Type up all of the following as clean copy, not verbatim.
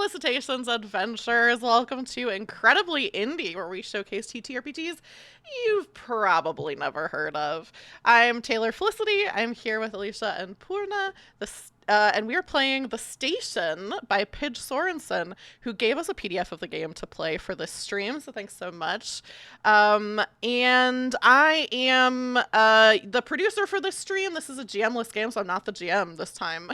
Felicitations, adventurers. Welcome to Incredibly Indie, where we showcase TTRPGs you've probably never heard of. I'm Taylor Felicity. I'm here with Alicia and Purna, and we are playing The Station by Pidj Sorensen, who gave us a PDF of the game to play for this stream, so thanks so much. And I am the producer for this stream. This is a GMless game, so I'm not the GM this time.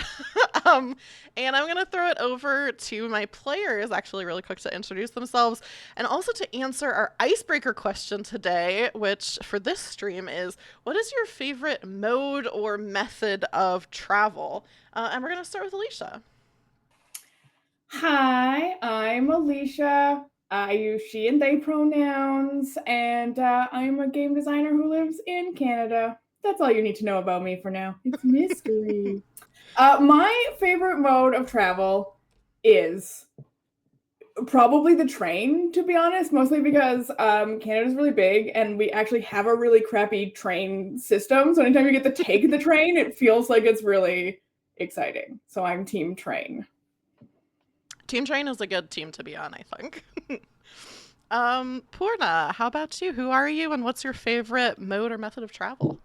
um, and I'm going to throw it over to my players, actually, really quick to introduce themselves, and also to answer our icebreaker question today, which for this stream is, what is your favorite mode or method of travel? And we're going to start with Alicia. Hi, I'm Alicia. I use she and they pronouns, and I'm a game designer who lives in Canada. That's all you need to know about me for now. It's mystery. My favorite mode of travel is probably the train, to be honest, mostly because Canada's really big and we actually have a really crappy train system. So anytime you get to take the train, it feels like it's really exciting. So I'm team train. Team Train is a good team to be on, I think. Purna, how about you? Who are you and what's your favorite mode or method of travel?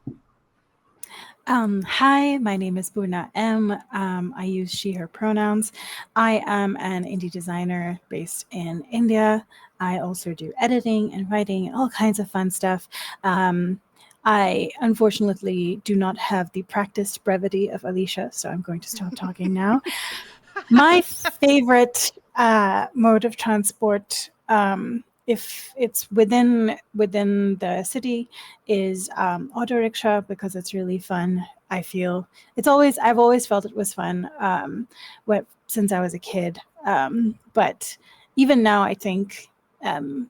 Hi, my name is Purna M. I use she, her pronouns. I am an indie designer based in India. I also do editing and writing and all kinds of fun stuff. I unfortunately do not have the practiced brevity of Alicia, so I'm going to stop talking now. My favorite mode of transport, if it's within the city, is auto rickshaw, because it's really fun. I feel I've always felt it was fun since I was a kid. But even now, I think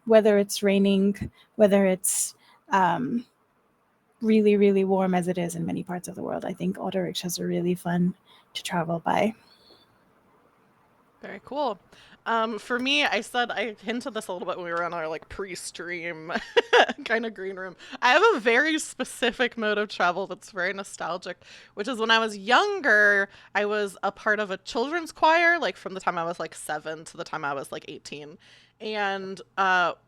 whether it's raining, whether it's really, really warm as it is in many parts of the world, I think auto rickshaws are really fun to travel by. Very cool. For me, I hinted this a little bit when we were on our pre-stream kind of green room. I have a very specific mode of travel that's very nostalgic, which is when I was younger, I was a part of a children's choir, from the time I was 7 to the time I was 18. And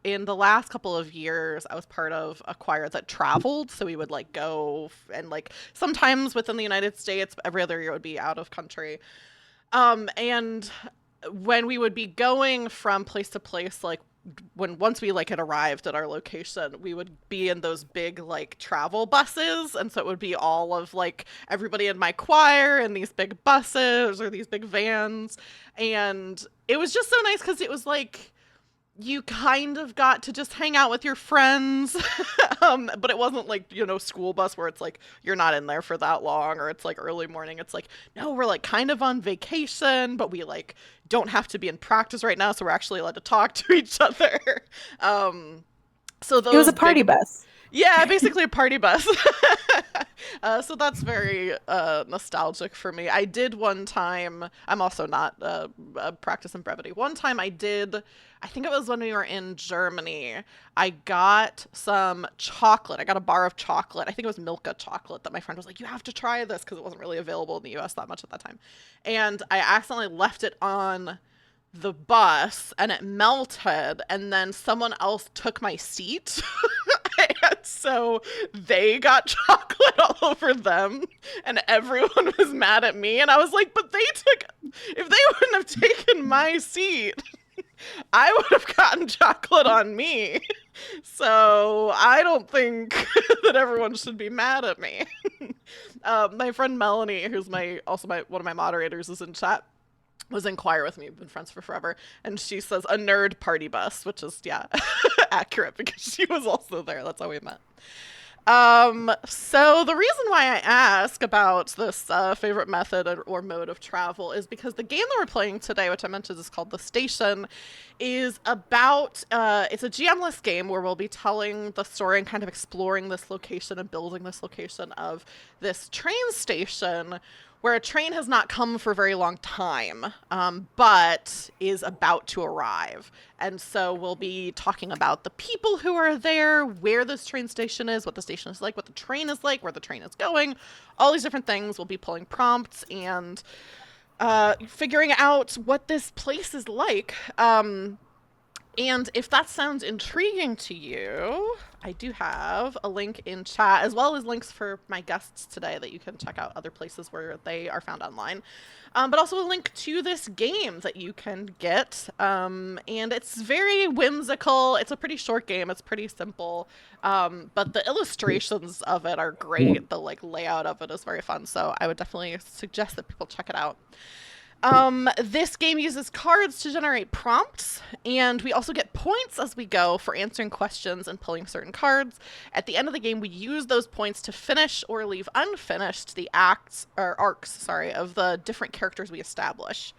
in the last couple of years, I was part of a choir that traveled. So we would go and sometimes within the United States, every other year it would be out of country. And when we would be going from place to place, once we had arrived at our location, we would be in those big travel buses, and so it would be all of everybody in my choir in these big buses or these big vans, and it was just so nice because it was you kind of got to just hang out with your friends. But it wasn't school bus where it's you're not in there for that long, or it's early morning. It's no, we're kind of on vacation, but we don't have to be in practice right now, so we're actually allowed to talk to each other. So it was a party bus. Yeah, basically a party bus. So that's very nostalgic for me. I did one time, I'm also not practicing brevity. One time I think it was when we were in Germany, I got some chocolate. I got a bar of chocolate. I think it was Milka chocolate that my friend was like, you have to try this, because it wasn't really available in the US that much at that time. And I accidentally left it on the bus and it melted, and then someone else took my seat. And so they got chocolate all over them, and everyone was mad at me. And I was like, but if they wouldn't have taken my seat, I would have gotten chocolate on me. So I don't think that everyone should be mad at me. My friend Melanie, who's one of my moderators, is in chat, was in choir with me, been friends for forever, and she says a nerd party bus, which is, yeah, accurate, because she was also there. That's how we met. So the reason why I ask about this favorite method or mode of travel is because the game that we're playing today, which I mentioned is called The Station, is about, it's a GMless game where we'll be telling the story and kind of exploring this location and building this location of this train station where a train has not come for a very long time, but is about to arrive. And so we'll be talking about the people who are there, where this train station is, what the station is like, what the train is like, where the train is going, all these different things. We'll be pulling prompts and figuring out what this place is like. And if that sounds intriguing to you, I do have a link in chat, as well as links for my guests today that you can check out other places where they are found online. But also a link to this game that you can get. And it's very whimsical. It's a pretty short game. It's pretty simple. But the illustrations of it are great. The layout of it is very fun. So I would definitely suggest that people check it out. This game uses cards to generate prompts, and we also get points as we go for answering questions and pulling certain cards. At the end of the game, we use those points to finish or leave unfinished the arcs, of the different characters we establish.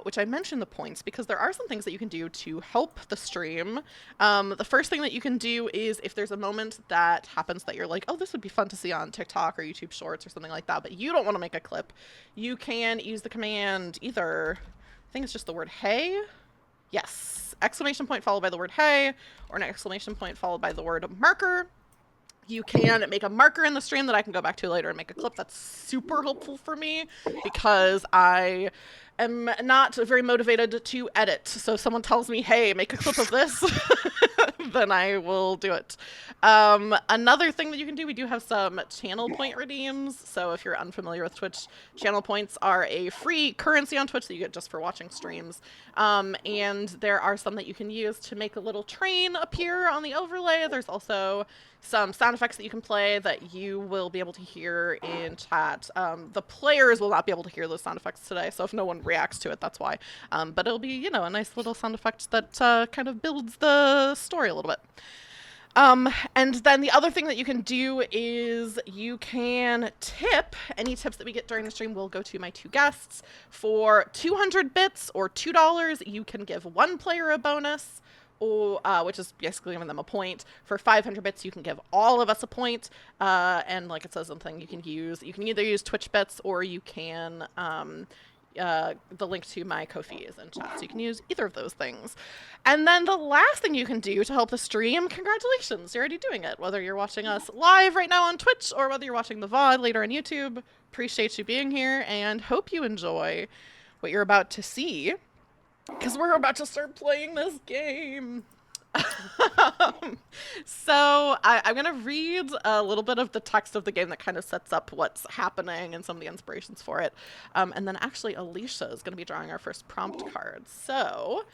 Which I mentioned the points because there are some things that you can do to help the stream. The first thing that you can do is if there's a moment that happens that you're like, oh, this would be fun to see on TikTok or YouTube Shorts or something like that, but you don't want to make a clip, you can use the command either, I think it's just the word hey. Yes, exclamation point followed by the word hey, or an exclamation point followed by the word marker. You can make a marker in the stream that I can go back to later and make a clip. That's super helpful for me because I am not very motivated to edit. So if someone tells me, hey, make a clip of this, then I will do it. Another thing that you can do, we do have some channel point redeems. So if you're unfamiliar with Twitch, channel points are a free currency on Twitch that you get just for watching streams. And there are some that you can use to make a little train appear on the overlay. There's also some sound effects that you can play that you will be able to hear in chat. The players will not be able to hear those sound effects today, so if no one reacts to it, that's why. But it'll be, a nice little sound effect that kind of builds the story a little bit. And then the other thing that you can do is you can tip. Any tips that we get during the stream will go to my two guests. For 200 bits or $2, you can give one player a bonus, or, which is basically giving them a point. For 500 bits, you can give all of us a point. And like it says something, you can either use Twitch bits or you can, the link to my Ko-fi is in chat, so you can use either of those things. And then the last thing you can do to help the stream, congratulations, you're already doing it. Whether you're watching us live right now on Twitch or whether you're watching the VOD later on YouTube, appreciate you being here and hope you enjoy what you're about to see, because we're about to start playing this game. So I'm going to read a little bit of the text of the game that kind of sets up what's happening and some of the inspirations for it. And then actually Alicia is going to be drawing our first prompt card. So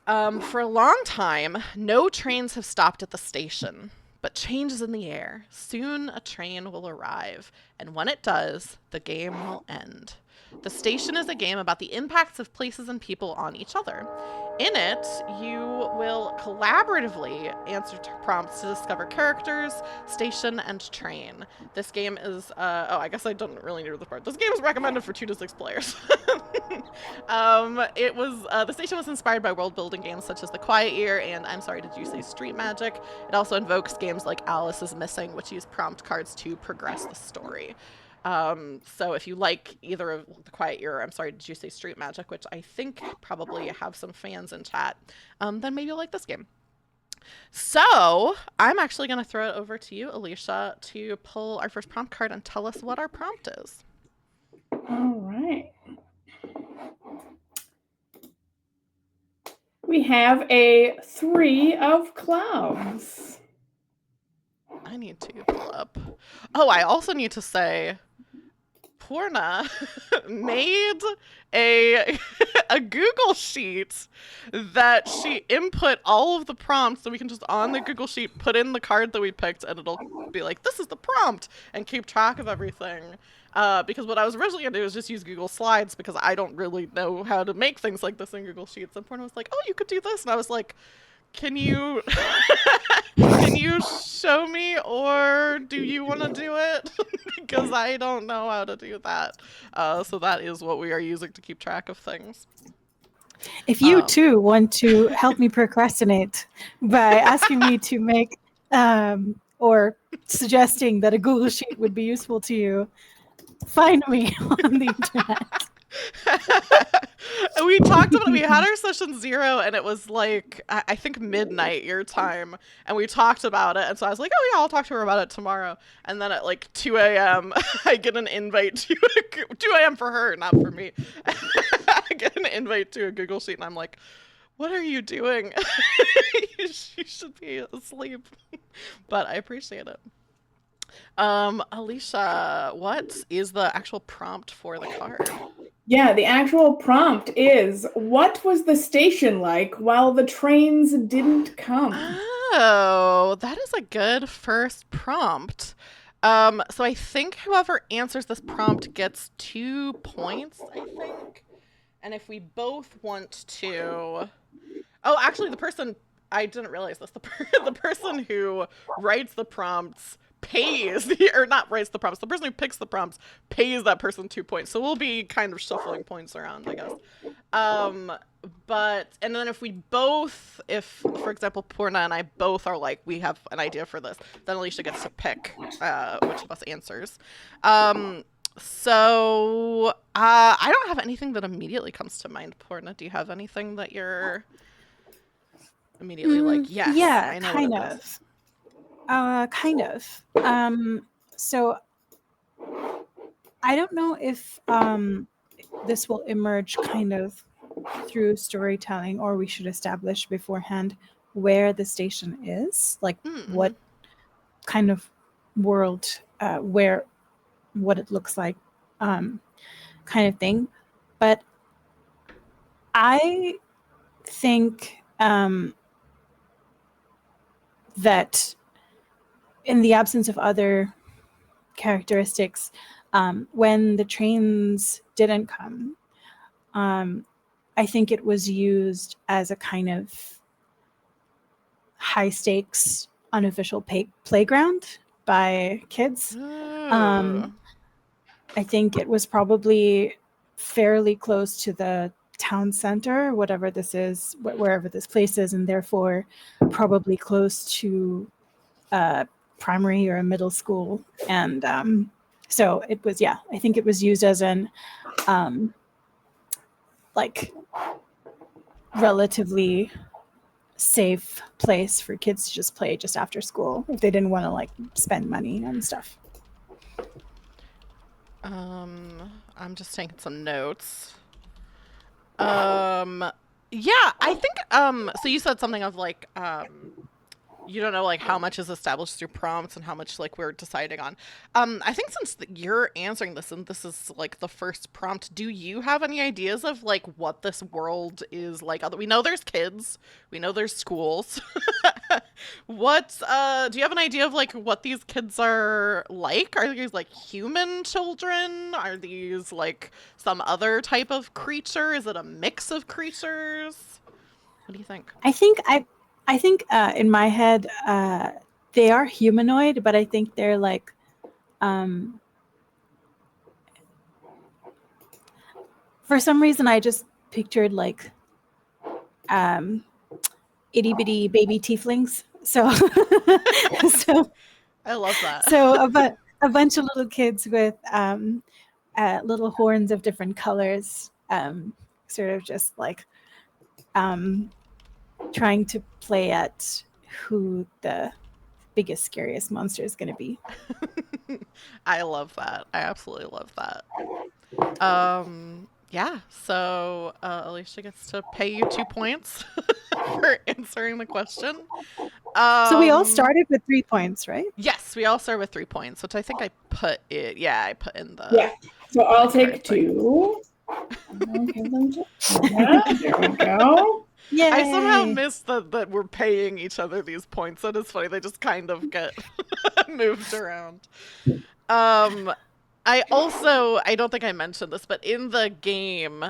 for a long time, no trains have stopped at the station, but change is in the air. Soon a train will arrive, and when it does, the game will end. The station is a game about the impacts of places and people on each other. In it, you will collaboratively answer prompts to discover characters, station, and train. This game is, I guess I didn't really need this part. This game is recommended for 2 to 6 players. The station was inspired by world-building games such as The Quiet Year and I'm Sorry, Did You Say Street Magic? It also invokes games like Alice is Missing, which use prompt cards to progress the story. So if you like either of The Quiet Year or I'm Sorry, Did You Say Street Magic, which I think probably have some fans in chat, then maybe you'll like this game. So I'm actually going to throw it over to you, Alicia, to pull our first prompt card and tell us what our prompt is. All right. We have a 3 of clouds. I need to pull up. Oh, I also need to say, Purna made a Google sheet that she input all of the prompts, so we can just on the Google sheet put in the card that we picked, and it'll be like, this is the prompt, and keep track of everything. Because what I was originally gonna do is just use Google Slides, because I don't really know how to make things like this in Google Sheets. And Purna was like, oh, you could do this, and I was like, can you show me, or do you want to do it? Because I don't know how to do that. So that is what we are using to keep track of things. If you too want to help me procrastinate by asking me to make or suggesting that a Google Sheet would be useful to you, find me on the internet. We talked about it. We had our session 0, and it was like I think midnight your time, and we talked about it. And so I was like, "Oh yeah, I'll talk to her about it tomorrow." And then at like 2 a.m., I get an invite to 2 a.m. for her, not for me. I get an invite to a Google Sheet, and I'm like, "What are you doing? You should be asleep." But I appreciate it. Alicia, what is the actual prompt for the card? Yeah, the actual prompt is, what was the station like while the trains didn't come? Oh, that is a good first prompt. So I think whoever answers this prompt gets 2 points, I think. And if we both want to... Oh, actually, the person... I didn't realize this. The person who writes the prompts pays, or not writes the prompts, the person who picks the prompts pays that person 2 points. So we'll be kind of shuffling points around, I guess. But, and then if we both, if, for example, Purna and I both are like, we have an idea for this, then Alicia gets to pick which of us answers. So, I don't have anything that immediately comes to mind. Purna, do you have anything that you're immediately like, yes, yeah, I know kind what it of. is? Kind of. So I don't know if this will emerge kind of through storytelling, or we should establish beforehand where the station is, like what kind of world, what it looks like, kind of thing. But I think that in the absence of other characteristics, when the trains didn't come, I think it was used as a kind of high stakes unofficial playground by kids. I think it was probably fairly close to the town center, whatever this is, wherever this place is, and therefore probably close to a primary or a middle school. And so it was, yeah, I think it was used as an like relatively safe place for kids to just play just after school if they didn't want to like spend money and stuff. I'm just taking some notes. Yeah, I think so you said something of like you don't know like how much is established through prompts and how much like we're deciding on. I think since you're answering this and this is like the first prompt, do you have any ideas of like what this world is like? We know there's kids, we know there's schools. What do you have an idea of like what these kids are like? Are these like human children? Are these like some other type of creature? Is it a mix of creatures? What do you think? I think in my head they are humanoid, but I think they're like for some reason I just pictured like itty bitty baby tieflings. So so I love that. so a bunch of little kids with little horns of different colors, sort of just like trying to play at who the biggest, scariest monster is going to be. I love that. I absolutely love that. Yeah, so Alicia gets to pay you 2 points for answering the question. So we all started with 3 points, right? Yes, we all start with 3 points, which I think I put it. Yeah, I put in the. Yeah. So I'll take 2. Yeah, there we go. Yeah. I somehow missed that we're paying each other these points. That is funny. They just kind of get moved around. I don't think I mentioned this, but in the game,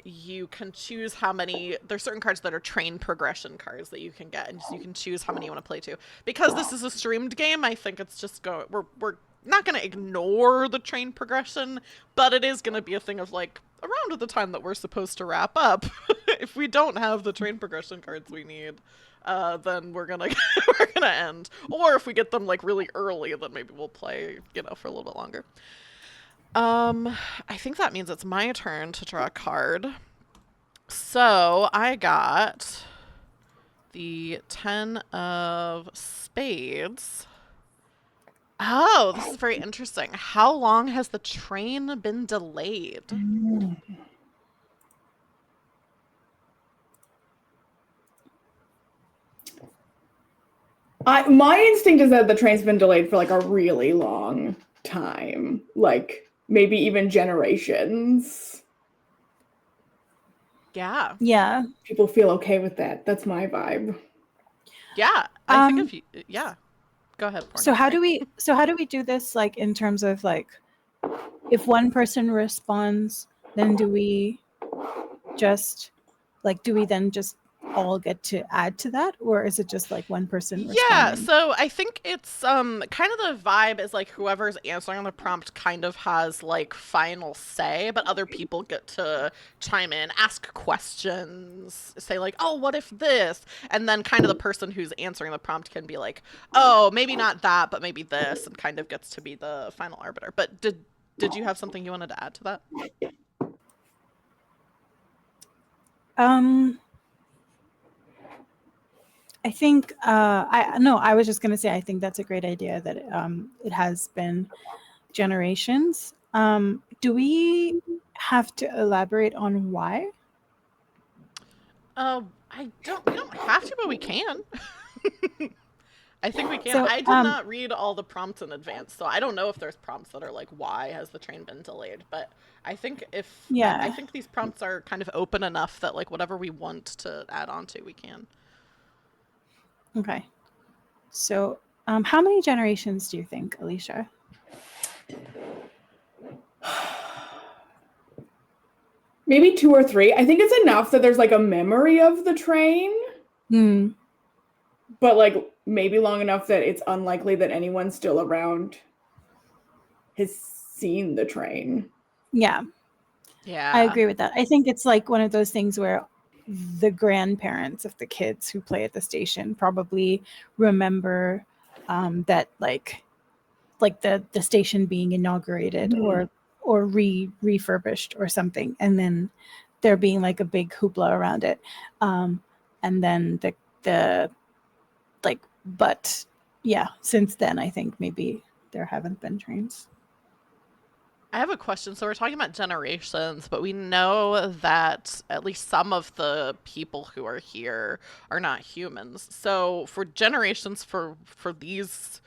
you can choose how many, there's certain cards that are train progression cards that you can get, and you can choose how many you want to play to. Because this is a streamed game, I think it's just we're not going to ignore the train progression, but it is going to be a thing of like, around at the time that we're supposed to wrap up, if we don't have the train progression cards we need, then we're gonna end. Or if we get them like really early, then maybe we'll play, for a little bit longer. Um, I think that means it's my turn to draw a card. So I got the 10 of spades. Oh, this is very interesting. How long has the train been delayed? My instinct is that the train's been delayed for like a really long time, like maybe even generations. Yeah. Yeah. People feel okay with that. That's my vibe. Yeah. I think Um if you, yeah. Go ahead, so Porna. how Sorry. do we do this, like, in terms of like, if one person responds, then do we just like, do we then just all get to add to that, or is it just like one person Yeah, responding? so I think it's kind of the vibe is like whoever's answering the prompt kind of has like final say, but other people get to chime in, ask questions, say like, "Oh, what if this?" And then kind of the person who's answering the prompt can be like, "Oh, maybe not that, but maybe this," and kind of gets to be the final arbiter. But did you have something you wanted to add to that? um I think I no, I was just going to say I think that's a great idea, that it has been generations. Do we have to elaborate on why? I don't we don't have to, but we can. I think we can. So I did not read all the prompts in advance, so I don't know if there's prompts that are like, "Why has the train been delayed?" But I think if I yeah, think these prompts are kind of open enough that like whatever we want to add on to, we can. okay. So how many generations do you think, Alicia? Maybe two or three. I think it's enough that there's like a memory of the train, Hmm. but like maybe long enough that it's unlikely that anyone still around has seen the train. Yeah, I Yeah. agree with that. I think it's like one of those things where the grandparents of the kids who play at the station probably remember that, like the station being inaugurated, Mhm. or refurbished or something, and then there being like a big hoopla around it, and then the like, but yeah, since then I think maybe there haven't been trains. I have a question. So we're talking about generations, but we know that at least some of the people who are here are not humans. So for generations for these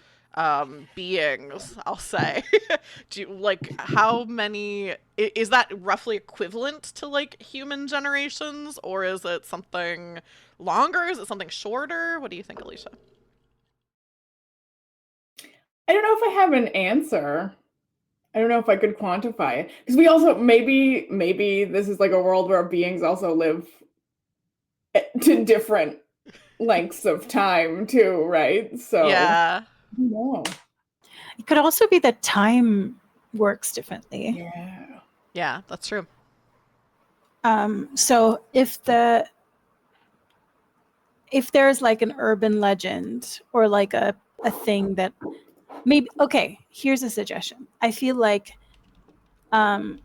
beings, I'll say, do you, like how many is that roughly equivalent to like human generations, or is it something longer? Is it something shorter? What do you think, Alicia? I don't know if I have an answer. I don't know if I could quantify it because we also maybe this is like a world where beings also live to different lengths of time too, right? So Yeah. no. It could also be that time works differently. Yeah. Yeah, that's true. So if there's like an urban legend, or like a thing that maybe, okay, here's a suggestion. I feel like um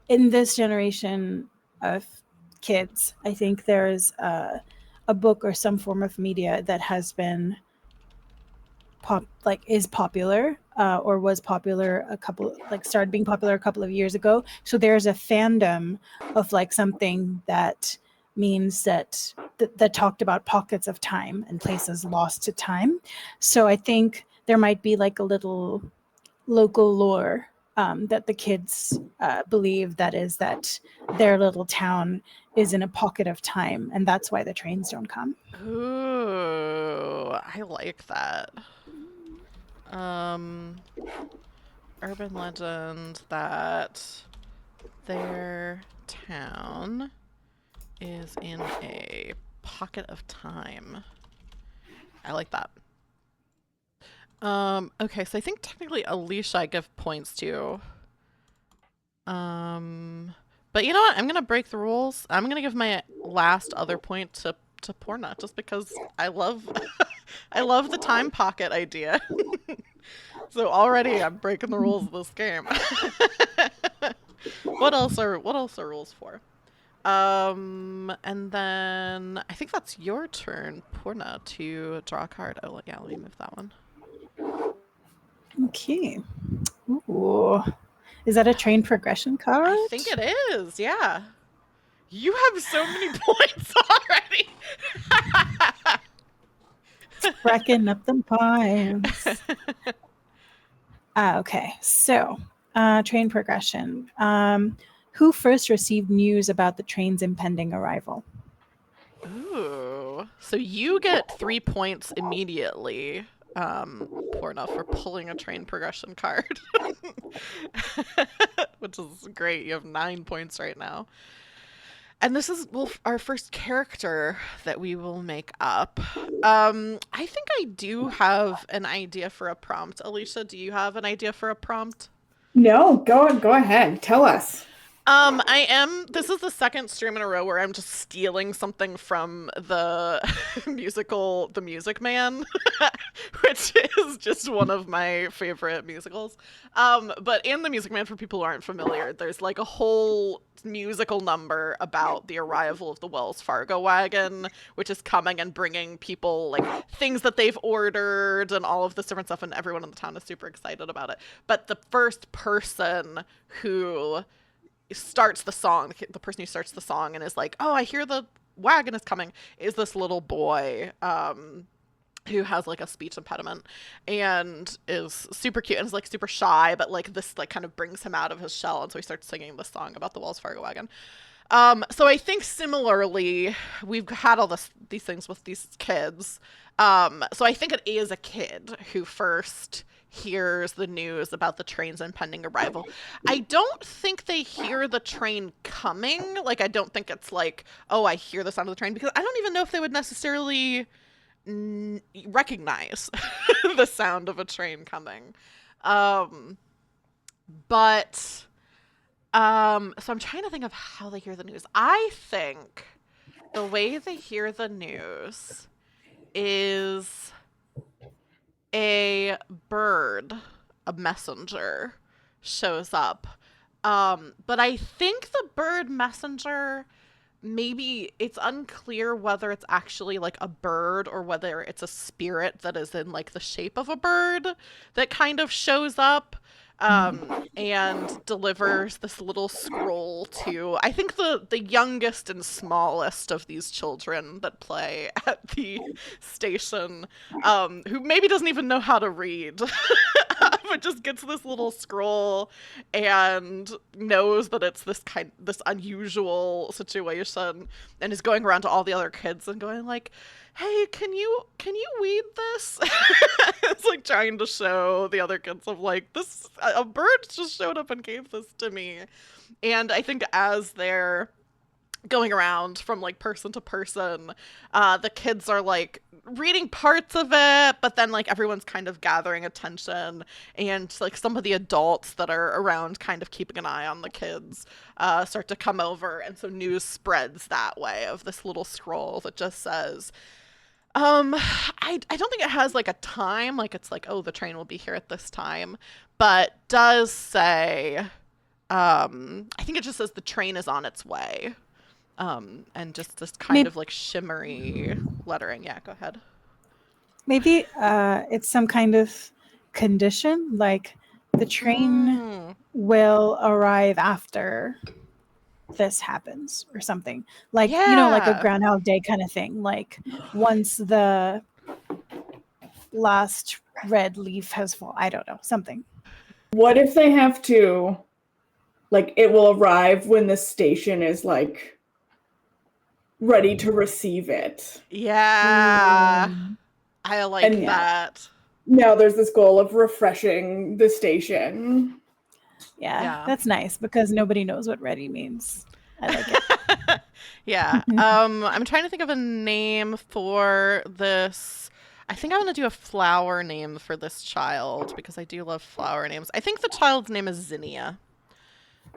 in this generation of kids, I think there's a book or some form of media that has been is popular, or was popular a couple, like started being popular a couple of years ago. So there's a fandom of like something that means that talked about pockets of time and places lost to time. So I think there might be like a little local lore, that the kids believe, that is that their little town is in a pocket of time, and that's why the trains don't come. Ooh, I like that. Um, urban legend that their town is in a pocket of time. I like that. Okay, so I think technically Alicia I give points to. Um, but you know what? I'm gonna break the rules. I'm gonna give my last other point to Porna just because I love I love the time pocket idea. So already I'm breaking the rules of this game. What else are rules for? And then I think that's your turn, Purna, to draw a card. Oh, yeah, let me move that one. Okay. Ooh. Is that a train progression card? I think it is, yeah. You have so many points already. Racking up them points. Okay, so train progression. Who first received news about the train's impending arrival? Ooh. So you get 3 points immediately, Porna, for pulling a train progression card. Which is great. You have 9 points right now. And this is our first character that we will make up. I think I do have an idea for a prompt. Alicia, do you have an idea for a prompt? No, go ahead. Tell us. This is the second stream in a row where I'm just stealing something from the musical The Music Man, which is just one of my favorite musicals. But in The Music Man, for people who aren't familiar, there's like a whole musical number about the arrival of the Wells Fargo wagon, which is coming and bringing people like things that they've ordered and all of this different stuff, and everyone in the town is super excited about it. But the first person who starts the song, the person who starts the song and is like, oh, I hear the wagon is coming, is this little boy who has like a speech impediment and is super cute and is like super shy, but like this like kind of brings him out of his shell, and so he starts singing the song about the Wells Fargo wagon. So I think similarly, we've had all these things with these kids. So I think it is a kid who first hears the news about the train's impending arrival. I don't think they hear the train coming. Like, I don't think it's like, oh, I hear the sound of the train, because I don't even know if they would necessarily recognize the sound of a train coming. But so I'm trying to think of how they hear the news. I think the way they hear the news is a bird, a messenger, shows up. But I think the bird messenger, maybe it's unclear whether it's actually like a bird or whether it's a spirit that is in like the shape of a bird that kind of shows up and delivers this little scroll to, I think, the youngest and smallest of these children that play at the station, who maybe doesn't even know how to read, but just gets this little scroll and knows that it's this unusual situation, and is going around to all the other kids and going like, hey, can you read this? It's like trying to show the other kids of like, this, a bird just showed up and gave this to me. And I think as they're going around from like person to person, the kids are like reading parts of it, but then like everyone's kind of gathering attention, and like some of the adults that are around kind of keeping an eye on the kids start to come over, and so news spreads that way of this little scroll that just says, I don't think it has like a time, like it's like, oh, the train will be here at this time, but does say, I think it just says the train is on its way. And just this kind of like shimmery lettering. Yeah, go ahead. Maybe it's some kind of condition, like the train will arrive after this happens or something, like, you know, like a Groundhog Day kind of thing, like once the last red leaf has fallen. I don't know, something. What if they have to, like, it will arrive when the station is like ready to receive it? Yeah. I like that. Now there's this goal of refreshing the station. Yeah, that's nice, because nobody knows what ready means. I like it. Yeah. I'm trying to think of a name for this. I think I'm going to do a flower name for this child, because I do love flower names. I think the child's name is Zinnia.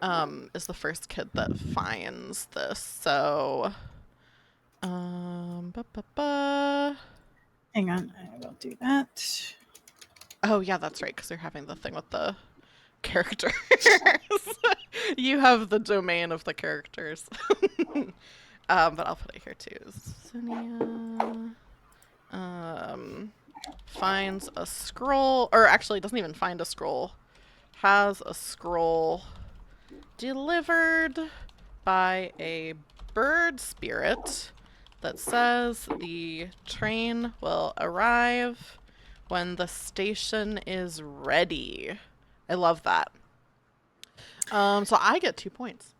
Is the first kid that finds this. So, Hang on, I will do that. Oh yeah, that's right, because you're having the thing with the characters. You have the domain of the characters. But I'll put it here too. Zinnia finds a scroll, or actually doesn't even find a scroll. Has a scroll delivered by a bird spirit that says the train will arrive when the station is ready. I love that. So I get 2 points.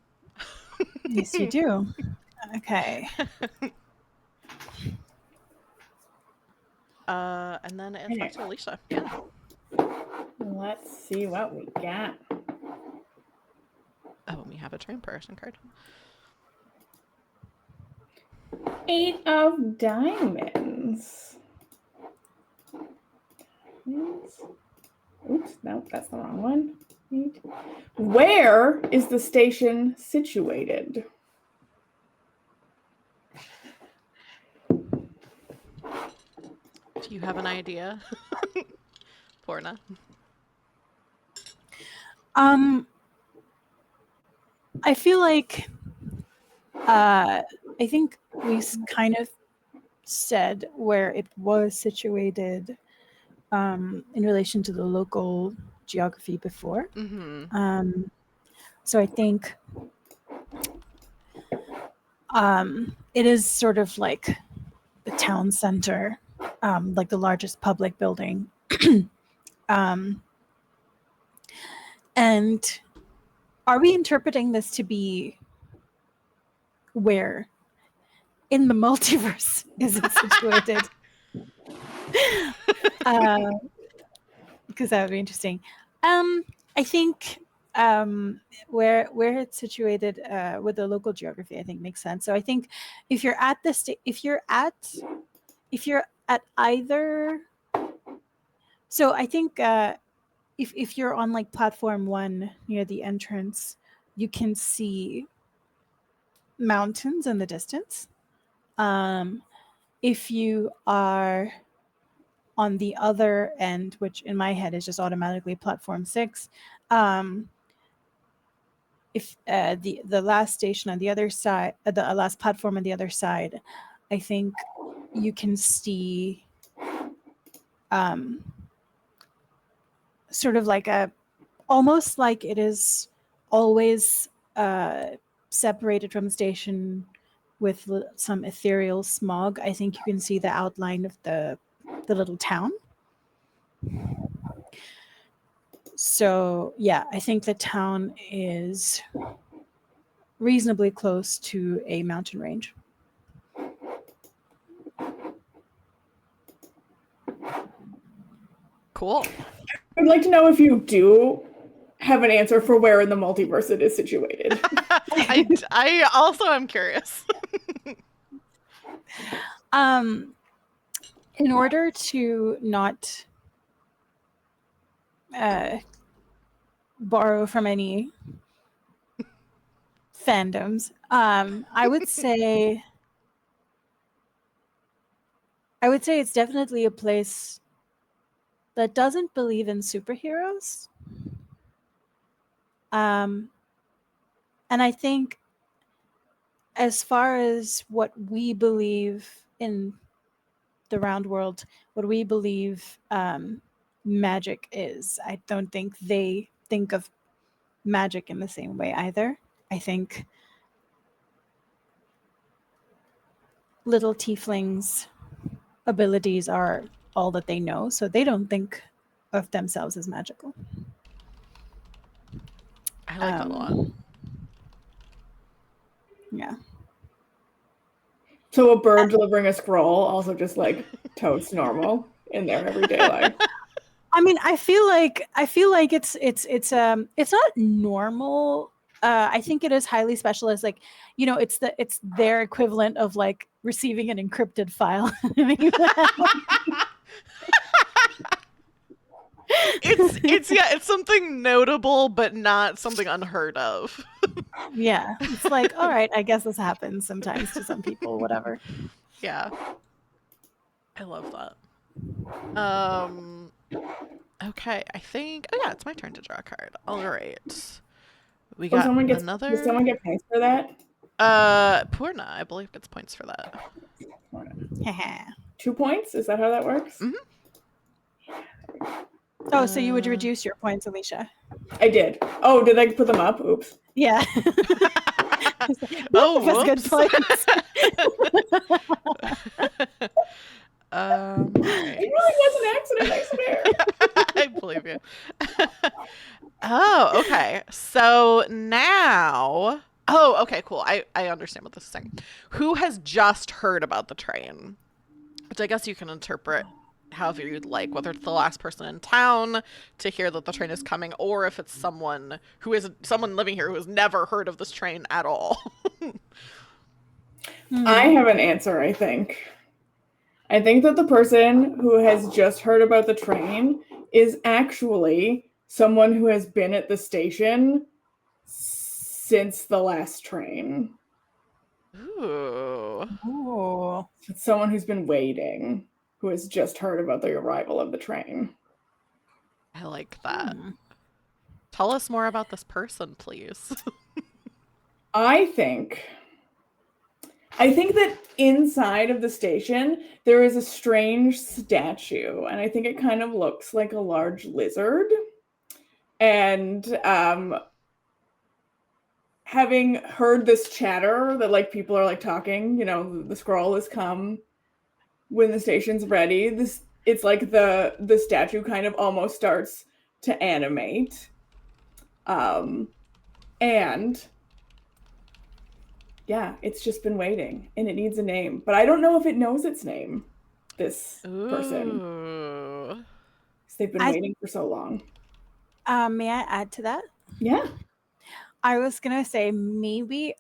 Yes, you do. Okay. And then it's back to Alicia. Yeah. Let's see what we got. Oh, and we have a train person card. 8 of diamonds. Oops, no, that's the wrong one. 8. Where is the station situated? Do you have an idea? Porna. I feel like I think we kind of said where it was situated in relation to the local geography before. Mm-hmm. So I think it is sort of like the town center, like the largest public building. And are we interpreting this to be where in the multiverse is it situated? Because that would be interesting. I think where it's situated with the local geography, I think makes sense. So I think if you're at this, if you're at either, so I think if you're on like platform 1 near the entrance, you can see mountains in the distance. If you are on the other end, which in my head is just automatically platform 6, if the last station on the other side, the last platform on the other side, I think you can see sort of like almost like it is always separated from the station with some ethereal smog. I think you can see the outline of the little town. So yeah, I think the town is reasonably close to a mountain range. Cool. I'd like to know if you do have an answer for where in the multiverse it is situated. I also am curious. In order to not borrow from any fandoms, I would say it's definitely a place that doesn't believe in superheroes. And I think as far as what we believe in the round world, what we believe magic is, I don't think they think of magic in the same way either. I think little tieflings' abilities are all that they know, so they don't think of themselves as magical. I like that a lot. Yeah. So a bird delivering a scroll also just like totes normal in their everyday life. I mean, I feel like it's not normal. I think it is highly specialized. Like, you know, it's their equivalent of like receiving an encrypted file. It's something notable, but not something unheard of. Yeah, it's like, all right, I guess this happens sometimes to some people. Whatever. Yeah, I love that. Okay, I think. Oh yeah, it's my turn to draw a card. All right. We Oh, got does another. someone get points for that? Purna, I believe, gets points for that. 2 points? Is that how that works? Mhm. Oh, so you would reduce your points, Alicia? I did. Oh, did I put them up? Oops. Yeah. Oh, That's good points. All right. It really was an accident, I swear. I believe you. Oh, okay. So now. Oh, okay, cool. I understand what this is saying. Who has just heard about the train? Which I guess you can interpret however you'd like, whether it's the last person in town to hear that the train is coming, or if it's someone living here who has never heard of this train at all. I have an answer, I think. I think that the person who has just heard about the train is actually someone who has been at the station since the last train. Ooh. Ooh. It's someone who's been waiting, who has just heard about the arrival of the train. I like that. Tell us more about this person, please. I think that inside of the station there is a strange statue, and I think it kind of looks like a large lizard. And having heard this chatter that like people are like talking, the scroll has come when the station's ready. It's like the statue kind of almost starts to animate. And yeah, it's just been waiting and it needs a name. But I don't know if it knows its name, this person. Ooh. 'Cause they've been waiting for so long. May I add to that? Yeah. I was going to say maybe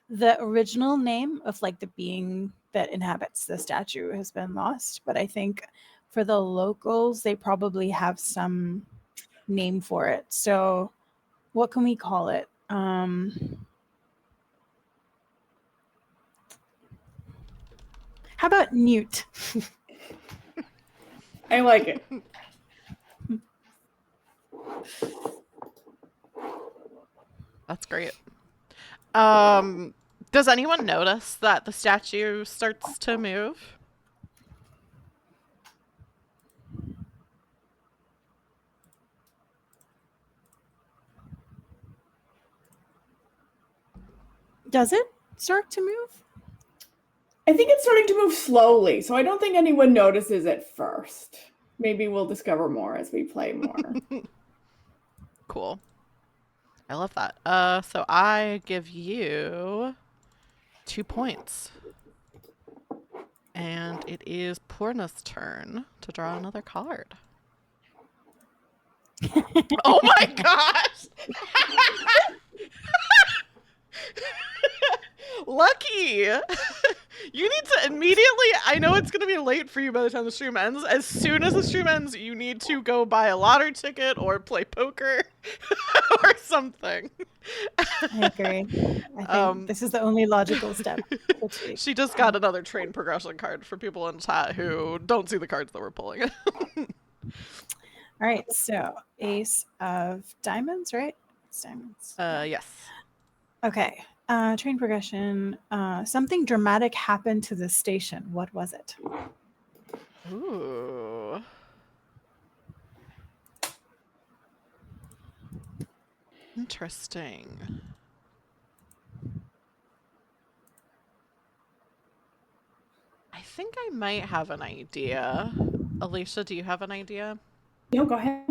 the original name of like the being that inhabits the statue has been lost. But I think for the locals, they probably have some name for it. So what can we call it? How about Newt? I like it. That's great. Does anyone notice that the statue starts to move? Does it start to move? I think it's starting to move slowly, so I don't think anyone notices at first. Maybe we'll discover more as we play more. Cool. I love that. So I give you 2 points. And it is Purna's turn to draw another card. Oh my gosh! Lucky! You need to immediately, I know it's going to be late for you by the time the stream ends. As soon as the stream ends, you need to go buy a lottery ticket or play poker or something. I agree. I think this is the only logical step. She just got another train progression card for people in chat who don't see the cards that we're pulling. All right, so Ace of Diamonds, right? It's diamonds. Yes. Okay. Train progression. Something dramatic happened to the station. What was it? Ooh. Interesting. I think I might have an idea. Alicia, do you have an idea? No, go ahead.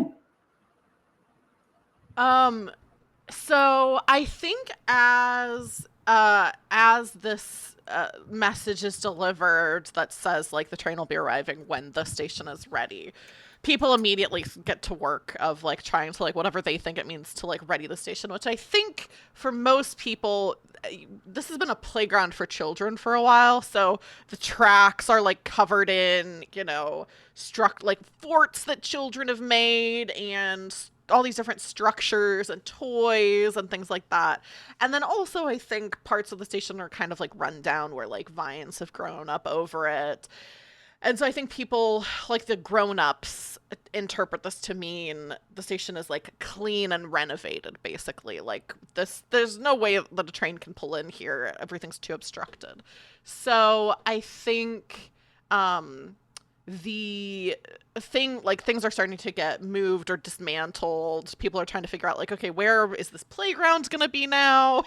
So I think as this message is delivered that says like the train will be arriving when the station is ready, people immediately get to work of like trying to like whatever they think it means to like ready the station, which I think for most people this has been a playground for children for a while, so the tracks are like covered in, struck like forts that children have made and all these different structures and toys and things like that. And then also I think parts of the station are kind of like run down where like vines have grown up over it. And so I think people, like the grown-ups, interpret this to mean the station is like clean and renovated, basically. Like this, there's no way that a train can pull in here. Everything's too obstructed. So I think the thing, like things are starting to get moved or dismantled. People are trying to figure out, like, okay, where is this playground gonna be now?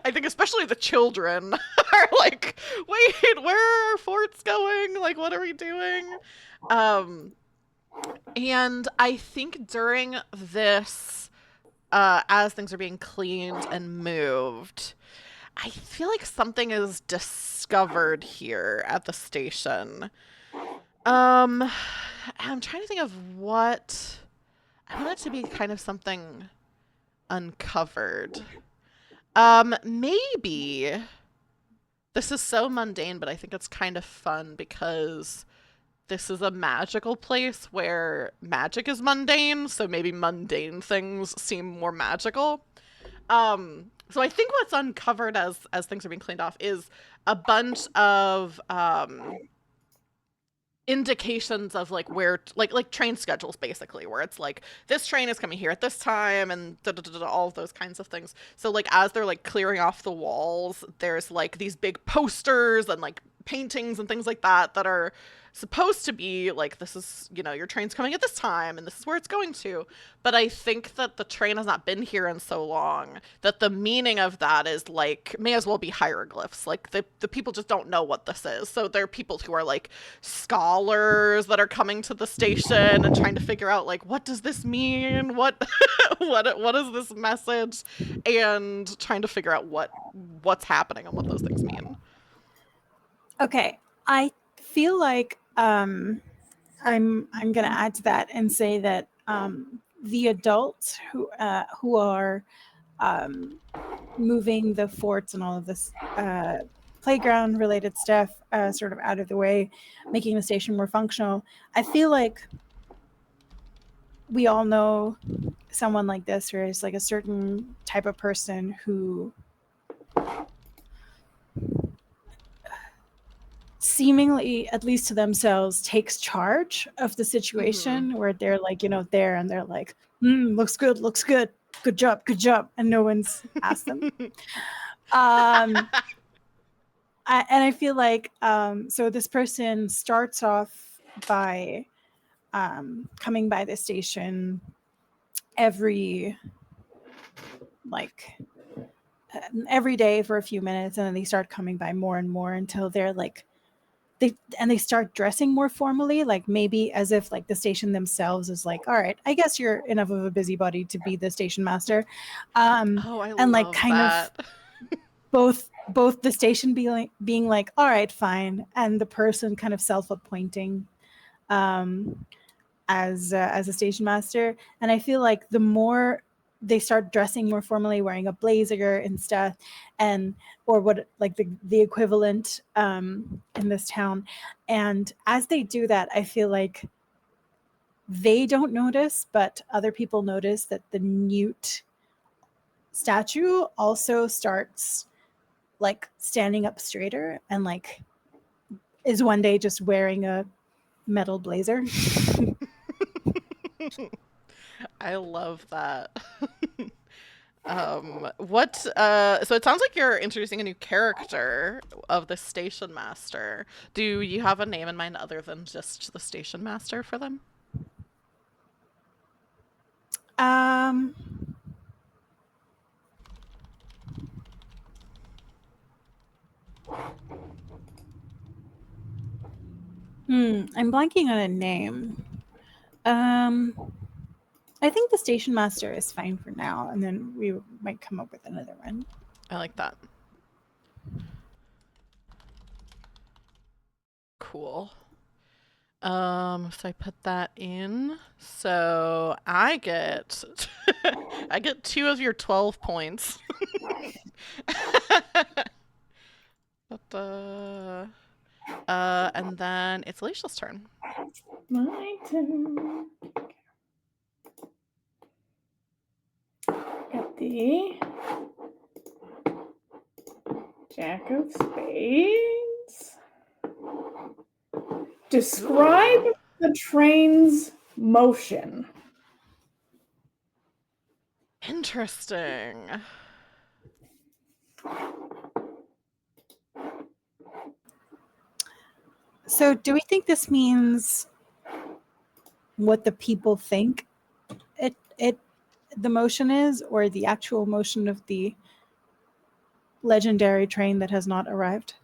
I think especially the children are like, wait, where are our forts going? Like, what are we doing? Um, and I think during this, as things are being cleaned and moved, I feel like something is discovered here at the station. I'm trying to think of what I want it to be kind of something uncovered. Maybe this is so mundane, but I think it's kind of fun because this is a magical place where magic is mundane, so maybe mundane things seem more magical. So I think what's uncovered as things are being cleaned off is a bunch of indications of like where like train schedules, basically, where it's like this train is coming here at this time and all of those kinds of things. So like as they're like clearing off the walls, there's like these big posters and like paintings and things like that that are supposed to be like, this is, your train's coming at this time and this is where it's going to. But I think that the train has not been here in so long that the meaning of that is like, may as well be hieroglyphs. Like the people just don't know what this is. So there are people who are like scholars that are coming to the station and trying to figure out, like, what does this mean? What what is this message? And trying to figure out what's happening and what those things mean. Okay, I feel like I'm gonna add to that and say that the adults who are moving the forts and all of this playground related stuff sort of out of the way, making the station more functional. I feel like we all know someone like this, or is like a certain type of person who seemingly, at least to themselves, takes charge of the situation, where they're like, there, and they're like, looks good, good job, and no one's asked them. And I feel like so this person starts off by coming by the station every day for a few minutes, and then they start coming by more and more until they're like they start dressing more formally, like maybe as if like the station themselves is like, all right, I guess you're enough of a busybody to be the station master. Oh, I and like love kind that. of both the station being like, all right, fine, and the person kind of self-appointing as a station master. And I feel like the more they start dressing more formally, wearing a blazer and stuff, and or what like the equivalent in this town, and as they do that, I feel like they don't notice, but other people notice that the Newt statue also starts like standing up straighter and like is one day just wearing a metal blazer. I love that. So it sounds like you're introducing a new character of the station master. Do you have a name in mind other than just the station master for them? um I'm blanking on a name. I think the station master is fine for now, and then we might come up with another one. I like that. Cool. So I put that in. So I get I get 2 of your 12 points. And then it's Alicia's turn. My turn. Got the Jack of Spades. Describe the train's motion. Interesting. So, do we think this means what the people think the motion is, or the actual motion of the legendary train that has not arrived?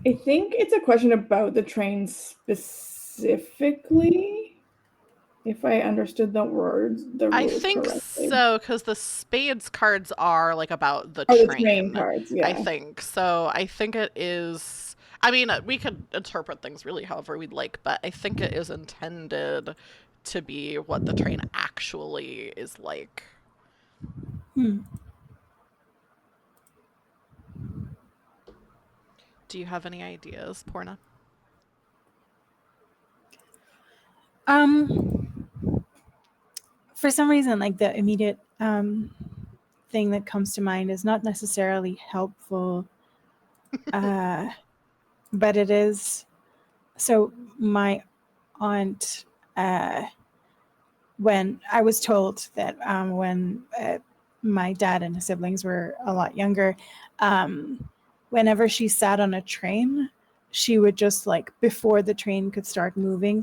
I think it's a question about the train specifically, if I understood the rules correctly. So, because the spades cards are like about the Oh, the train train. cards, yeah. I think so. I think it is. I mean, we could interpret things really however we'd like, but I think it is intended to be what the train actually is like. Do you have any ideas, Porna? For some reason, like the immediate thing that comes to mind is not necessarily helpful, but it is. So my aunt, when I was told that when my dad and his siblings were a lot younger, whenever she sat on a train, she would just like, before the train could start moving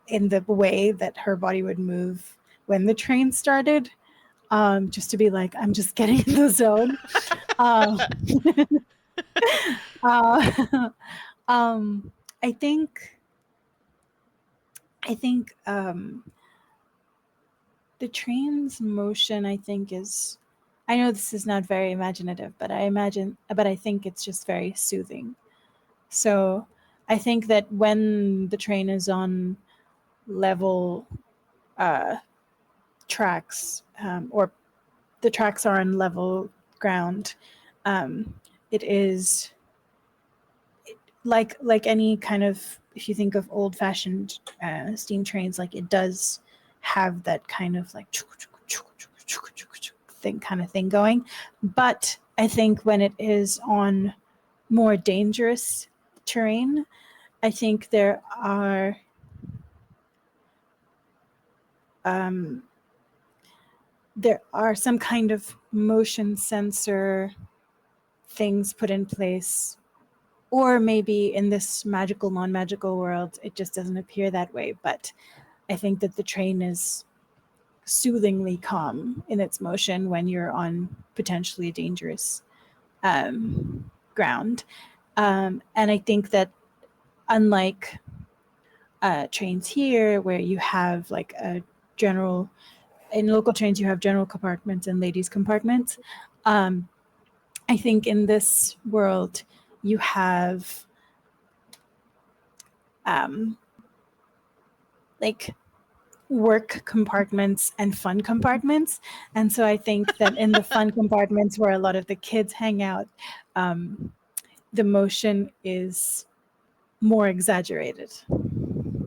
in the way that her body would move when the train started, just to be like, I'm just getting in the zone. I think the train's motion, I think, is, I know this is not very imaginative, but I think it's just very soothing. So I think that when the train is on level tracks, or the tracks are on level ground, it is like any kind of, if you think of old-fashioned steam trains, like it does have that kind of like thing going. But I think when it is on more dangerous terrain, I think there are some kind of motion sensor things put in place, or maybe in this magical, non-magical world, it just doesn't appear that way. But I think that the train is soothingly calm in its motion when you're on potentially dangerous ground. And I think that unlike trains here, where you have like a general, in local trains, you have general compartments and ladies' compartments. I think in this world, you have like work compartments and fun compartments. And so I think that in the fun compartments where a lot of the kids hang out, the motion is more exaggerated.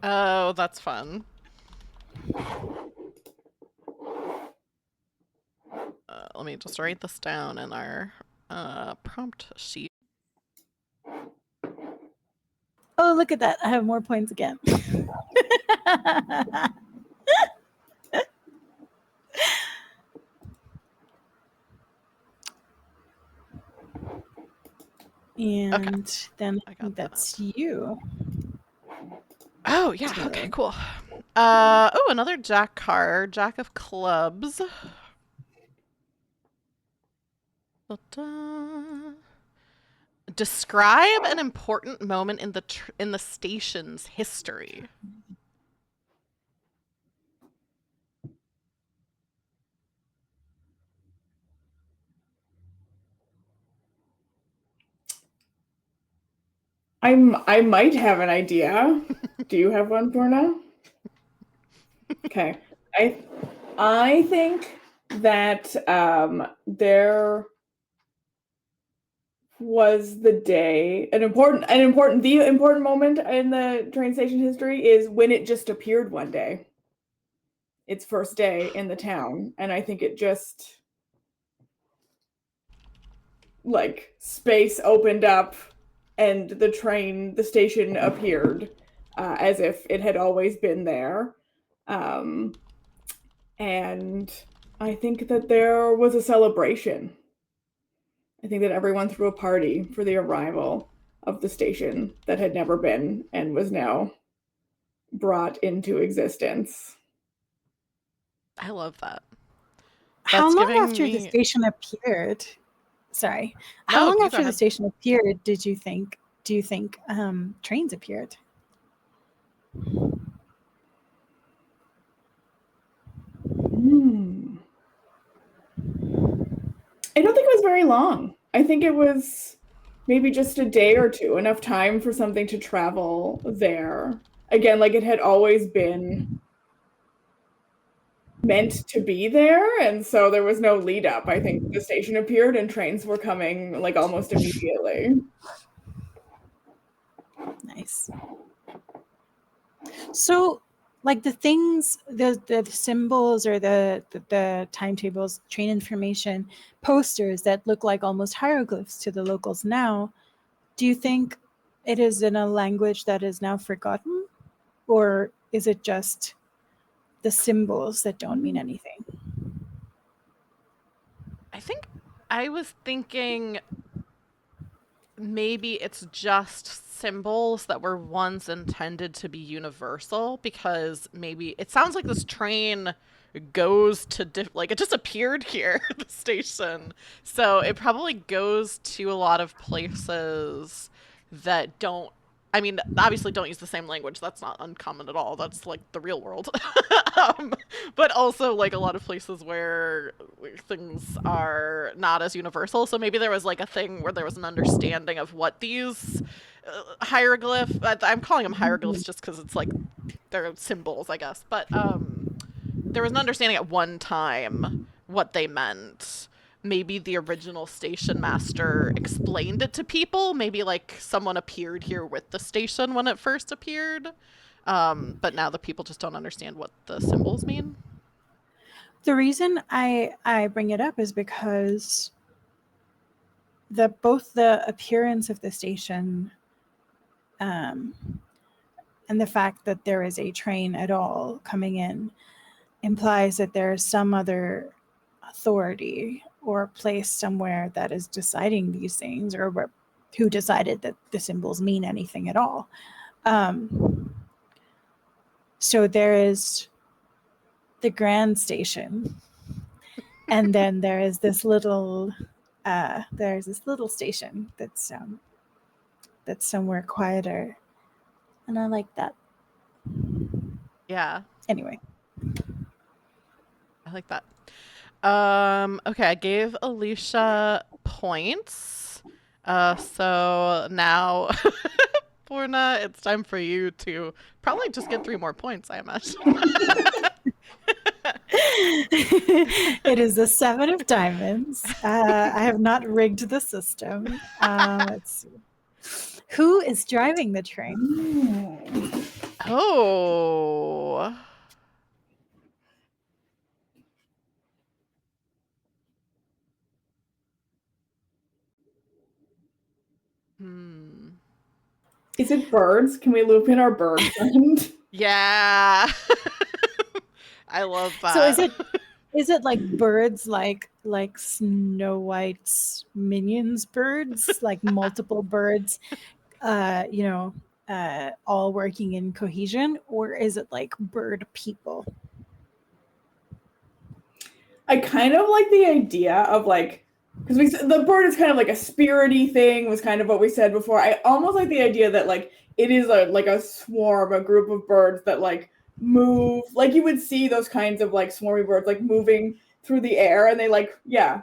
Oh, that's fun. Let me just write this down in our prompt sheet. Oh, look at that. I have more points again. And okay. then I think that's you. Oh, yeah. Okay, cool. Another Jack card. Jack of Clubs. Ta-da. Describe an important moment in the station's history. I might have an idea. Do you have one for now? Okay. I think that there was the day, the important moment in the train station history is when it just appeared one day. Its first day in the town, and I think it just like space opened up and the station appeared as if it had always been there. Um, and I think that there was a celebration. I think that everyone threw a party for the arrival of the station that had never been and was now brought into existence. I love that. How That's long giving after the me. station appeared? Sorry. How No, long you go after the ahead. station appeared do you think trains appeared? Hmm. I don't think it was very long. I think it was maybe just a day or two, enough time for something to travel there. Again, like it had always been meant to be there, and so there was no lead up. I think the station appeared and trains were coming like almost immediately. Nice. So, like the things, the symbols or the timetables, train information, posters that look like almost hieroglyphs to the locals now, do you think it is in a language that is now forgotten, or is it just the symbols that don't mean anything? I think I was thinking maybe it's just symbols that were once intended to be universal because maybe it sounds like this train goes to like it just appeared here at the station, so it probably goes to a lot of places that don't, I mean, obviously don't use the same language. That's not uncommon at all. That's like the real world. um, but also like a lot of places where things are not as universal. So maybe there was like a thing where there was an understanding of what these I'm calling them hieroglyphs just because it's like they're symbols, I guess. But there was an understanding at one time what they meant. Maybe the original station master explained it to people. Maybe like someone appeared here with the station when it first appeared. But now the people just don't understand what the symbols mean. The reason I bring it up is because both the appearance of the station um, and the fact that there is a train at all coming in implies that there is some other authority or place somewhere that is deciding these things, or who decided that the symbols mean anything at all. So there is the grand station, and then there's this little station that's somewhere quieter, and I like that. Yeah, Anyway, I like that. Okay, I gave Alicia points. So now, Forna, it's time for you to probably just get 3 more points, I imagine. it is the 7 of diamonds. I have not rigged the system. Let's see. Who is driving the train? Oh. Hmm. Is it birds? Can we loop in our bird friend? Yeah. I love So that. is it like birds like Snow White's minions birds, like multiple birds, all working in cohesion, or is it like bird people? I kind of like the idea of like, because the bird is kind of like a spirity thing, was kind of what we said before. I almost like the idea that like it is like a swarm, a group of birds that like move, like you would see those kinds of like swarmy birds like moving through the air, and they like, yeah,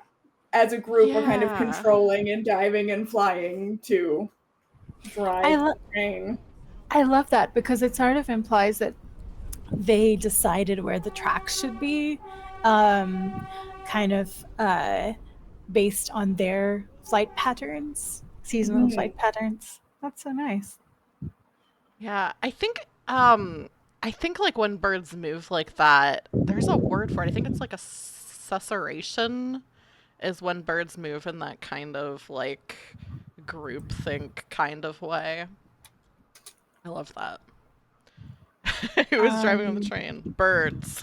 as a group are kind of Yeah. controlling and diving and flying to I drive the lo- train. I love that because it sort of implies that they decided where the tracks should be, um, kind of based on their flight patterns, seasonal Mhm. flight patterns. That's so nice. Yeah. I think like when birds move like that, there's a word for it. I think it's like a susurration. is when birds move in that kind of like groupthink kind of way. I love that. Who was driving on the train? Birds.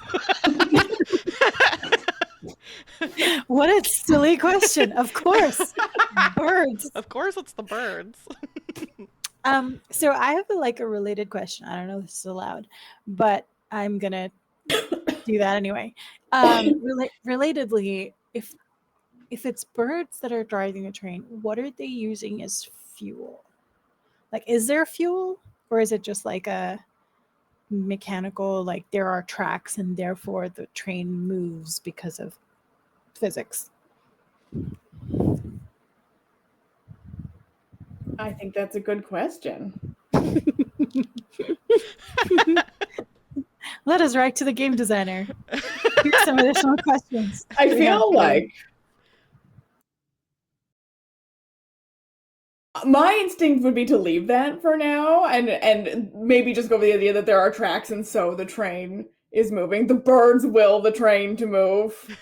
What a silly question. Of course, birds. Of course, it's the birds. So I have a related question. I don't know if this is allowed, but I'm gonna do that anyway. Relatedly, if it's birds that are driving a train, what are they using as fuel? Like, is there fuel, or is it just like a mechanical, like there are tracks and therefore the train moves because of physics? I think that's a good question. Let us write to the game designer. Here's some additional questions. I feel like my instinct would be to leave that for now and maybe just go with the idea that there are tracks and so the train is moving. The birds will the train to move,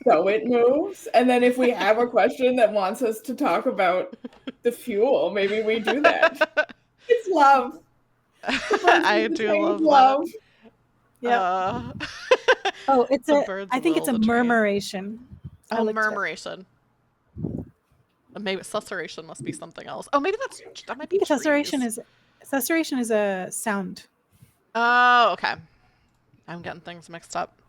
so it moves. And then if we have a question that wants us to talk about the fuel, maybe we do that. It's love. I do love love. that. Yeah. Oh, it's I think it's a murmuration. Oh, murmuration. Maybe susurration must be something else. Oh, maybe that might be trees. Susurration is a sound. Oh, okay. I'm getting things mixed up.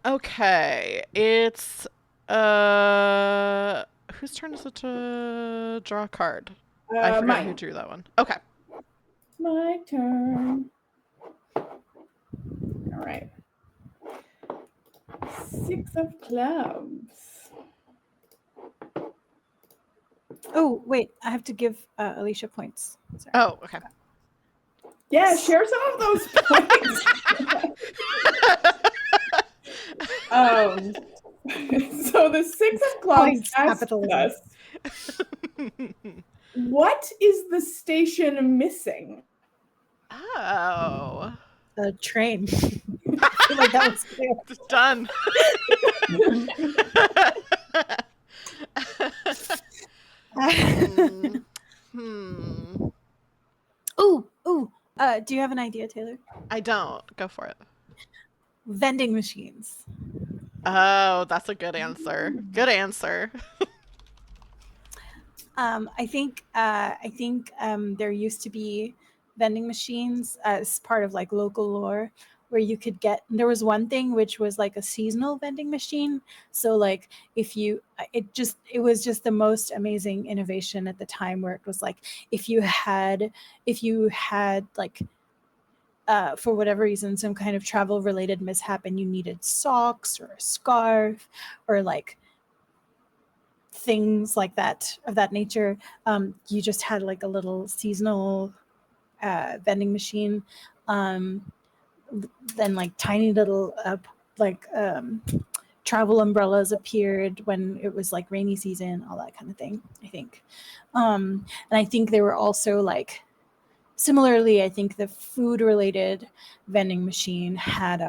Okay. It's whose turn is it to draw a card? I forgot mine. who drew that one. Okay. My turn. All right. 6 of clubs. Oh, wait. I have to give Alicia points. Sorry. Oh, okay. Yeah, share some of those points. So the 6 of clubs asks us, what is the station missing? Oh. A train. I feel like that was clear. Done. Ooh. Do you have an idea, Taylor? I don't. Go for it. Vending machines. Oh, that's a good answer. Good answer. I think there used to be vending machines as part of like local lore where you could get, there was one thing which was like a seasonal vending machine. So like it was just the most amazing innovation at the time, where it was like, if you had like for whatever reason, some kind of travel related mishap and you needed socks or a scarf or like things like that of that nature, you just had like a little seasonal vending machine. Then like tiny little travel umbrellas appeared when it was like rainy season, all that kind of thing, I think. And I think they were also like, similarly, I think the food related vending machine had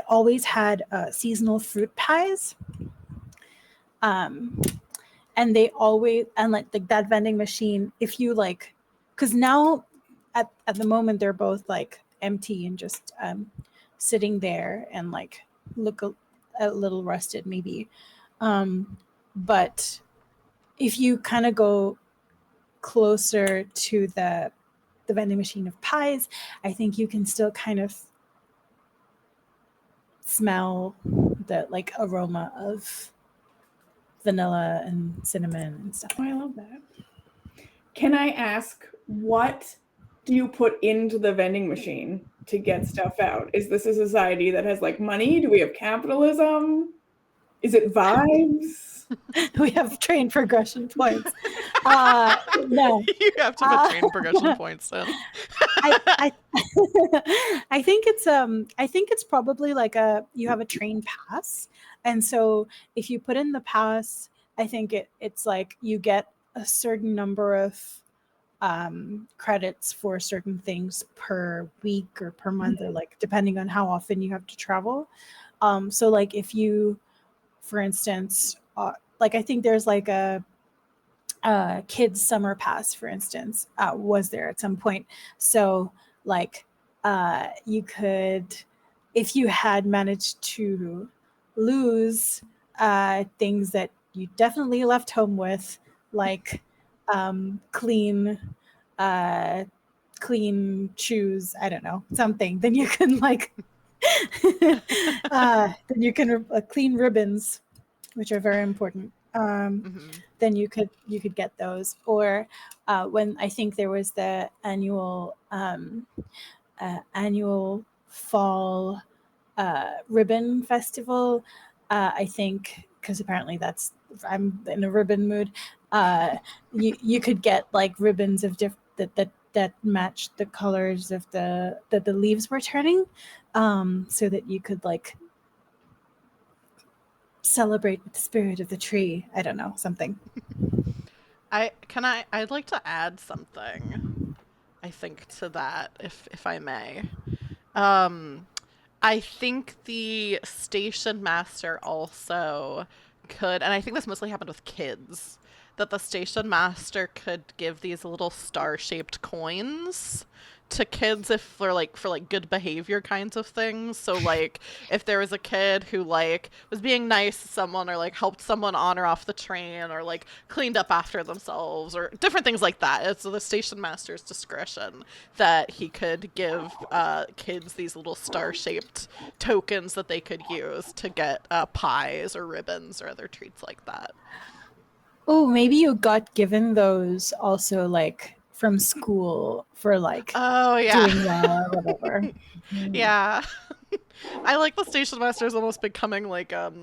always had seasonal fruit pies. And they always, and like that vending machine, if you like, because now at the moment they're both like empty and just sitting there and like look a little rusted maybe. But if you kind of go closer to the vending machine of pies, I think you can still kind of smell the like aroma of vanilla and cinnamon and stuff. Oh, I love that. Can I ask, what do you put into the vending machine to get stuff out? Is this a society that has like money? Do we have capitalism? Is it vibes? We have train progression points. No. You have to put train progression points in. I think it's probably like you have a train pass, and so if you put in the pass, I think it's like you get a certain number of credits for certain things per week or per month, or like depending on how often you have to travel. So like if you, for instance, like I think there's like a kids summer pass, for instance, was there at some point. So like you could, if you had managed to lose things that you definitely left home with, like clean uh, clean shoes, I don't know, something, then you can like then you can clean ribbons, which are very important. Mm-hmm. Then you could get those. Or when I think there was the annual fall ribbon festival, I think, because apparently that's, I'm in a ribbon mood. You could get like ribbons of that matched the colors of the leaves were turning, so that you could like celebrate with the spirit of the tree. I don't know, something. I'd like to add something, I think, to that, if I may. Um, I think the station master also could, and I think this mostly happened with kids, that the station master could give these little star-shaped coins to kids if for like good behavior kinds of things. So like if there was a kid who like was being nice to someone or like helped someone on or off the train or like cleaned up after themselves or different things like that. It's the station master's discretion that he could give kids these little star-shaped tokens that they could use to get pies or ribbons or other treats like that. Oh, maybe you got given those also like from school for like Oh yeah. doing well or whatever. Mm. Yeah. I like the station master is almost becoming like a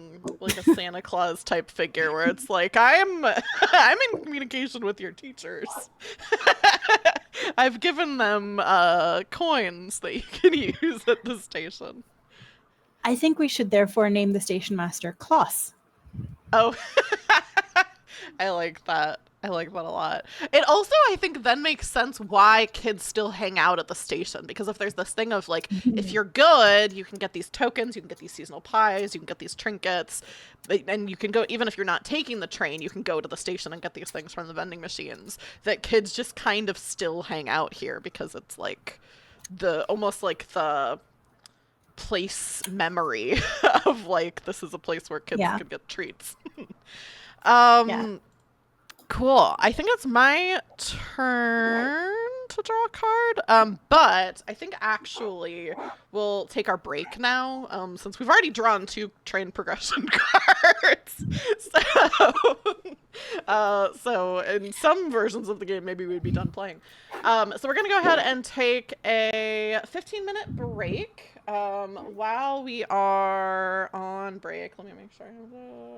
Santa Claus type figure where it's like I'm in communication with your teachers. I've given them coins that you can use at the station. I think we should therefore name the station master Klaus. Oh, I like that. I like that a lot. It also, I think, then makes sense why kids still hang out at the station. Because if there's this thing of like, if you're good, you can get these tokens, you can get these seasonal pies, you can get these trinkets, and you can go, even if you're not taking the train, you can go to the station and get these things from the vending machines. That kids just kind of still hang out here because it's like almost like the place memory of like, this is a place where kids Yeah. can get treats. Yeah. Cool. I think it's my turn to draw a card. But I think actually we'll take our break now, since we've already drawn 2 train progression cards. So in some versions of the game, maybe we'd be done playing. So we're gonna go ahead and take a 15-minute break. While we are on break, let me make sure.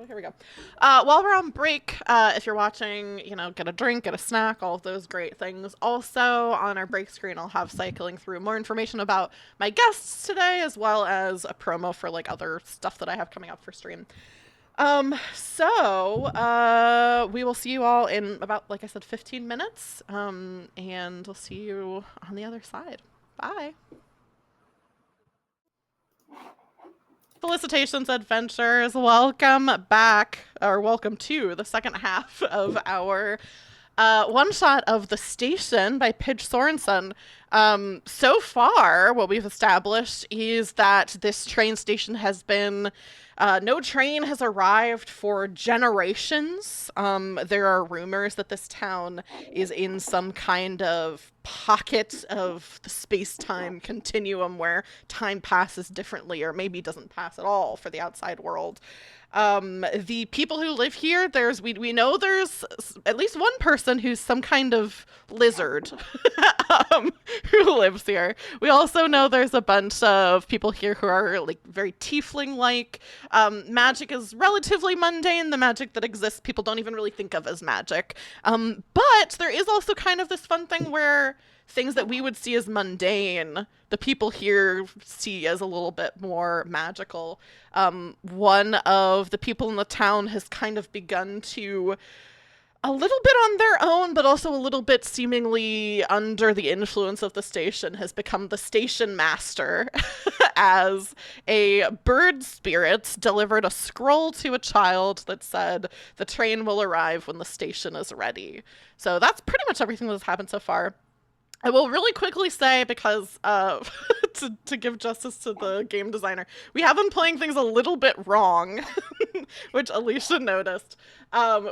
Here we go. While we're on break, if you're watching, get a drink, get a snack, all of those great things. Also, on our break screen, I'll have cycling through more information about my guests today, as well as a promo for like other stuff that I have coming up for stream. We will see you all in about, like I said, 15 minutes. And we'll see you on the other side. Bye. Felicitations, adventurers. Welcome back, or welcome to the second half of our one-shot of The Station by Pidj Sorensen. So far, what we've established is that this train station has been... no train has arrived for generations. There are rumors that this town is in some kind of pocket of the space-time continuum where time passes differently or maybe doesn't pass at all for the outside world. The people who live here, we know there's at least one person who's some kind of lizard who lives here. We also know there's a bunch of people here who are like very tiefling-like. Magic is relatively mundane. The magic that exists, people don't even really think of as magic. But there is also kind of this fun thing where things that we would see as mundane, the people here see as a little bit more magical. One of the people in the town has kind of begun to a little bit on their own, but also a little bit seemingly under the influence of the station, has become the station master as a bird spirit delivered a scroll to a child that said, "The train will arrive when the station is ready." So that's pretty much everything that's happened so far. I will really quickly say, because to give justice to the game designer, we have been playing things a little bit wrong, which Alicia noticed.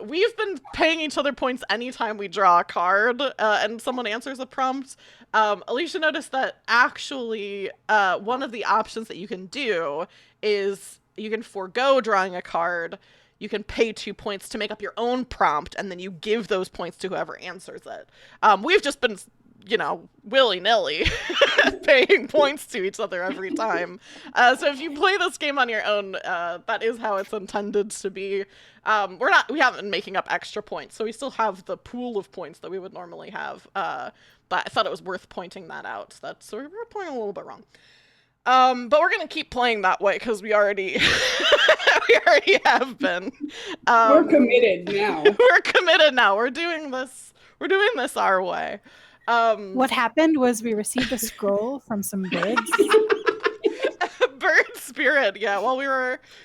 We've been paying each other points anytime we draw a card and someone answers a prompt. Alicia noticed that actually one of the options that you can do is you can forego drawing a card. You can pay 2 points to make up your own prompt, and then you give those points to whoever answers it. We've just been, willy-nilly paying points to each other every time. So if you play this game on your own, that is how it's intended to be. We haven't been making up extra points, so we still have the pool of points that we would normally have. But I thought it was worth pointing that out. So we're playing a little bit wrong. But we're gonna keep playing that way because we already we already have been. We're committed now. We're committed now. We're doing this. We're doing this our way. What happened was we received a scroll from some birds. Bird spirit, yeah. Well,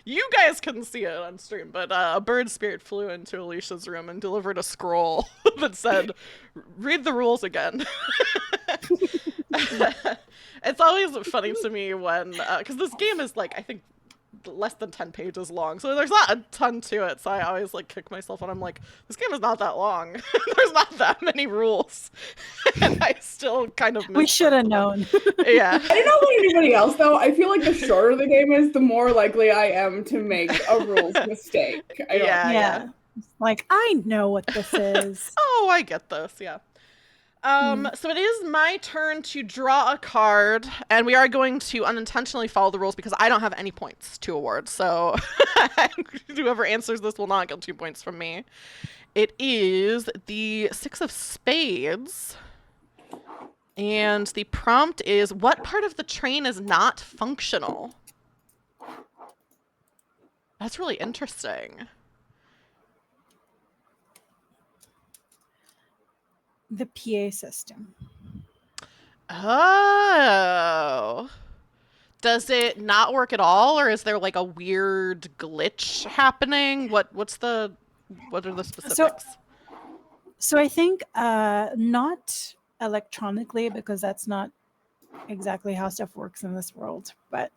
you guys couldn't see it on stream, but a bird spirit flew into Alicia's room and delivered a scroll that said, "Read the rules again." It's always funny to me when, because this game is like, I think, less than 10 pages long, so there's not a ton to it, so I always like kick myself when I'm like, this game is not that long. There's not that many rules. And I still kind of We should have known. Yeah. I don't know about anybody else though. I feel like the shorter the game is, the more likely I am to make a rules mistake. Yeah. Like, I know what this is. Oh, I get this, yeah. So it is my turn to draw a card, and we are going to unintentionally follow the rules because I don't have any points to award, so whoever answers this will not get 2 points from me. It is the 6 of spades, and the prompt is, what part of the train is not functional? That's really interesting. The PA system. Oh. Does it not work at all, or is there like a weird glitch happening? What are the specifics? So I think not electronically, because that's not exactly how stuff works in this world. But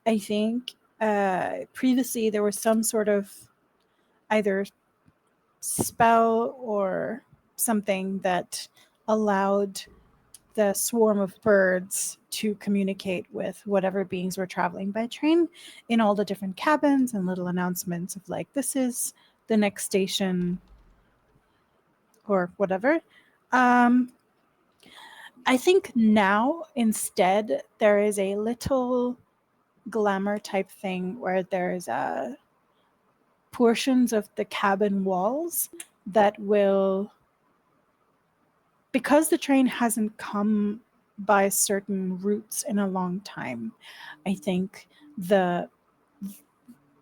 I think previously there was some sort of either spell or something that allowed the swarm of birds to communicate with whatever beings were traveling by train in all the different cabins and little announcements of like, this is the next station or whatever. I think now instead there is a little glamour type thing where there's portions of the cabin walls that will, because the train hasn't come by certain routes in a long time, I think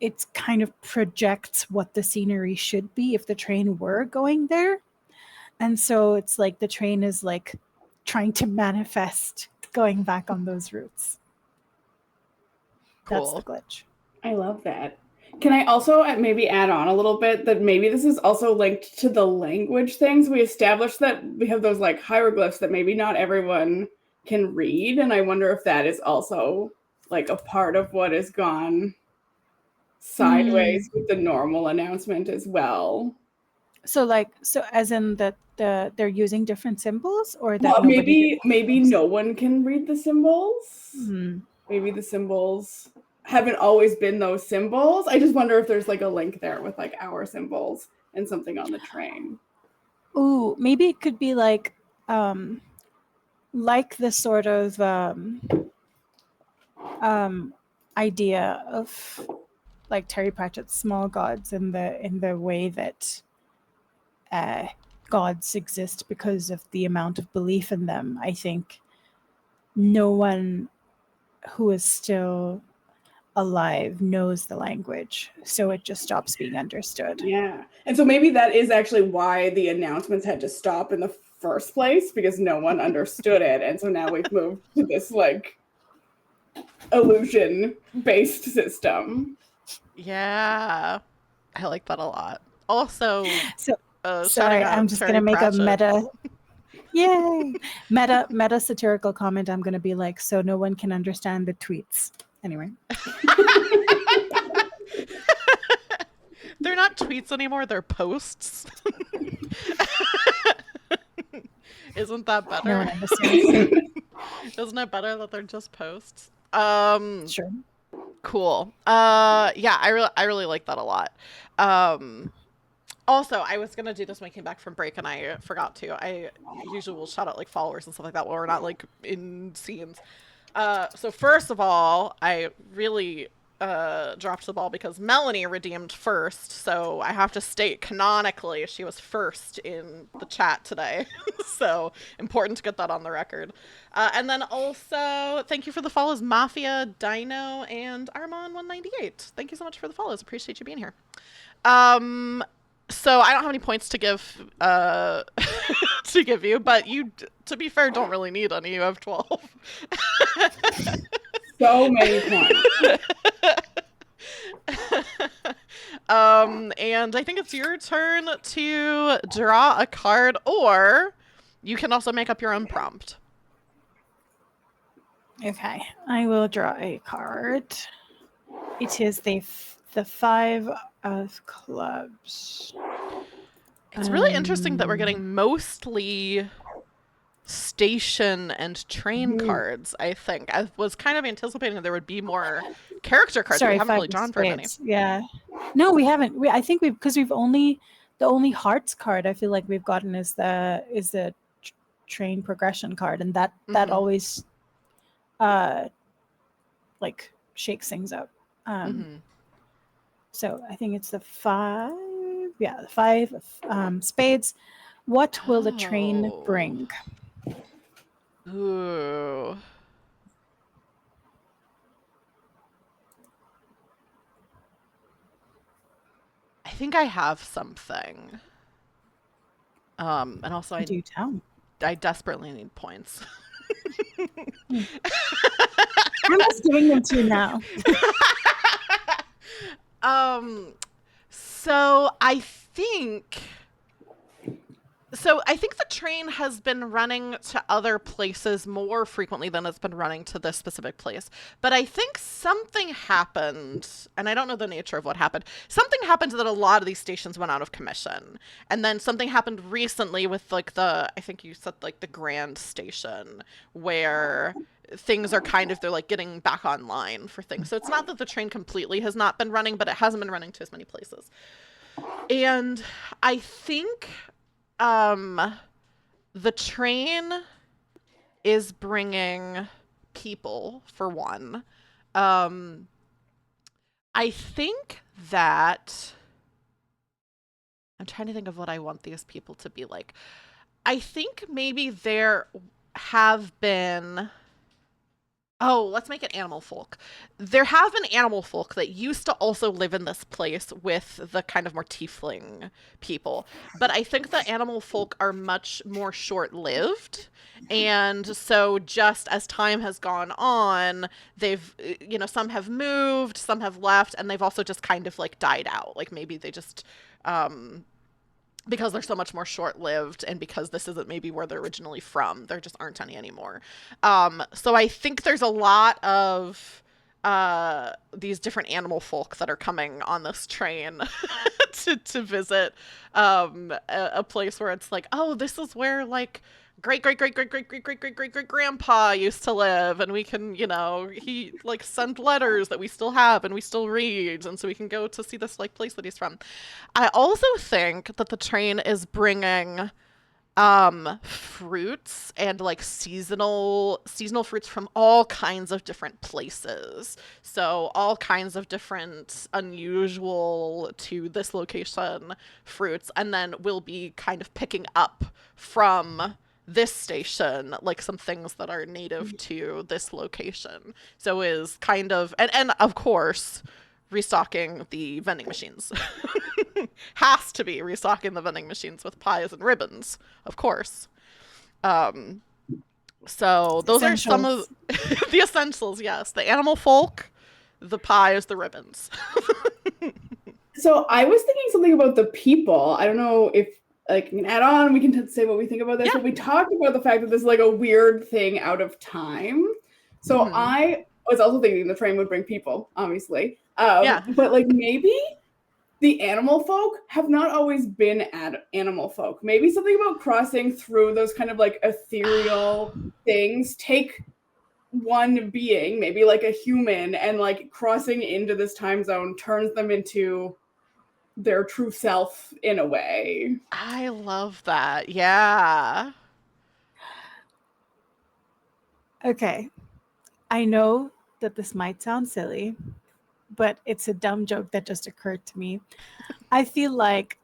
it kind of projects what the scenery should be if the train were going there. And so it's like the train is like trying to manifest going back on those routes. Cool. That's the glitch. I love that. Can I also maybe add on a little bit that maybe this is also linked to the language things? We established that we have those like hieroglyphs that maybe not everyone can read, and I wonder if that is also like a part of what has gone sideways with the normal announcement as well. So as in that they're using different symbols, or that well, maybe no one can read the symbols. Maybe the symbols haven't always been those symbols. I just wonder if there's like a link there with like our symbols and something on the train. Ooh, maybe it could be like the sort of idea of like Terry Pratchett's small gods in the way that gods exist because of the amount of belief in them. I think no one who is still alive knows the language, so it just stops being understood. Yeah. And so maybe that is actually why the announcements had to stop in the first place, because no one understood it. And so now we've moved to this like illusion-based system. Yeah, I like that a lot. Also, So shouting sorry, out I'm just Terry gonna make Pratchett. a meta. Yay! Meta satirical comment. I'm gonna be like, so no one can understand the tweets. Anyway. They're not tweets anymore, they're posts. Isn't that better? No one understands. Isn't it better that they're just posts? Sure. Cool. Yeah, I really like that a lot. Also, I was gonna do this when I came back from break and I forgot to. I usually will shout out like followers and stuff like that when we're not like in scenes. So first of all, I really dropped the ball because Melanie redeemed first, so I have to state canonically she was first in the chat today. So important to get that on the record. And then also, thank you for the follows, Mafia, Dino, and Armon198. Thank you so much for the follows. Appreciate you being here. So I don't have any points to give to give you, but you, to be fair, don't really need any. You have 12. So many points. And I think it's your turn to draw a card, or you can also make up your own prompt. Okay, I will draw a card. It is the 5 of clubs. It's really interesting that we're getting mostly station and train cards, I think. I was kind of anticipating that there would be more character cards. Sorry, we haven't 5 really of drawn very many. spades. Yeah. No, we haven't. I think because we've only, the only hearts card I feel like we've gotten is the train progression card, and that always like shakes things up. So I think it's the 5. Yeah, the 5 of spades. What will the train bring? Ooh. I think I have something. And also Do tell. I desperately need points. I'm just giving them to you now. So I think the train has been running to other places more frequently than it's been running to this specific place. But I think something happened, and I don't know the nature of what happened. Something happened that a lot of these stations went out of commission. And then something happened recently with like I think you said like the Grand Station, where things are they're like getting back online for things. So it's not that the train completely has not been running, but it hasn't been running to as many places. And I think the train is bringing people, for one. I think that I'm trying to think of what I want these people to be like. I think maybe there have been... Oh, let's make it animal folk. There have been animal folk that used to also live in this place with the kind of more tiefling people. But I think the animal folk are much more short-lived. And so just as time has gone on, they've, some have moved, some have left, and they've also just kind of like died out. Like maybe they just... because they're so much more short-lived and because this isn't maybe where they're originally from, there just aren't any anymore. So I think there's a lot of these different animal folk that are coming on this train to visit a place where it's like, oh, this is where like great-great-great-great-great-great-great-great-great-grandpa used to live, and we can, he like sent letters that we still have and we still read, and so we can go to see this like place that he's from. I also think that the train is bringing fruits and like seasonal fruits from all kinds of different places. So all kinds of different unusual to this location fruits, and then we'll be kind of picking up from this station, like some things that are native to this location. So is kind of and of course restocking the vending machines. Has to be restocking the vending machines with pies and ribbons, of course. Um so those are some of Essentials. the essentials, yes. The animal folk, the pies, the ribbons. So I was thinking something about the people. I don't know if like we can add on. We can say what we think about this. Yeah. But we talked about the fact that this is like a weird thing out of time. So Mm-hmm. I was also thinking the train would bring people, obviously. Yeah. But like maybe the animal folk have not always been animal folk. Maybe something about crossing through those kind of like ethereal things take one being, maybe like a human, and like crossing into this time zone turns them into their true self in a way. I love that. Yeah. Okay. I know that this might sound silly, but it's a dumb joke that just occurred to me. I feel like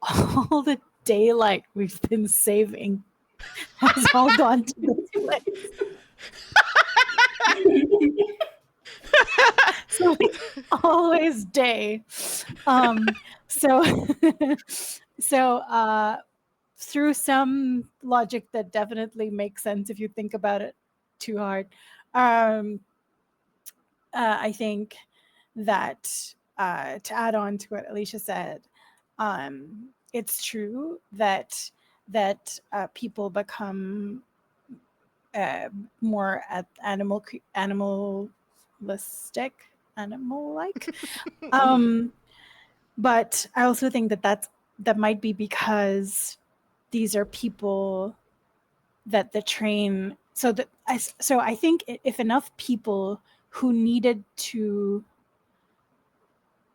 all the daylight we've been saving has all gone to this place. So it's always day. So so through some logic that definitely makes sense if you think about it too hard, um, I think that to add on to what Alicia said, it's true that people become more animalistic, animal-like. But I also think that might be because these are people that the train. So I think if enough people who needed to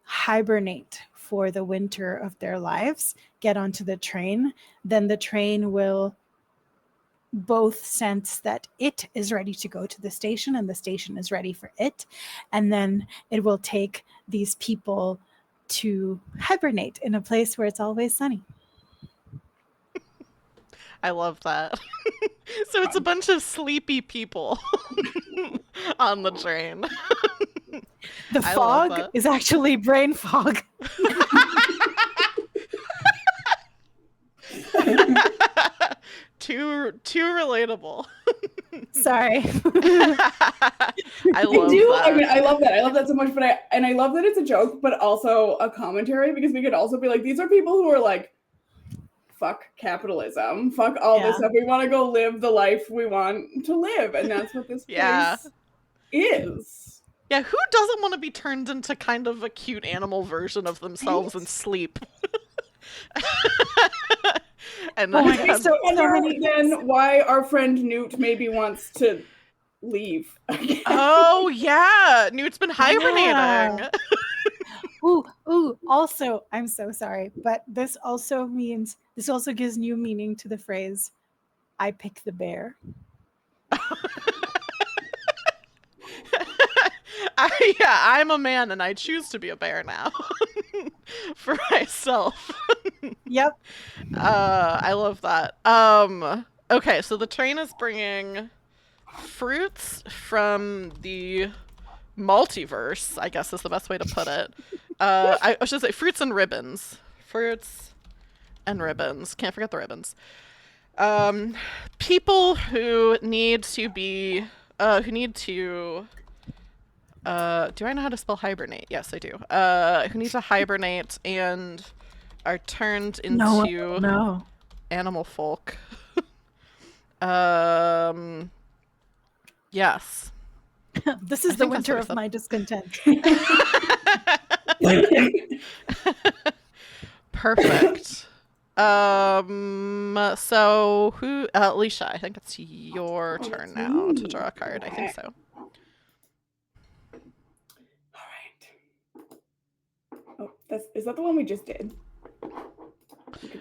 hibernate for the winter of their lives get onto the train, then the train will both sense that it is ready to go to the station and the station is ready for it. And then it will take these people to hibernate in a place where it's always sunny. I love that. So it's a bunch of sleepy people on the train. The I love fog that. is actually brain fog. Too relatable. Sorry. I love that. I mean, I love that. I love that so much, but I love that it's a joke, but also a commentary, because we could also be like, these are people who are like, fuck capitalism, fuck all this stuff. We want to go live the life we want to live, and that's what this place is. Yeah, who doesn't want to be turned into kind of a cute animal version of themselves and sleep? And then why our friend Newt maybe wants to leave. Oh yeah, Newt's been hibernating. Ooh, also, I'm so sorry, but this also gives new meaning to the phrase, I pick the bear. I'm a man and I choose to be a bear now. For myself. Yep. I love that. Okay, so the train is bringing fruits from the multiverse, I guess is the best way to put it. I should say fruits and ribbons. Fruits and ribbons. Can't forget the ribbons. People who need to be, do I know how to spell hibernate? Yes, I do. Who need to hibernate and are turned into animal folk. Yes. This is the winter of my discontent. Perfect. So who? Alicia, I think it's your turn now to draw a card. I think so. All right. Oh, is that the one we just did?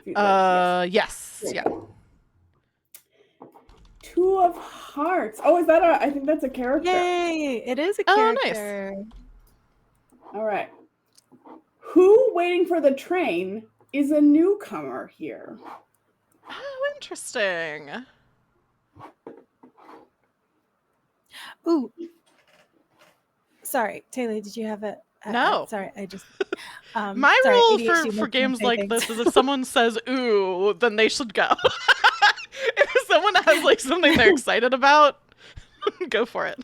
Yes. Yeah. Two of Hearts. Oh, is that I think that's a character. Yay! It is a character. Oh, nice. All right. Who waiting for the train is a newcomer here? Oh, interesting. Ooh, sorry, Taylor. Did you have a? No. Sorry, I just. My Sorry, rule ADHD for makes me games say like things. this is if someone says ooh, then they should go. If someone has like something they're excited about, go for it.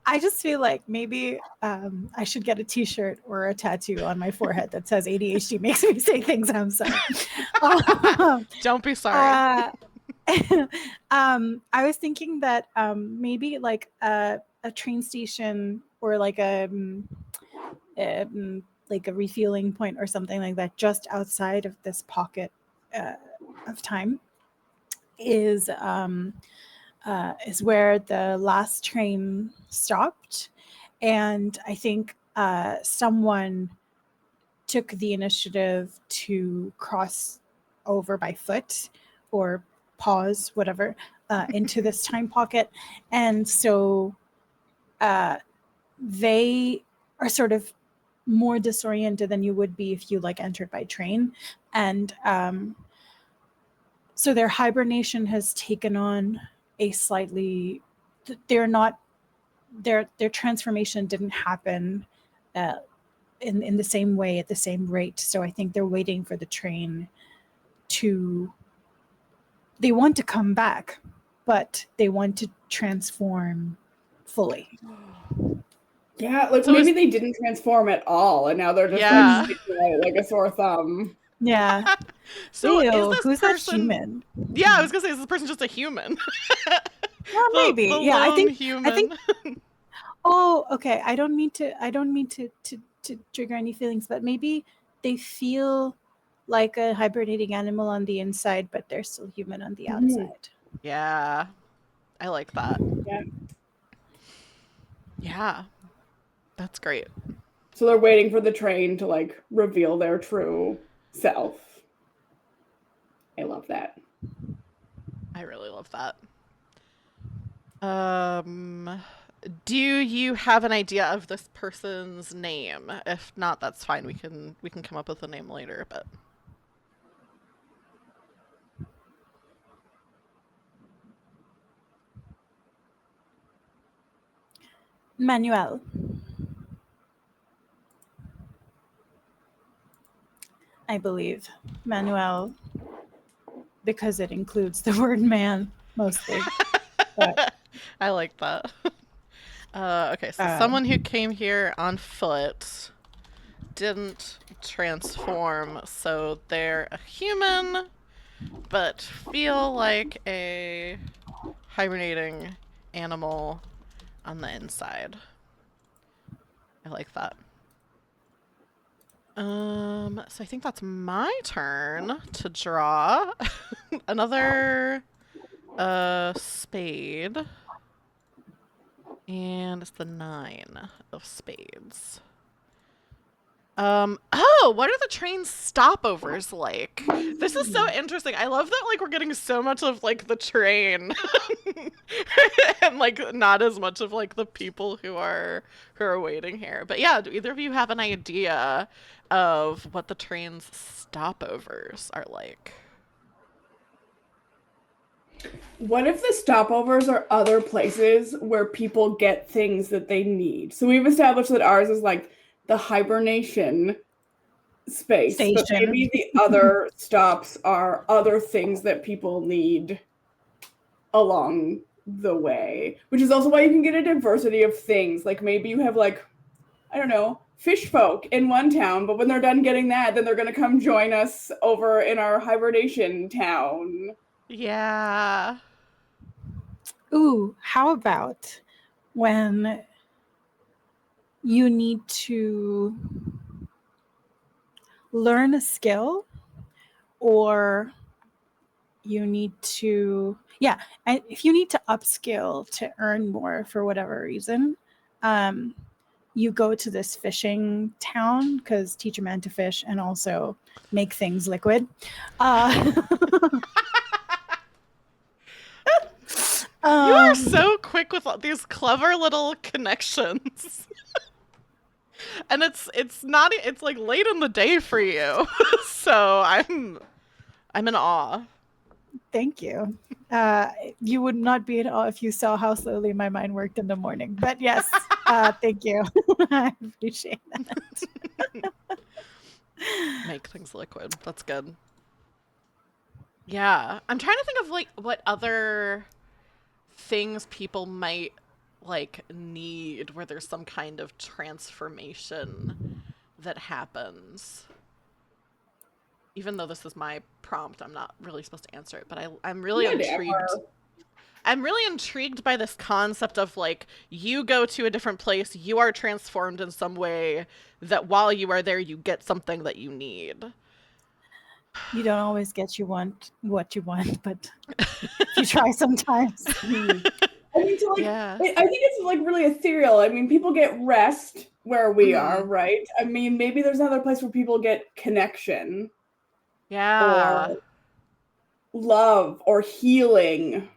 I just feel like maybe I should get a T-shirt or a tattoo on my forehead that says ADHD makes me say things. I'm sorry. Don't be sorry. I was thinking that maybe like a train station or like a refueling point or something like that, just outside of this pocket uh, of time, is where the last train stopped, and I think someone took the initiative to cross over by foot or pause, whatever, into this time pocket. And so they are sort of more disoriented than you would be if you like entered by train. And so their hibernation has taken on a slightly, they're not, their transformation didn't happen uh, in the same way at the same rate. So I think they're waiting for the train to, they want to come back, but they want to transform fully. Yeah, like So maybe is- they didn't transform at all, and now they're just Yeah. like sticking out like a sore thumb. Yeah. So is Ew, this who's that person? human? Yeah, I was gonna say, is this person just a human? Well, The maybe. Yeah, lone I think human. oh, okay. I don't mean to trigger any feelings, but maybe they feel like a hibernating animal on the inside, but they're still human on the Mhm. outside. Yeah, I like that. Yeah. Yeah, that's great. So they're waiting for the train to like reveal their true self. I love that. I really love that. Um, do you have an idea of this person's name? If not, that's fine. We can come up with a name later, but Manuel, I believe. Manuel, because it includes the word man mostly. But I like that. Okay, so uh, someone who came here on foot didn't transform, so they're a human, but feel like a hibernating animal on the inside. I like that. So I think that's my turn to draw another spade. And it's the 9 of spades. Oh, what are the train stopovers like? This is so interesting. I love that like we're getting so much of like the train and like not as much of like the people who are waiting here. But yeah, do either of you have an idea of what the train's stopovers are like? What if the stopovers are other places where people get things that they need? So we've established that ours is like the hibernation space, but station. maybe the other stops are other things that people need along the way, which is also why you can get a diversity of things. Like maybe you have like, I don't know, fish folk in one town, but when they're done getting that, then they're going to come join us over in our hibernation town. Yeah. Ooh, how about when you need to learn a skill, or you need to, yeah, and if you need to upskill to earn more for whatever reason, um, you go to this fishing town because teach a man to fish and also make things liquid. Uh, You are um, so quick with all these clever little connections. And it's not it's like late in the day for you. So I'm in awe. Thank you. You would not be at all if you saw how slowly my mind worked in the morning. But yes, thank you. I appreciate that. Make things liquid. That's good. Yeah. I'm trying to think of like what other things people might like need where there's some kind of transformation that happens. Even though this is my prompt, I'm not really supposed to answer it, but I'm really Good, intrigued. Emma. I'm really intrigued by this concept of like you go to a different place, you are transformed in some way that while you are there you get something that you need. You don't always get what you want, but you try sometimes. I mean, so like, Yeah. I think it's like really ethereal. I mean, people get rest where we are, right? I mean, maybe there's another place where people get connection Yeah. or love or healing.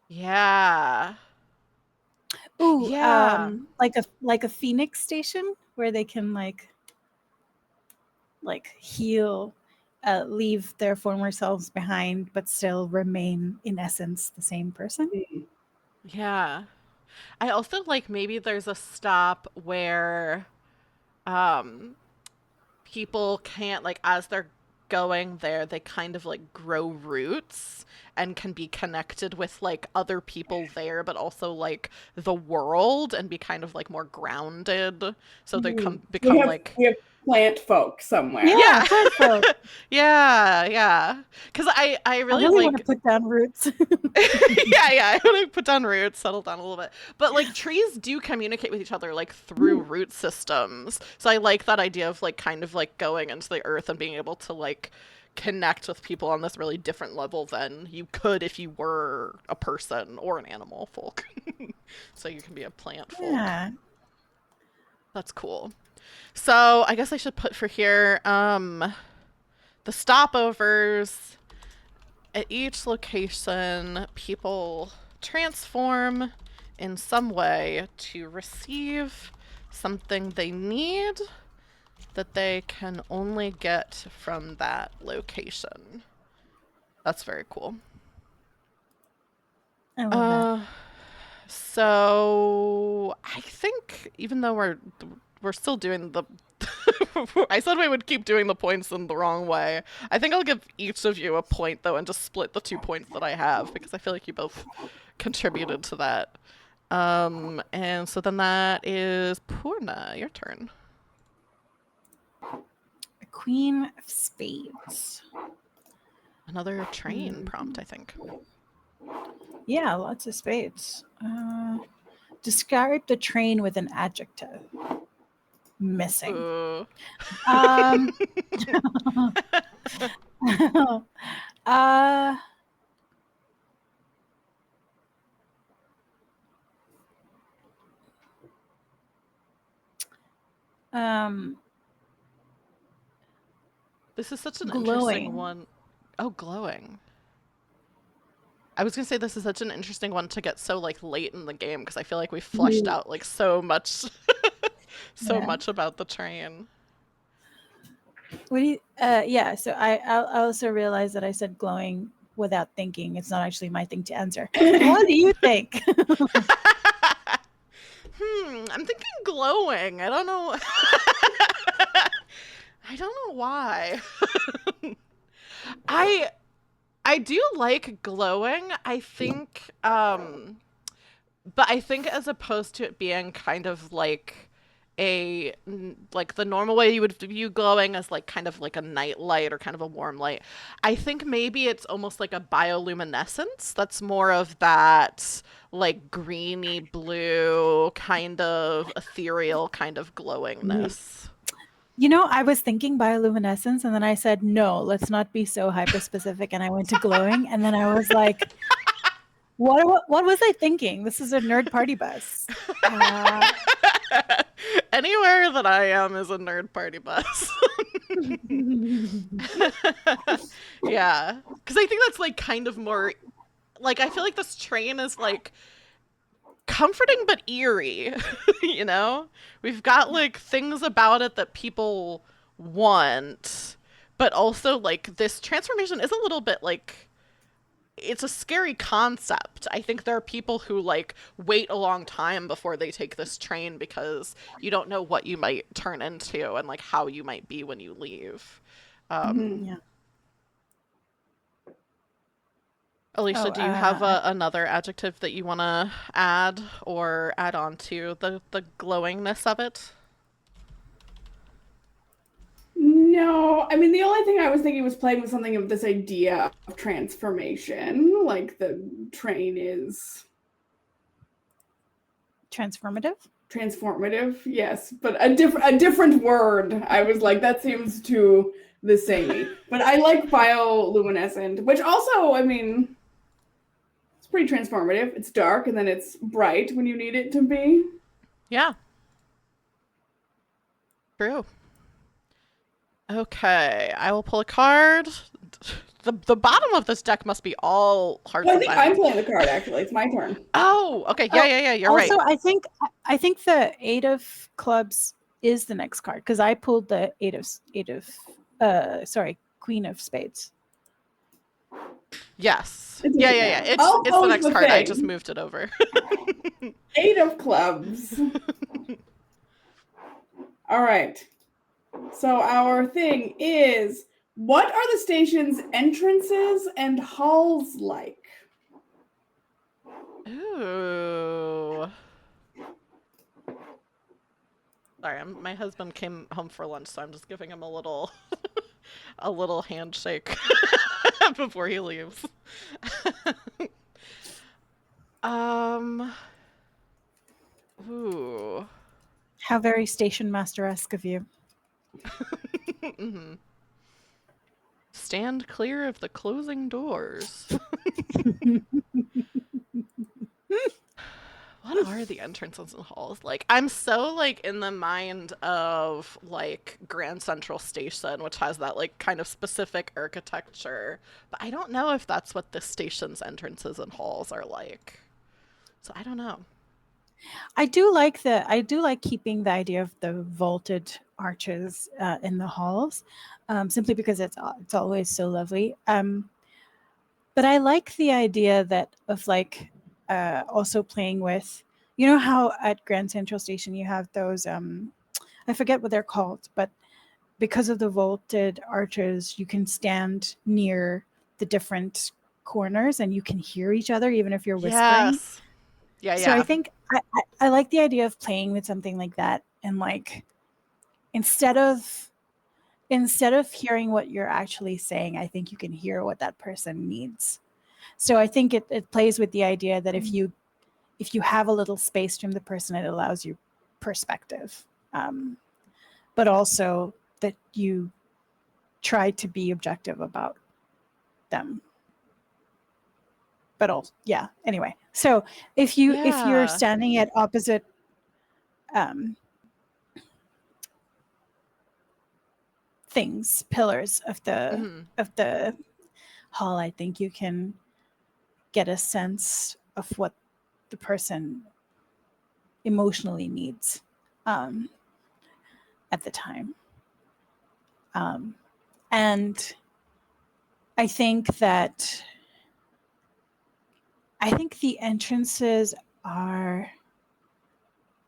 Yeah. Ooh, Yeah. like a phoenix station where they can heal, leave their former selves behind, but still remain in essence the same person. Yeah. I also like maybe there's a stop where um people can't like as they're going there they kind of like grow roots and can be connected with like other people there but also like the world and be kind of like more grounded so they become like We have plant folk somewhere. Yeah, yeah. so Yeah because I I really really want to like put down roots. yeah, I want to put down roots, settle down a little bit. But like trees do communicate with each other like through root systems. So I like that idea of like kind of like going into the earth and being able to like connect with people on this really different level than you could if you were a person or an animal folk. So you can be a plant folk. Yeah. That's cool. So I guess I should put for here the stopovers. At each location, people transform in some way to receive something they need that they can only get from that location. That's very cool. I love that. So I think even though we're still doing the I said we would keep doing the points in the wrong way. I think I'll give each of you a point though and just split the 2 points that I have because I feel like you both contributed to that. And so then that is Purna, your turn. A queen of spades. Another train prompt, I think. Yeah, lots of spades. Describe the train with an adjective. Missing. Um, um, This is such an glowing. interesting one. Oh, glowing. I was gonna say this is such an interesting one to get so like late in the game because I feel like we fleshed out like so much, so much about the train. What do you? Yeah. So I also realized that I said glowing without thinking. It's not actually my thing to answer. What do you think? I'm thinking glowing. I don't know. I don't know why. I do like glowing. I think but I think as opposed to it being kind of like like the normal way you would view glowing as like kind of like a night light or kind of a warm light, I think maybe it's almost like a bioluminescence that's more of that like greeny blue kind of ethereal kind of glowingness. You know, I was thinking bioluminescence, and then I said, no, let's not be so hyper specific. And I went to glowing, and then I was like, what was I thinking? This is a nerd party bus. Anywhere that I am is a nerd party bus. Yeah. Because I think that's like kind of more like I feel like this train is like comforting but eerie. You know? We've got like things about it that people want, but also like this transformation is a little bit like it's a scary concept. I think there are people who like wait a long time before they take this train because you don't know what you might turn into and like how you might be when you leave. Mhm. Yeah. Alicia, Oh, do you have another adjective that you want to add or add on to the glowingness of it? No, I mean, the only thing I was thinking was playing with something of this idea of transformation, like the train is transformative. transformative, yes, but a different word. I was like, that seems too the samey. But I like bioluminescent, which also, I mean, it's pretty transformative. It's dark and then it's bright when you need it to be. Yeah, true. Okay, I will pull a card. The bottom of this deck must be all Well, hearts I and think I'm diamonds. playing the card actually. It's my turn. Oh, okay. Yeah, Oh, yeah, yeah. You're right. also, I think the Eight of Clubs is the next card because I pulled the Queen of Spades. Yes. It's Yeah, me yeah, yeah. now. It's I'll it's the pose next the card. I just thing. moved it over. 8 of clubs. All right. So our thing is, what are the station's entrances and halls like? Ooh. Sorry, my husband came home for lunch, so I'm just giving him a little a little handshake before he leaves. um ooh. How very Station Master-esque of you. hmm Stand clear of the closing doors. What are the entrances and halls like? I'm so like in the mind of like Grand Central Station, which has that like kind of specific architecture, but I don't know if that's what this station's entrances and halls are like. So I don't know. I do like keeping the idea of the vaulted arches in the halls, simply because it's always so lovely. But I like the idea that of like also playing with, you know how at Grand Central Station you have those I forget what they're called, but because of the vaulted arches, you can stand near the different corners and you can hear each other even if you're whispering. Yes. Yeah, So I yeah. think I like the idea of playing with something like that, and like instead of hearing what you're actually saying, I think you can hear what that person needs. So I think it plays with the idea that if you have a little space from the person, it allows you perspective, but also that you try to be objective about them. But also, yeah. Anyway, so if you're Yeah. standing at opposite um, things, pillars hmm of the hall, I think you can get a sense of what the person emotionally needs um, at the time. Um, and I think that the entrances are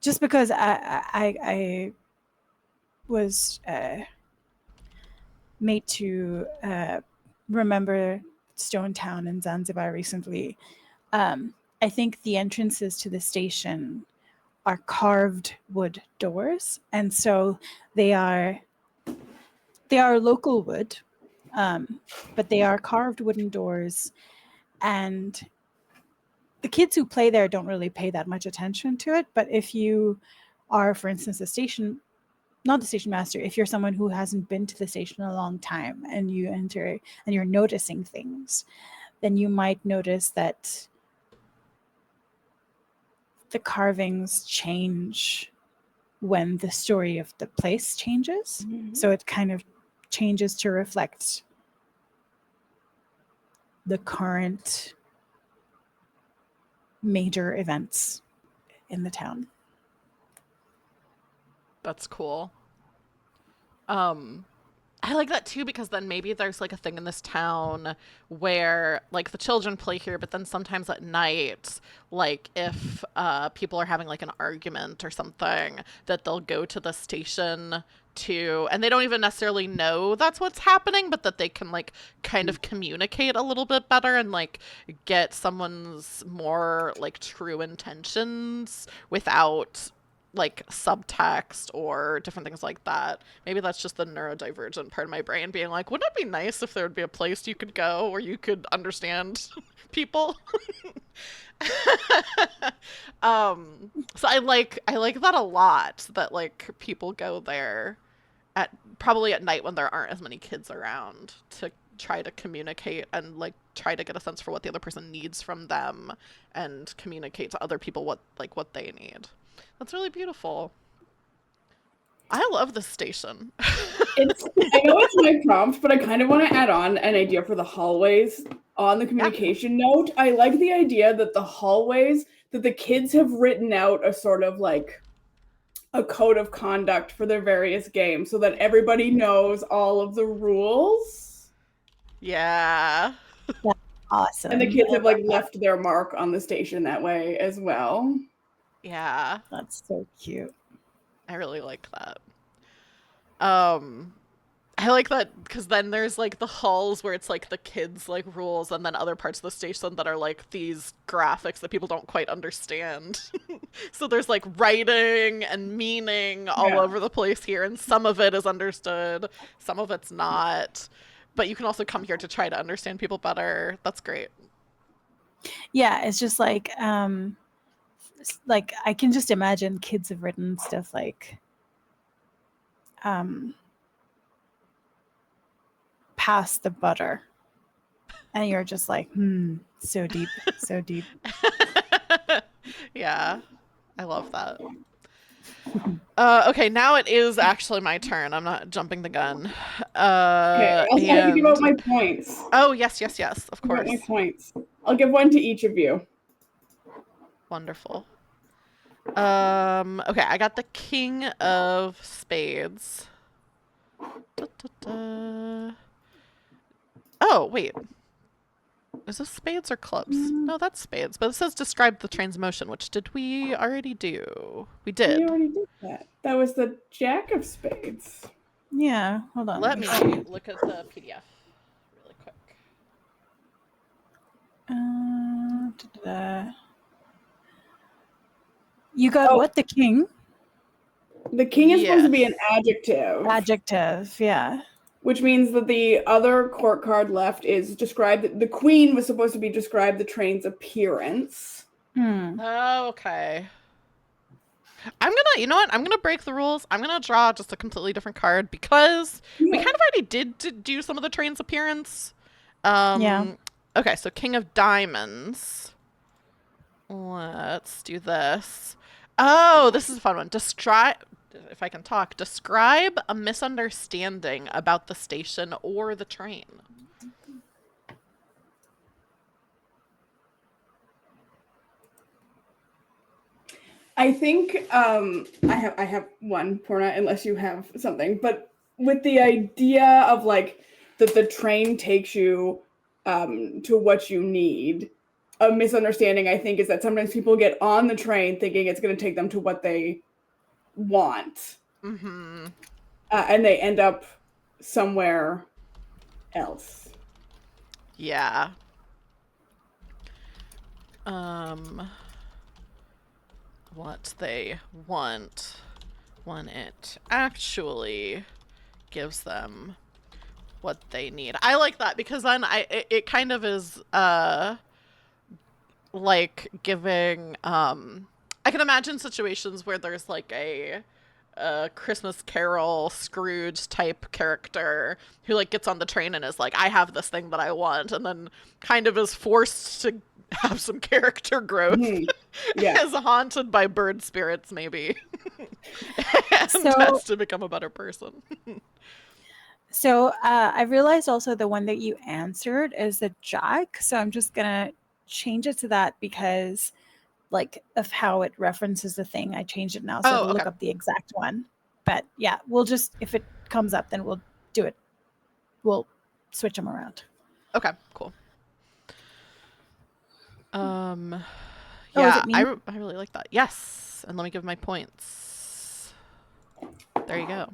just because I was made to remember Stone Town in Zanzibar recently. I think the entrances to the station are carved wood doors, and so they are local wood, but they are carved wooden doors, and the kids who play there don't really pay that much attention to it. But if you are, for instance, not the station master, if you're someone who hasn't been to the station in a long time and you enter and you're noticing things, then you might notice that the carvings change when the story of the place changes. Mhm. So it kind of changes to reflect the current major events in the town. That's cool. Um I like that too because then maybe there's like a thing in this town where like the children play here, but then sometimes at night, like if people are having like an argument or something, that they'll go to the station to, and they don't even necessarily know that's what's happening, but that they can like kind of communicate a little bit better and like get someone's more like true intentions without like subtext or different things like that. Maybe that's just the neurodivergent part of my brain being like, wouldn't it be nice if there would be a place you could go where you could understand people? So I like that a lot that like people go there at probably at night when there aren't as many kids around to try to communicate and like try to get a sense for what the other person needs from them and communicate to other people what they need. That's really beautiful. I love this station. I know it's my prompt, but I kind of want to add on an idea for the hallways on the communication note. I like the idea that the hallways, that the kids have written out a sort of like a code of conduct for their various games so that everybody knows all of the rules. Yeah. Awesome. And the kids have like left their mark on the station that way as well. Yeah. That's so cute. I really like that. I like that because then there's like the halls where it's like the kids like rules and then other parts of the station that are like these graphics that people don't quite understand. So there's like writing and meaning all over the place here, and some of it is understood, some of it's not. But you can also come here to try to understand people better. That's great. Yeah, it's just like I can just imagine kids have written stuff like pass the butter. And you're just like, so deep, so deep. Yeah, I love that. Okay, now it is actually my turn. I'm not jumping the gun. Okay, I'll tell you about my points. Oh, yes, of course. My points. I'll give one to each of you. Wonderful. Okay, I got the King of Spades. Oh, wait. Is this spades or clubs? No, that's spades. But it says describe the train's motion, which did we already do? We did. We already did that. That was the Jack of Spades. Yeah, hold on. Let me look at the PDF really quick. You got what? The king? The king is supposed to be an adjective. Adjective, yeah. Which means that the other court card left is describe. The queen was supposed to be describe the train's appearance. Oh, okay. You know what? I'm gonna break the rules. I'm gonna draw just a completely different card because we kind of already did do some of the train's appearance. Yeah. Okay, so King of Diamonds. Let's do this. Oh, this is a fun one. If I can talk, describe a misunderstanding about the station or the train. I think I have one, Porna, unless you have something. But with the idea of like that the train takes you to what you need, a misunderstanding I think is that sometimes people get on the train thinking it's going to take them to what they want, and they end up somewhere else. Yeah. What they want when it actually gives them what they need. I like that because then it kind of is like giving I can imagine situations where there's like a Christmas Carol Scrooge type character who like gets on the train and is like, I have this thing that I want, and then kind of is forced to have some character growth. Is haunted by bird spirits maybe. And has to become a better person. So I realized also the one that you answered is the Jack, so I'm just gonna change it to that because like of how it references the thing. I changed it now, so I'll look up the exact one. But yeah, we'll just, if it comes up, then we'll do it we'll switch them around. Okay, cool. Is Yeah, it me? I really like that. Yes, and let me give my points. There you go.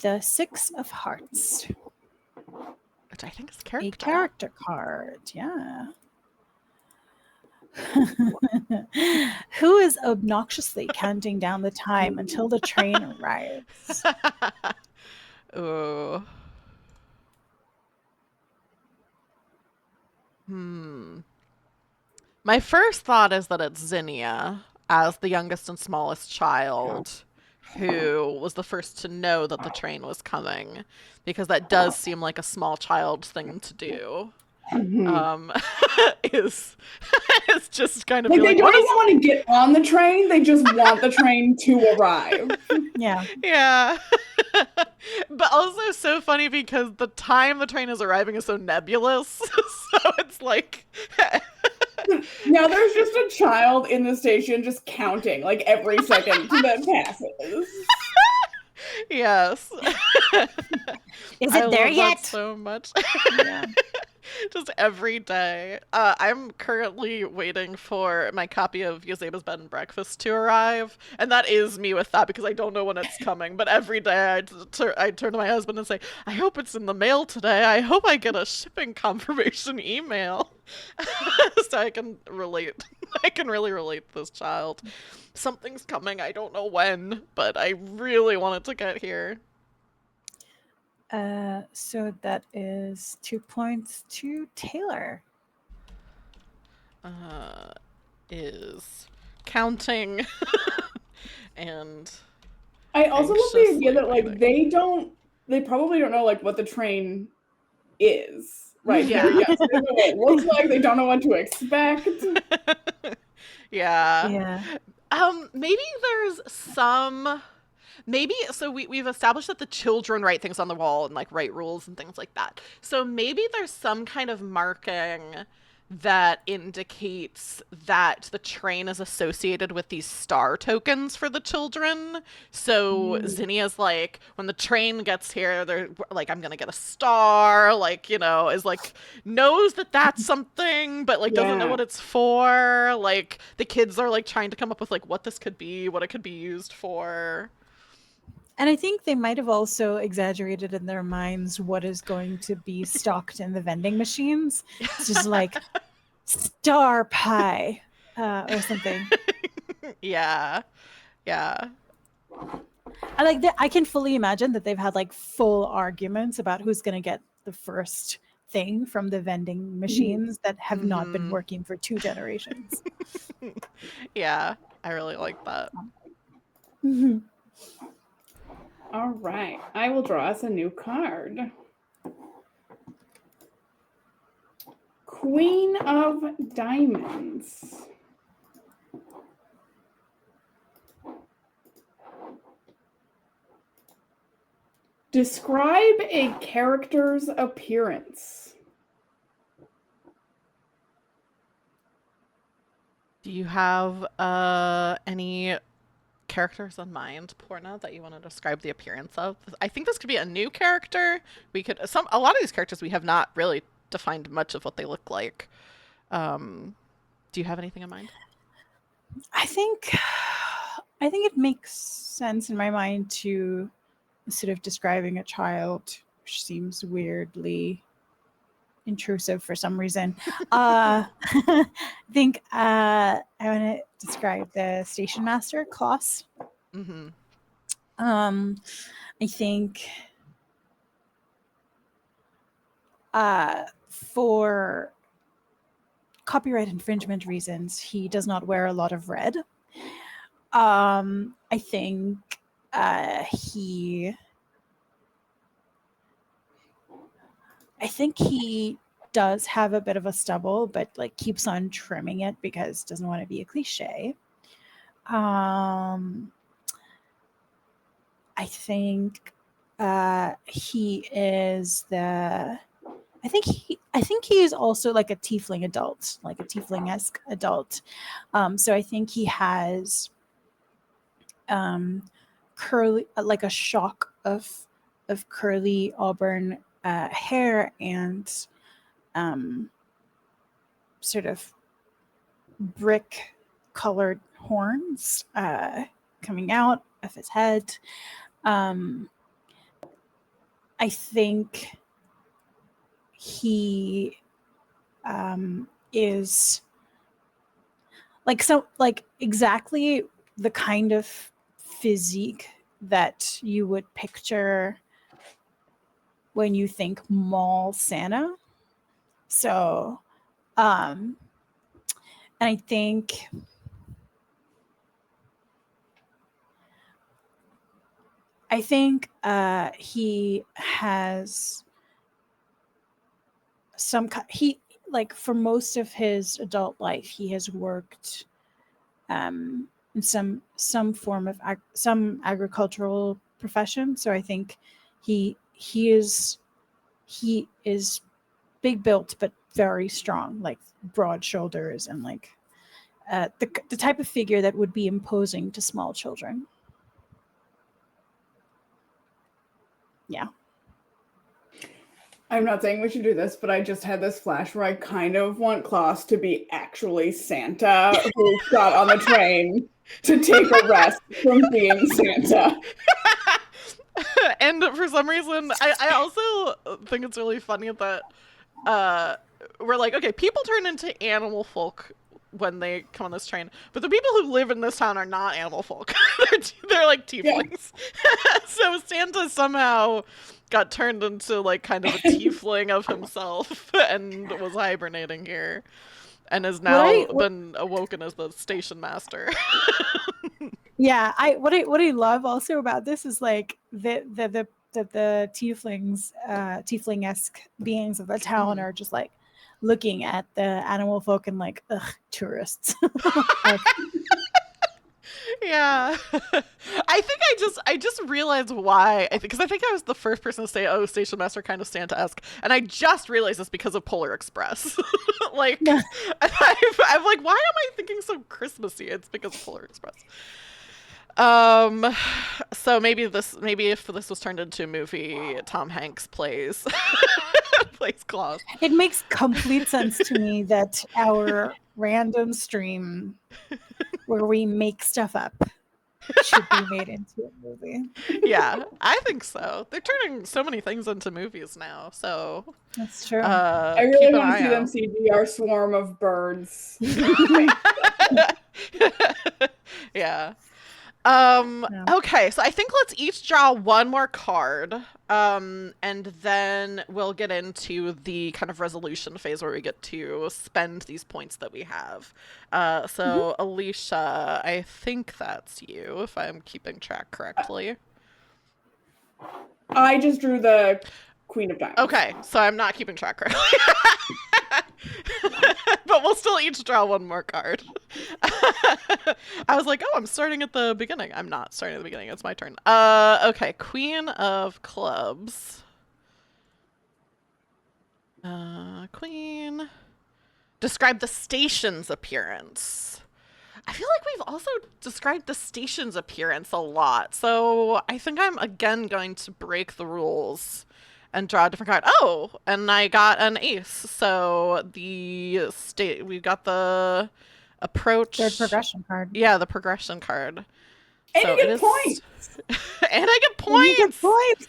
The 6 of Hearts. Which I think is A character. character card, yeah. Who is obnoxiously counting down the time until the train arrives? Ooh. My first thought is that it's Zinnia, as the youngest and smallest child, who was the first to know that the train was coming, because that does seem like a small child thing to do. Is is just kind of Like be they like, don't what even is? want to get on the train. They just want the train to arrive. Yeah. Yeah. But also so funny because the time the train is arriving is so nebulous. So it's like Now there's just a child in the station just counting like every second that passes. yes. Is I it there love yet? that so much. Yeah. Just every day. I'm currently waiting for my copy of Yoseba's Bed and Breakfast to arrive, and that is me with that because I don't know when it's coming. But every day I turn to my husband and say, "I hope it's in the mail today. I hope I get a shipping confirmation email," so I can relate. I can really relate to this child. Something's coming. I don't know when, but I really want it to get here. So that is 2 points to Taylor. Is counting and I also love the idea that like waiting. they probably don't know like what the train is. Right. Yeah. They don't know what it looks like. They don't know what to expect. Yeah. Yeah. Maybe there's some. Maybe so we've established that the children write things on the wall and like write rules and things like that. So maybe there's some kind of marking that indicates that the train is associated with these star tokens for the children. So Zinnia's like, when the train gets here, they're like, I'm gonna get a star, like, is like, knows that that's something, but like doesn't know what it's for. Like, the kids are like trying to come up with like what this could be, what it could be used for. And I think they might have also exaggerated in their minds what is going to be stocked in the vending machines. It's just like star pie or something. Yeah. Yeah. I can fully imagine that they've had like full arguments about who's going to get the first thing from the vending machines that have not been working for 2 generations. Yeah, I really like that. All right. I will draw us a new card. Queen of Diamonds. Describe a character's appearance. Do you have any characters in mind, Porna, that you want to describe the appearance of? I think this could be a new character. A lot of these characters we have not really defined much of what they look like. Do you have anything in mind? I think it makes sense in my mind to sort of describing a child, which seems weirdly intrusive for some reason. I think I want to describe the station master, Klaus. Mm-hmm. I think for copyright infringement reasons, he does not wear a lot of red. I think he does have a bit of a stubble, but like keeps on trimming it because doesn't want to be a cliche. I think he is the. I think he is also like a tiefling adult, like a tiefling-esque adult. So I think he has curly, like a shock of of curly auburn hair and sort of brick colored horns coming out of his head. I think he is exactly the kind of physique that you would picture when you think mall Santa. So, and I think he has for most of his adult life, he has worked in some form of some agricultural profession. So I think he is big built but very strong, like broad shoulders and like the type of figure that would be imposing to small children. Yeah. I'm not saying we should do this, but I just had this flash where I kind of want Klaus to be actually Santa who got on the train to take a rest from being Santa. And for some reason, I also think it's really funny that we're like, okay, people turn into animal folk when they come on this train, but the people who live in this town are not animal folk. they're like tieflings. Yeah. So Santa somehow got turned into like kind of a tiefling of himself and was hibernating here and has now been awoken as the station master. Yeah, what I love also about this is like the tieflings, tiefling-esque beings of the town are just like looking at the animal folk and like, ugh, tourists. Yeah. I just realized why. because I think I was the first person to say, oh, Station Master kind of Santa-esque. And I just realized this because of Polar Express. Like, I'm like, why am I thinking so Christmassy? It's because of Polar Express. So maybe if this was turned into a movie, Tom Hanks plays Klaus. It makes complete sense to me that our random stream where we make stuff up should be made into a movie. Yeah, I think so. They're turning so many things into movies now, so that's true. I really want to see them CG our swarm of birds. Yeah. Okay, so I think let's each draw one more card, and then we'll get into the kind of resolution phase where we get to spend these points that we have. So Alicia, I think that's you, if I'm keeping track correctly. I just drew the Queen of Diamonds. Okay, so I'm not keeping track correctly. But we'll still each draw one more card. I was like, oh, I'm starting at the beginning. I'm not starting at the beginning. It's my turn. Okay, Queen of Clubs. Queen. Describe the station's appearance. I feel like we've also described the station's appearance a lot. So I think I'm again going to break the rules and draw a different card. Oh, and I got an ace. So we got the approach. Third progression card. Yeah, the progression card. And so you get points. And I get points. And you get points.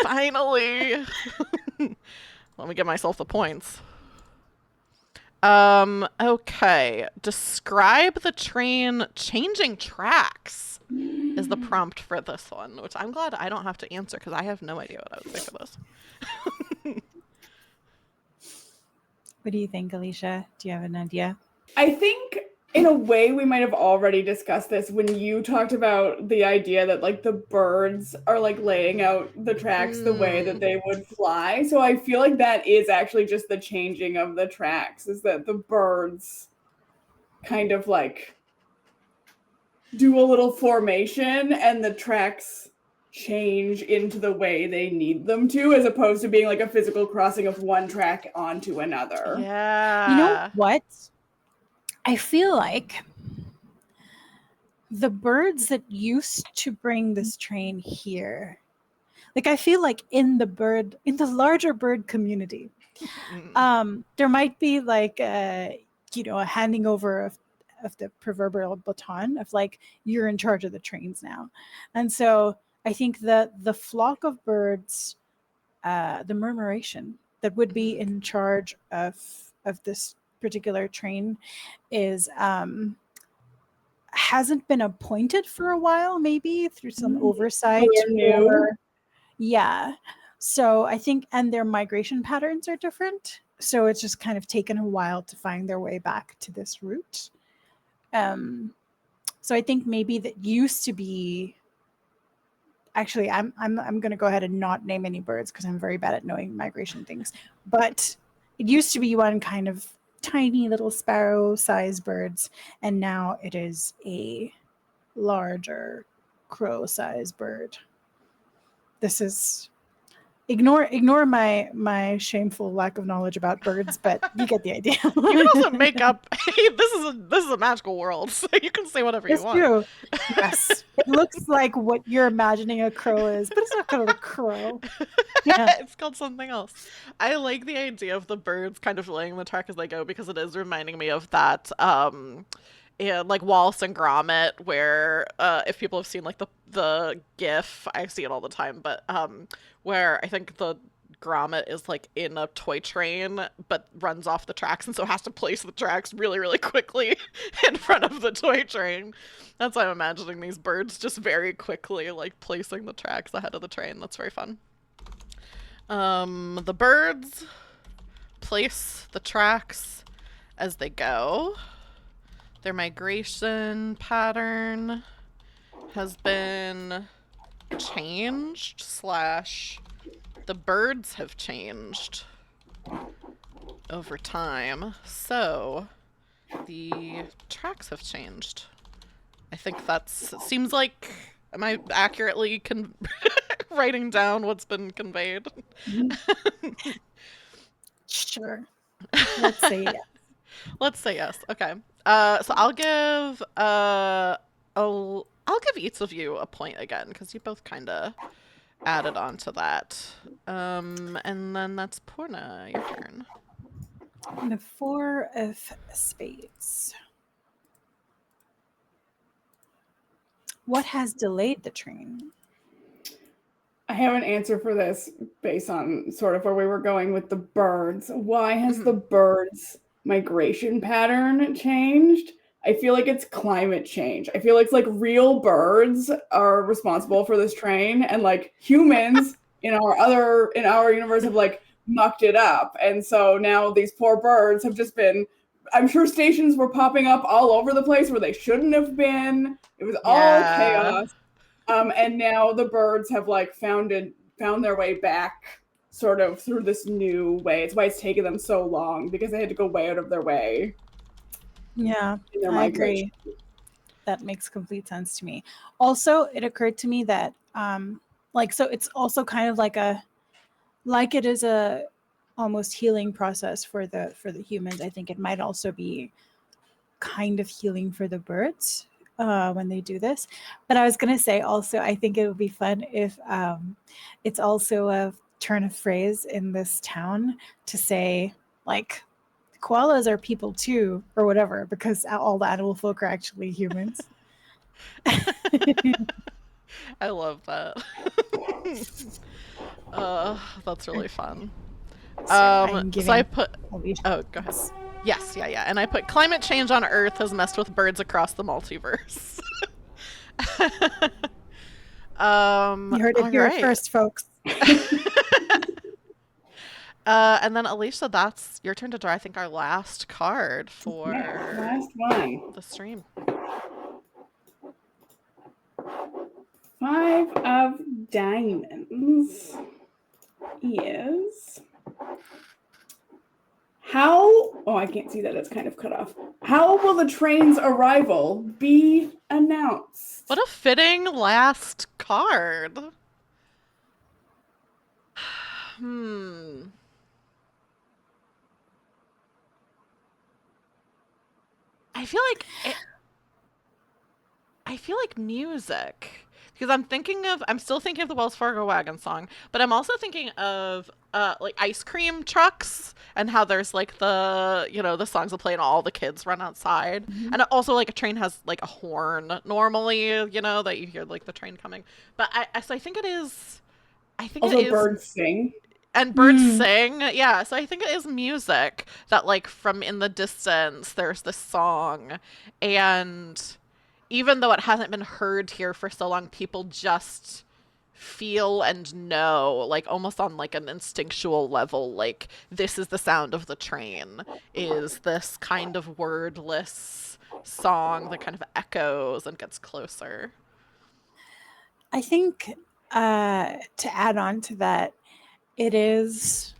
Finally. Let me get myself the points. Okay. Describe the train changing tracks is the prompt for this one, which I'm glad I don't have to answer because I have no idea what I would say for this. What do you think, Alicia? Do you have an idea? I think in a way we might have already discussed this when you talked about the idea that like the birds are like laying out the tracks the way that they would fly. So I feel like that is actually just the changing of the tracks, is that the birds kind of like do a little formation and the tracks change into the way they need them to, as opposed to being like a physical crossing of one track onto another. Yeah. You know what? I feel like the birds that used to bring this train here, like I feel like in the larger bird community, there might be like a handing over of the proverbial baton of like, you're in charge of the trains now. And so I think that the flock of birds, the murmuration that would be in charge of this particular train is hasn't been appointed for a while, maybe through some oversight. They're new. Or yeah. So I think, and their migration patterns are different. So it's just kind of taken a while to find their way back to this route. So I think maybe that used to be. Actually, I'm going to go ahead and not name any birds because I'm very bad at knowing migration things. But it used to be one kind of tiny little sparrow-sized birds, and now it is a larger crow-sized bird. This is ignore my shameful lack of knowledge about birds, but you get the idea. You can also make up. Hey, this is a magical world, so you can say whatever you want. True. Yes, it looks like what you're imagining a crow is, but it's not called a crow. Yeah. It's called something else. I like the idea of the birds kind of laying the track as they go because it is reminding me of that. Like Wallace and Gromit, where if people have seen like the GIF, I see it all the time, but where I think the Gromit is like in a toy train but runs off the tracks and so has to place the tracks really, really quickly in front of the toy train. That's why I'm imagining these birds just very quickly like placing the tracks ahead of the train. That's very fun. The birds place the tracks as they go. Their migration pattern has been changed / the birds have changed over time. So the tracks have changed. I think seems like, am I accurately writing down what's been conveyed? Sure. Let's say yes. Let's say yes. Okay. So I'll give each of you a point again because you both kind of added on to that. And then that's Purna. Your turn. The 4 of spades. What has delayed the train? I have an answer for this based on sort of where we were going with the birds. Why has the birds' migration pattern changed? I feel like it's climate change. I feel like it's like real birds are responsible for this train, and like humans in our universe have like mucked it up. And so now these poor birds have just been, I'm sure stations were popping up all over the place where they shouldn't have been. It was all chaos. And now the birds have like found their way back sort of through this new way. It's why it's taken them so long, because they had to go way out of their way. Yeah, I agree. That makes complete sense to me. Also, it occurred to me that so it's also kind of like it is a almost healing process for the humans. I think it might also be kind of healing for the birds when they do this. But I was going to say also, I think it would be fun if it's also a turn of phrase in this town to say like, koalas are people too, or whatever, because all the animal folk are actually humans. I love that. That's really fun. So I put. Oh, go ahead. Yes, yeah. And I put climate change on Earth has messed with birds across the multiverse. You heard it here first, folks. And then Alicia, that's your turn to draw, I think, our last card for last one. The stream. 5 of diamonds is I can't see that, it's kind of cut off. How will the train's arrival be announced? What a fitting last card. I I feel like music because I'm still thinking of the Wells Fargo wagon song, but I'm also thinking of like ice cream trucks and how there's like the songs that play and all the kids run outside. Mhm. And also like a train has like a horn normally, that you hear like the train coming. But so I think it Also, is birds sing. and birds Mm. sing. Yeah, so I think it is music that like from in the distance there's this song, and even though it hasn't been heard here for so long, people just feel and know, like almost on like an instinctual level, like this is the sound of the train, is this kind of wordless song that kind of echoes and gets closer. I think to add on to that, it is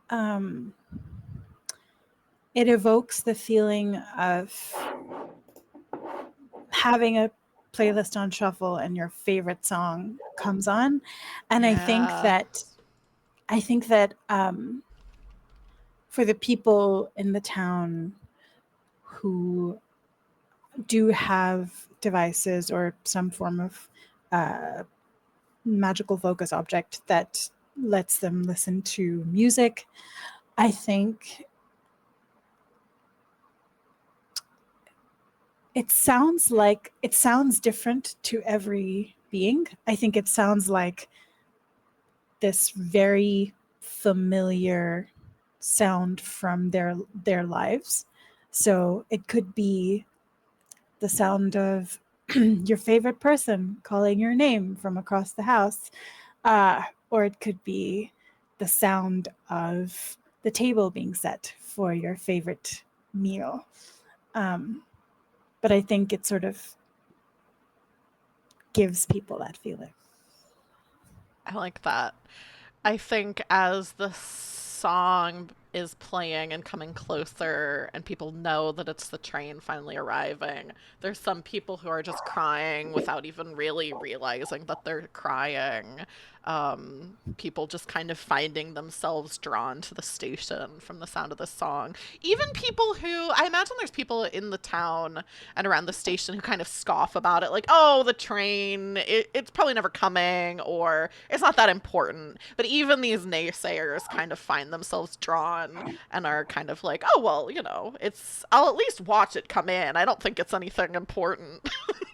um, it evokes the feeling of having a playlist on shuffle and your favorite song comes on, and Yeah. I think that for the people in the town who do have devices or some form of uh, magical focus object that lets them listen to music, I think it sounds different to every being. I think it sounds like this very familiar sound from their lives. So it could be the sound of your favorite person calling your name from across the house, or it could be the sound of the table being set for your favorite meal. Um, but I think it sort of gives people that feeling. I like that. I think as the song is playing and coming closer, and people know that it's the train finally arriving, there's some people who are just crying without even really realizing that they're crying. People just kind of finding themselves drawn to the station from the sound of the song. Even people who, I imagine there's people in the town and around the station who kind of scoff about it, like, oh, the train, it's probably never coming, or it's not that important. But even these naysayers kind of find themselves drawn and are kind of like, oh, well, I'll at least watch it come in. I don't think it's anything important,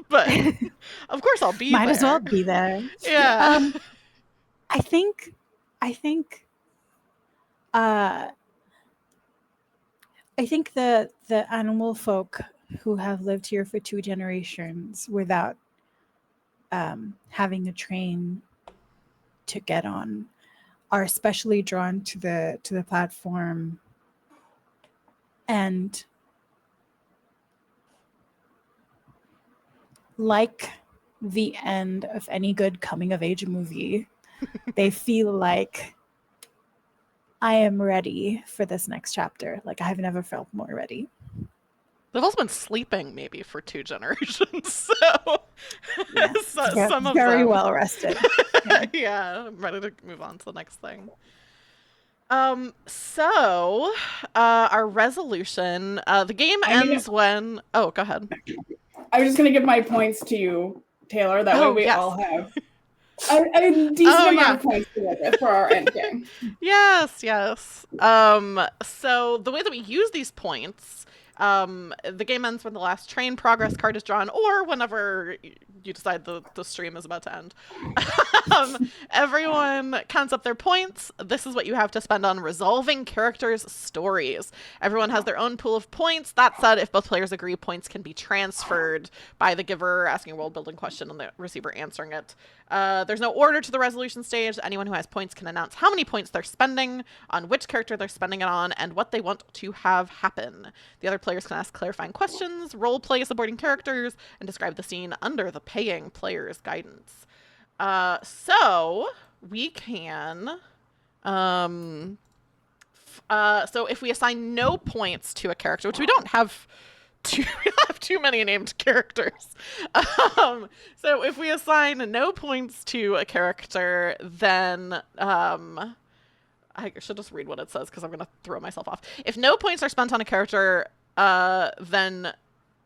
but of course I'll be Might as well there. be there. Yeah. Um, I think, I think, uh, I think the animal folk who have lived here for 2 generations without having a train to get on are especially drawn to the platform, and like the end of any good coming of age movie, they feel like I am ready for this next chapter. Like I've never felt more ready. They've also been sleeping maybe for 2 generations, so, Yeah, some of very them. well rested. Yeah. Yeah, I'm ready to move on to the next thing. So, our resolution, the game I mean, ends when, oh, go ahead. I was just gonna give my points to you, Taylor. That way Oh, we yes. all have a decent Oh, amount yeah. of points to work with for our end game. Yes, yes. So the way that we use these points, the game ends when the last train progress card is drawn, or whenever you decide the stream is about to end. Everyone counts up their points. This is what you have to spend on resolving characters' stories. Everyone has their own pool of points. That said, if both players agree, points can be transferred by the giver asking a world building question and the receiver answering it. There's no order to the resolution stage. Anyone who has points can announce how many points they're spending, on which character they're spending it on, and what they want to have happen. The other players can ask clarifying questions, role play supporting characters, and describe the scene under the paying player's guidance. So we can. So if we assign no points to a character, which we don't have we don't have too many named characters. So if we assign no points to a character, then I should just read what it says because I'm going to throw myself off. If no points are spent on a character, then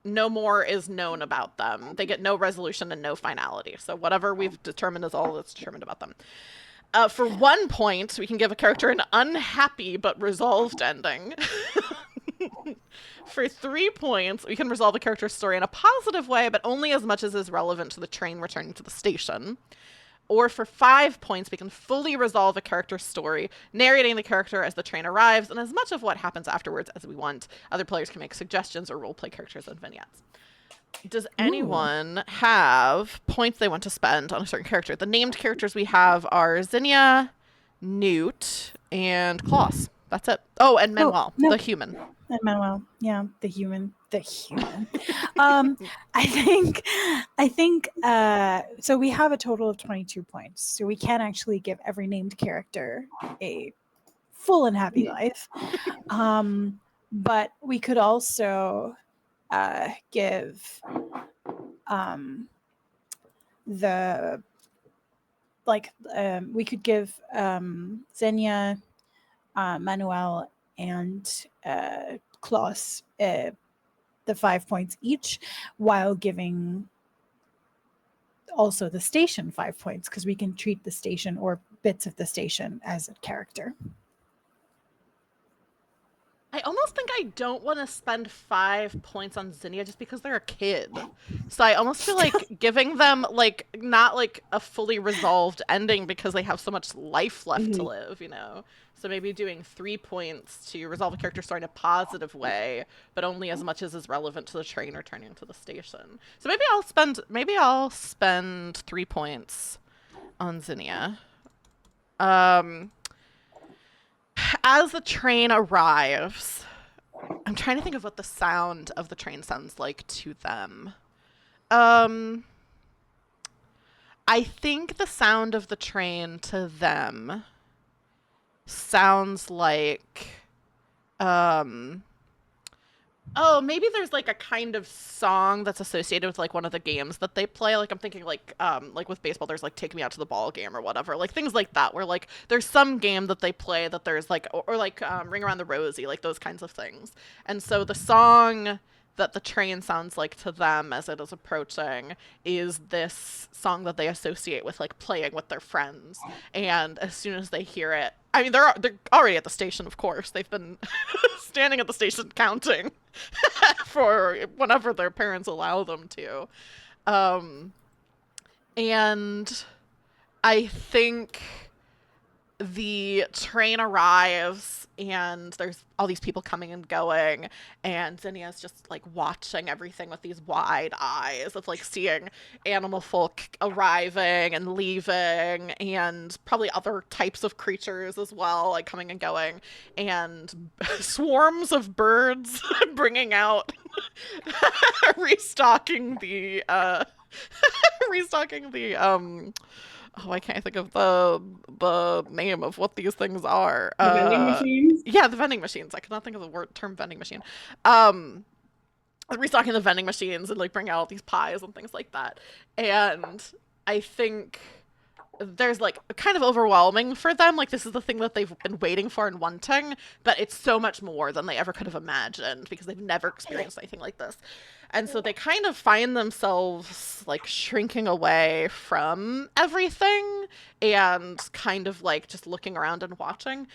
no more is known about them. They get no resolution and no finality. So whatever we've determined is all that's determined about them. For 1 point, we can give a character an unhappy but resolved ending. For 3 points, we can resolve a character's story in a positive way, but only as much as is relevant to the train returning to the station. Or for 5 points, we can fully resolve a character's story, narrating the character as the train arrives, and as much of what happens afterwards as we want. Other players can make suggestions or roleplay characters and vignettes. Does anyone have points they want to spend on a certain character? The named characters we have are Zinnia, Newt, and Klaus. That's it. Oh, and Manuel, no. the human. And Manuel, yeah, the human. I think so we have a total of 22 points, so we can actually give every named character a full and happy life. But we could also give we could give Xenia, Manuel, and Klaus the 5 points each, while giving also the station 5 points, because we can treat the station or bits of the station as a character. I almost think I don't want to spend 5 points on Zinnia just because they're a kid. So I almost feel like giving them like not like a fully resolved ending because they have so much life left to live, you know. So maybe doing 3 points to resolve a character story in a positive way, but only as much as is relevant to the train returning to the station. So maybe I'll spend 3 points on Zinnia. As the train arrives, I'm trying to think of what the sound of the train sounds like to them. I think the sound of the train to them sounds like, oh, maybe there's like a kind of song that's associated with like one of the games that they play. Like I'm thinking like with baseball, there's like Take Me Out to the Ball game or whatever. Like things like that where like there's some game that they play that there's like, or like Ring Around the Rosie, like those kinds of things. And so the song that the train sounds like to them as it is approaching is this song that they associate with like playing with their friends. And as soon as they hear it, I mean, they're already at the station, of course. They've been standing at the station counting for whenever their parents allow them to. And I think the train arrives and there's all these people coming and going, and Zinnia's just like watching everything with these wide eyes of like seeing animal folk arriving and leaving, and probably other types of creatures as well, like coming and going, and swarms of birds bringing out restocking the why can't I think of the name of what these things are? The vending machines? Yeah, the vending machines. I could not think of the term vending machine. Restocking the vending machines and like bring out all these pies and things like that. And I think there's like kind of overwhelming for them. Like this is the thing that they've been waiting for and wanting, but it's so much more than they ever could have imagined because they've never experienced anything like this. And so they kind of find themselves like shrinking away from everything and kind of like just looking around and watching.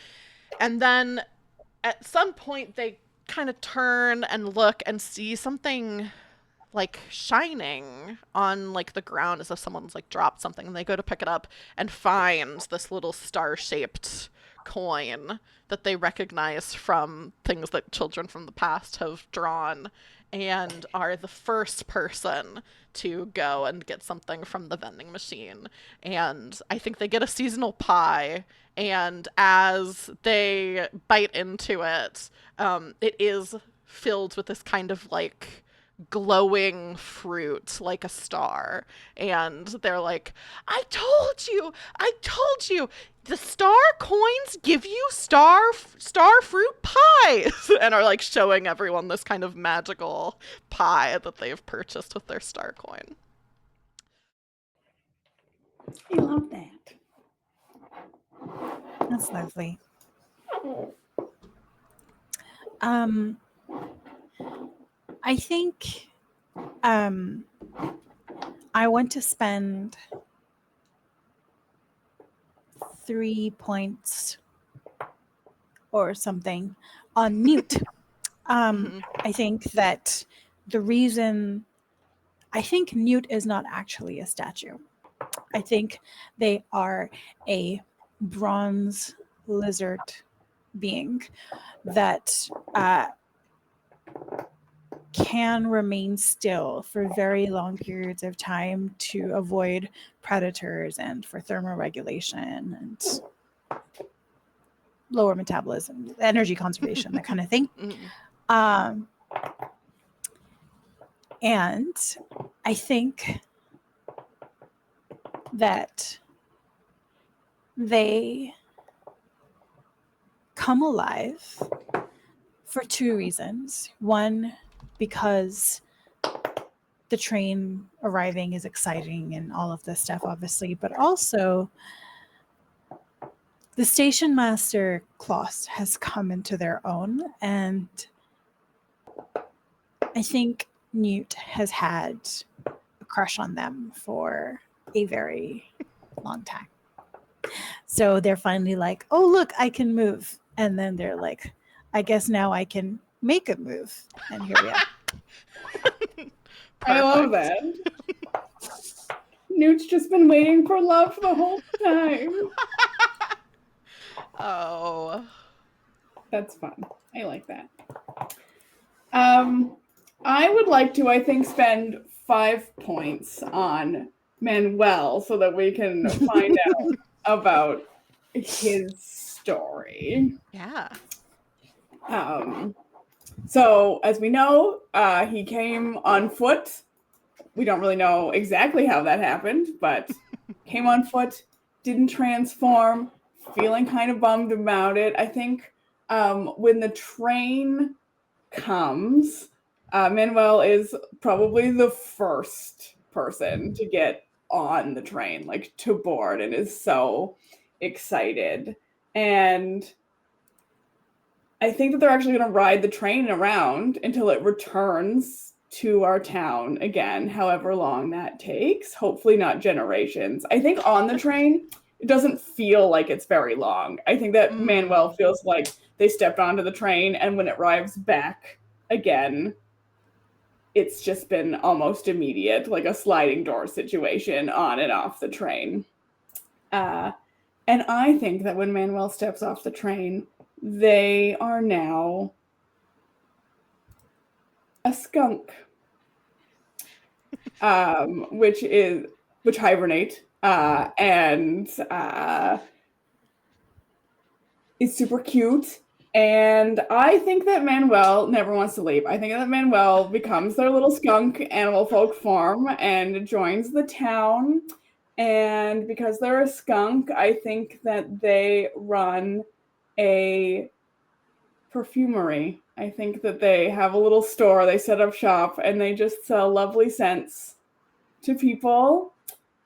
And then at some point they kind of turn and look and see something like shining on like the ground as if someone's like dropped something, and they go to pick it up and find this little star-shaped coin that they recognize from things that children from the past have drawn, and are the first person to go and get something from the vending machine. And I think they get a seasonal pie, and as they bite into it, it is filled with this kind of like glowing fruit like a star, and they're like, I told you the star coins give you star fruit pies, and are like showing everyone this kind of magical pie that they've purchased with their star coin. I love that. That's lovely. I think I want to spend 3 points or something on Newt. I think that the reason I think Newt is not actually a statue. I think they are a bronze lizard being that can remain still for very long periods of time to avoid predators and for thermoregulation and lower metabolism, energy conservation, that kind of thing. And I think that they come alive for 2 reasons. One, because the train arriving is exciting and all of this stuff, obviously, but also the station master class has come into their own, and I think Newt has had a crush on them for a very long time. So they're finally like, oh, look, I can move. And then they're like, I guess now I can make a move. And here we are. I love that. Newt's just been waiting for love the whole time. Oh. That's fun. I like that. I would like to, I think, spend 5 points on Manuel so that we can find out about his story. Yeah. So, as we know, he came on foot. We don't really know exactly how that happened, but came on foot, didn't transform, feeling kind of bummed about it. I think when the train comes, Manuel is probably the first person to get on the train, like to board, and is so excited. And I think that they're actually going to ride the train around until it returns to our town again, however long that takes. Hopefully not generations. I think on the train, it doesn't feel like it's very long. I think that Manuel feels like they stepped onto the train, and when it arrives back again, it's just been almost immediate, like a sliding door situation on and off the train. And I think that when Manuel steps off the train, they are now a skunk, which hibernate and is super cute. And I think that Manuel never wants to leave. I think that Manuel becomes their little skunk animal folk farm and joins the town. And because they're a skunk, I think that they run a perfumery. I think that they have a little store, they set up shop, and they just sell lovely scents to people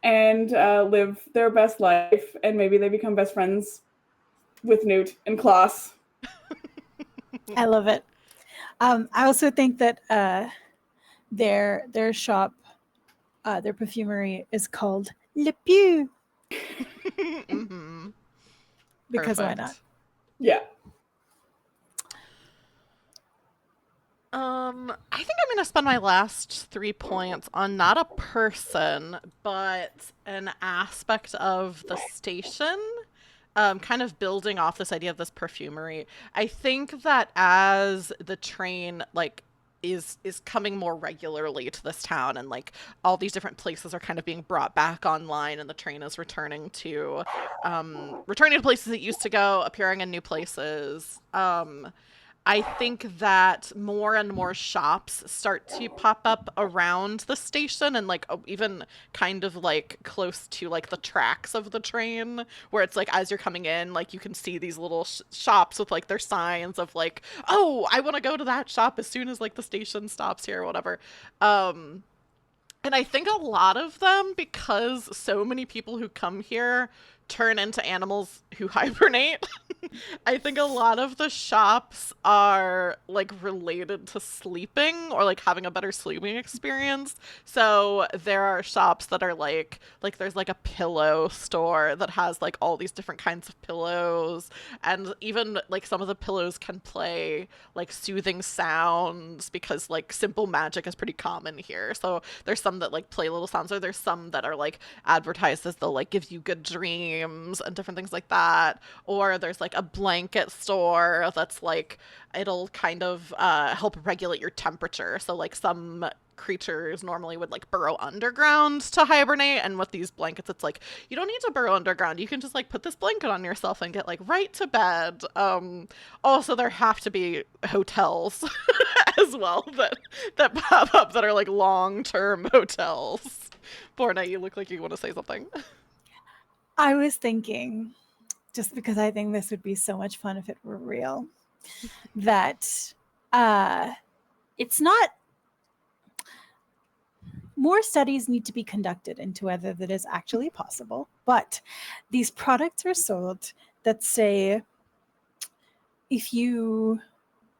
and live their best life. And maybe they become best friends with Newt and Klaus. I love it. I also think that their shop, their perfumery is called Le Pew. Because why not? Yeah. I think I'm gonna spend my last 3 points on not a person, but an aspect of the station. Kind of building off this idea of this perfumery. I think that as the train is coming more regularly to this town, and like all these different places are kind of being brought back online, and the train is returning to places it used to go, appearing in new places. I think that more and more shops start to pop up around the station, and like even kind of like close to like the tracks of the train, where it's like as you're coming in, like you can see these little shops with like their signs of like, oh, I want to go to that shop as soon as like the station stops here or whatever. And I think a lot of them, because so many people who come here turn into animals who hibernate. I think a lot of the shops are like related to sleeping or like having a better sleeping experience. So there are shops that are like there's like a pillow store that has like all these different kinds of pillows, and even like some of the pillows can play like soothing sounds because like simple magic is pretty common here. So there's some that like play little sounds, or there's some that are like advertised as they'll like give you good dreams and different things like that. Or there's like a blanket store that's like it'll kind of help regulate your temperature. So like some creatures normally would like burrow underground to hibernate, and with these blankets it's like you don't need to burrow underground, you can just like put this blanket on yourself and get like right to bed. Also there have to be hotels as well that pop up that are like long-term hotels. Borna, you look like you want to say something. I was thinking, just because I think this would be so much fun if it were real, that it's not. More studies need to be conducted into whether that is actually possible. But these products are sold that say, if you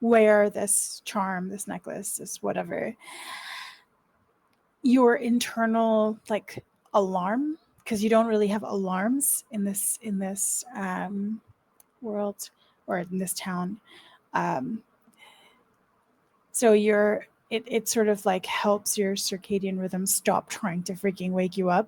wear this charm, this necklace, this whatever, your internal like alarm, because you don't really have alarms in this world or in this town. So it sort of like helps your circadian rhythm stop trying to freaking wake you up.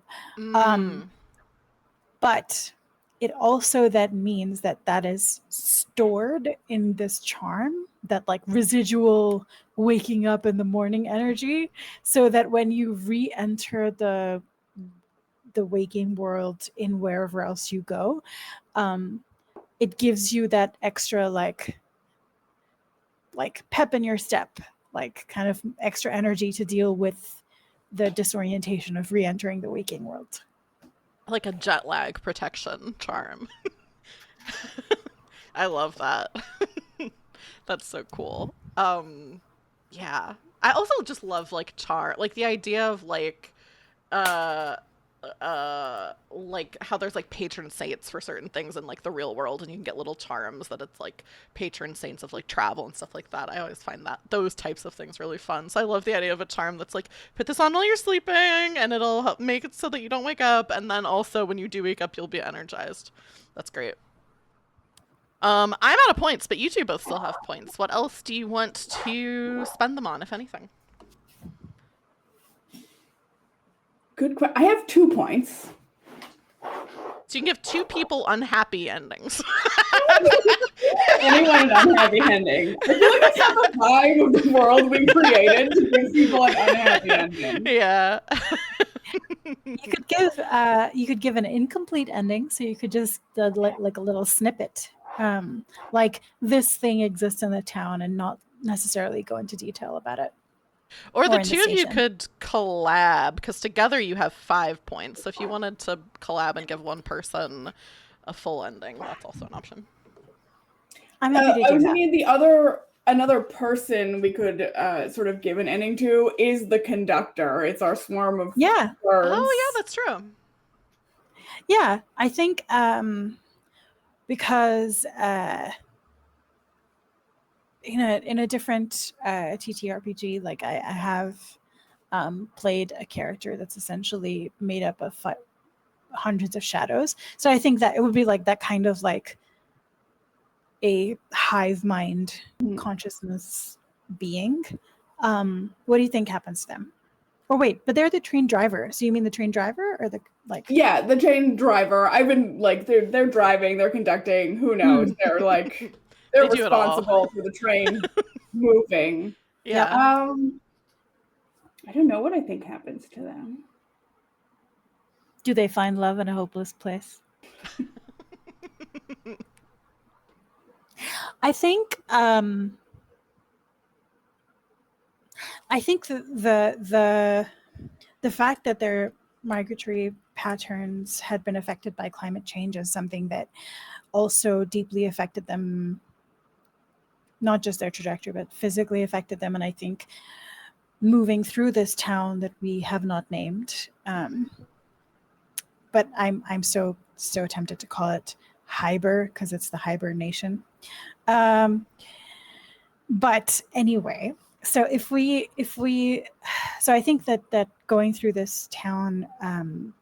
But it also that means that is stored in this charm, that like residual waking up in the morning energy, so that when you re-enter the waking world in wherever else you go, it gives you that extra like pep in your step, like kind of extra energy to deal with the disorientation of re-entering the waking world. Like a jet lag protection charm. I love that. That's so cool. Yeah. I also just love like like the idea of uh like how there's like patron saints for certain things in like the real world, and you can get little charms that it's like patron saints of like travel and stuff like that. I always find that those types of things really fun. So I love the idea of a charm that's like put this on while you're sleeping and it'll help make it so that you don't wake up, and then also when you do wake up you'll be energized. That's great. I'm out of points, but you two both still have points. What else do you want to spend them on, if anything? Good question. I have 2 points. So you can give two people unhappy endings. Anyone an unhappy ending. I feel like that's not the vibe of the world we created, to give people an unhappy ending. Yeah. You could give an incomplete ending, so you could just like a little snippet, like this thing exists in the town, and not necessarily go into detail about it. Or the two of you could collab, because together you have 5 points. So if you wanted to collab and give one person a full ending, that's also an option. I'm happy to do that. I was thinking another person we could sort of give an ending to is the conductor. It's our swarm of birds. Oh yeah, that's true. Yeah, I think because in a different TTRPG, like I have played a character that's essentially made up of hundreds of shadows. So I think that it would be like that kind of like a hive mind consciousness being. What do you think happens to them? Oh wait, but they're the train driver. So you mean the train driver or the like? Yeah, the train driver. I've been like they're driving, they're conducting. Who knows? They're like they're responsible for the train moving. Yeah. I don't know what I think happens to them. Do they find love in a hopeless place? I think the fact that their migratory patterns had been affected by climate change is something that also deeply affected them, not just their trajectory, but physically affected them. And I think moving through this town that we have not named, but I'm so so tempted to call it Hyber because it's the hibernation. But anyway, so so I think that going through this town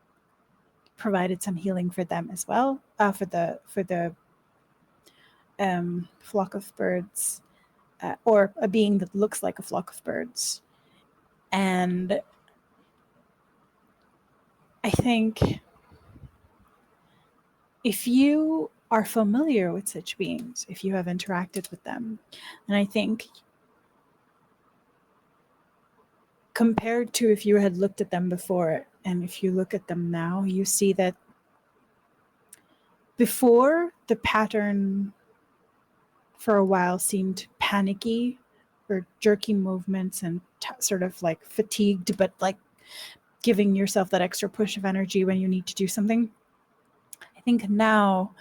provided some healing for them as well, for the flock of birds, or a being that looks like a flock of birds. And I think if you are familiar with such beings, if you have interacted with them, and I think compared to if you had looked at them before and if you look at them now, you see that before, the pattern for a while seemed panicky or jerky movements and sort of like fatigued, but like giving yourself that extra push of energy when you need to do something. I think now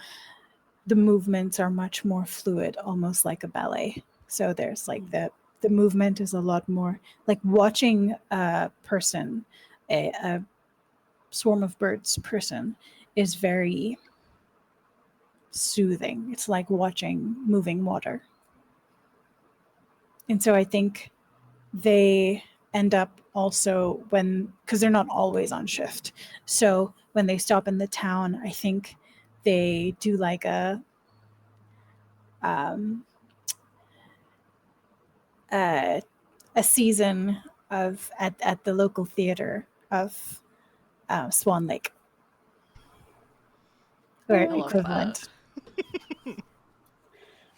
the movements are much more fluid, almost like a ballet. So there's like the movement is a lot more like watching a person, a swarm of birds person is very soothing. It's like watching moving water. And so I think they end up also because they're not always on shift. So when they stop in the town, I think they do like a season of at the local theater of Swan Lake, or equivalent.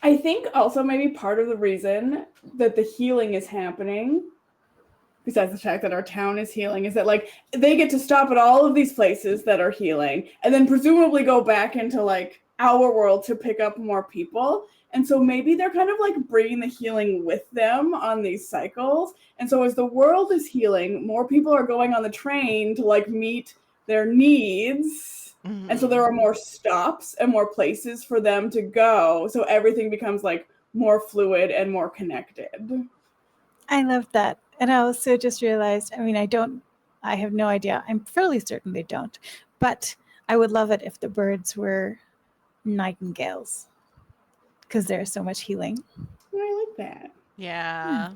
I think also maybe part of the reason that the healing is happening, besides the fact that our town is healing, is that like they get to stop at all of these places that are healing and then presumably go back into like our world to pick up more people. And so maybe they're kind of like bringing the healing with them on these cycles. And so as the world is healing, more people are going on the train to like meet their needs. Mm-hmm. And so there are more stops and more places for them to go. So everything becomes like more fluid and more connected. I love that. And I also just realized, I mean, I have no idea. I'm fairly certain they don't. But I would love it if the birds were nightingales, because there's so much healing. I like that. Yeah.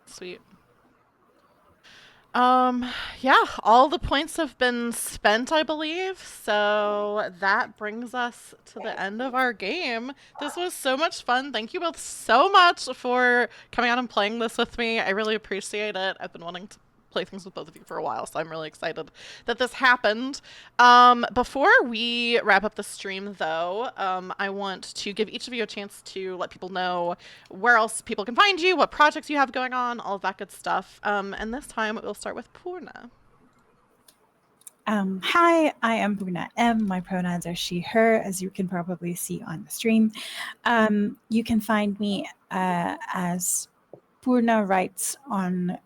Sweet. Yeah, all the points have been spent, I believe. So that brings us to the end of our game. This was so much fun. Thank you both so much for coming out and playing this with me. I really appreciate it. I've been wanting to play things with both of you for a while, so I'm really excited that this happened. Before we wrap up the stream, though, I want to give each of you a chance to let people know where else people can find you, what projects you have going on, all of that good stuff. And this time we'll start with Purna. Hi, I am Purna M. My pronouns are she, her, as you can probably see on the stream. You can find me as Purna Writes on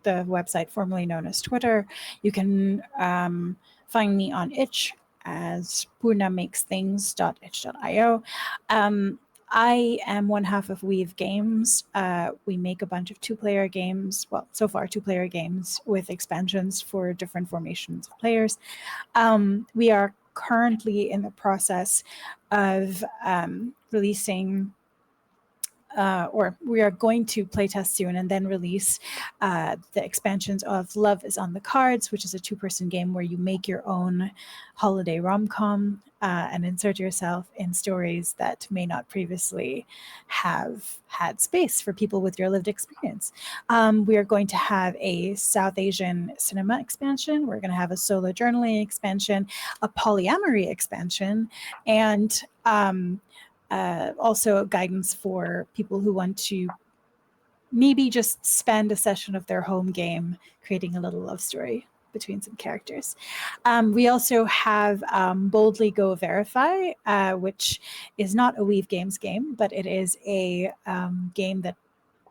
the website formerly known as Twitter. You can find me on itch as purnamakesthings.itch.io. I am one half of Weave Games. We make a bunch of two-player games. Well, so far two-player games with expansions for different formations of players. We are currently in the process of releasing or we are going to playtest soon and then release the expansions of Love is on the Cards, which is a two-person game where you make your own holiday rom-com and insert yourself in stories that may not previously have had space for people with your lived experience. We are going to have a South Asian cinema expansion. We're going to have a solo journaling expansion, a polyamory expansion, and also guidance for people who want to maybe just spend a session of their home game creating a little love story between some characters. We also have Boldly Go Verify, which is not a Weave Games game, but it is a game that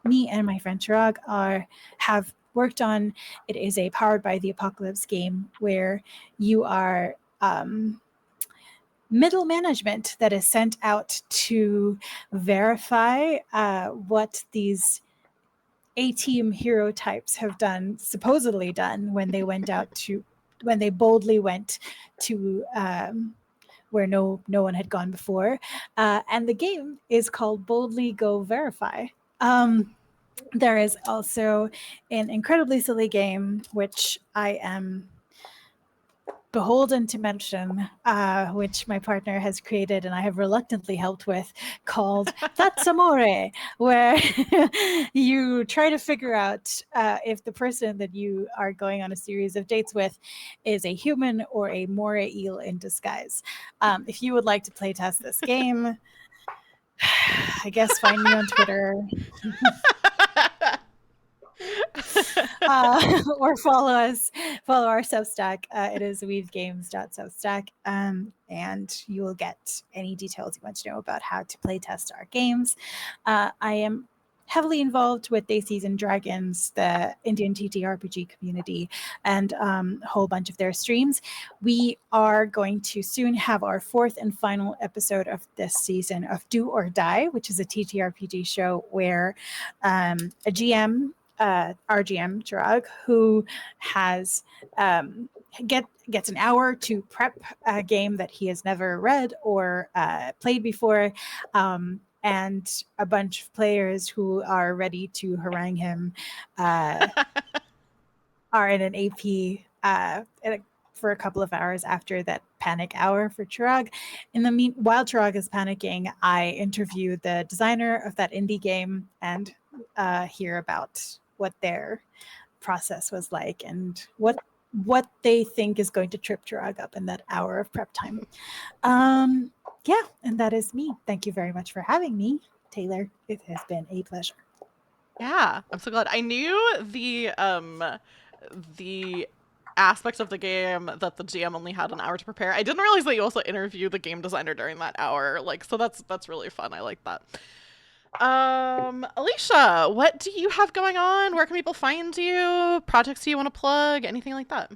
me and my friend Chirag have worked on. It is a Powered by the Apocalypse game where you are middle management that is sent out to verify what these A-team hero types have supposedly done when they went out to when they boldly went to where no one had gone before. And the game is called Boldly Go Verify. There is also an incredibly silly game, which I am beholden to mention, which my partner has created and I have reluctantly helped with, called That's Amore, where you try to figure out if the person that you are going on a series of dates with is a human or a more eel in disguise. If you would like to playtest this game, I guess find me on Twitter. Or follow our Substack. It is weavegames.substack, and you will get any details you want to know about how to play test our games. I am heavily involved with Daisies and Dragons, the Indian TTRPG community, and a whole bunch of their streams. We are going to soon have our 4th and final episode of this season of Do or Die, which is a TTRPG show where a GM, our GM Chirag, who has gets an hour to prep a game that he has never read or played before, and a bunch of players who are ready to harangue him are in an AP for a couple of hours after that panic hour for Chirag. While Chirag is panicking, I interview the designer of that indie game and hear about what their process was like and what they think is going to trip Chirag up in that hour of prep time. Yeah, and that is me. Thank you very much for having me, Taylor. It has been a pleasure. Yeah, I'm so glad. I knew the aspects of the game that the GM only had an hour to prepare. I didn't realize that you also interview the game designer during that hour. Like, so that's really fun. I like that. Alicia, what do you have going on? Where can people find you? Projects do you want to plug? Anything like that?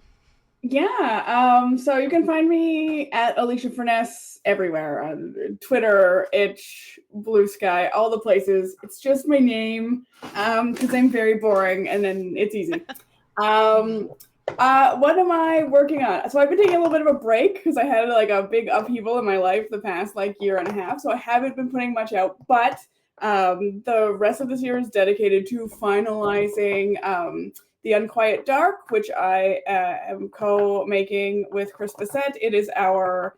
Yeah, so you can find me at Alicia Furness everywhere, on Twitter, Itch, Blue Sky, all the places. It's just my name, because I'm very boring, and then it's easy. What am I working on? So I've been taking a little bit of a break because I had like a big upheaval in my life the past like year and a half, so I haven't been putting much out, but the rest of this year is dedicated to finalizing The Unquiet Dark, which I am co-making with Chris Bissett. It is our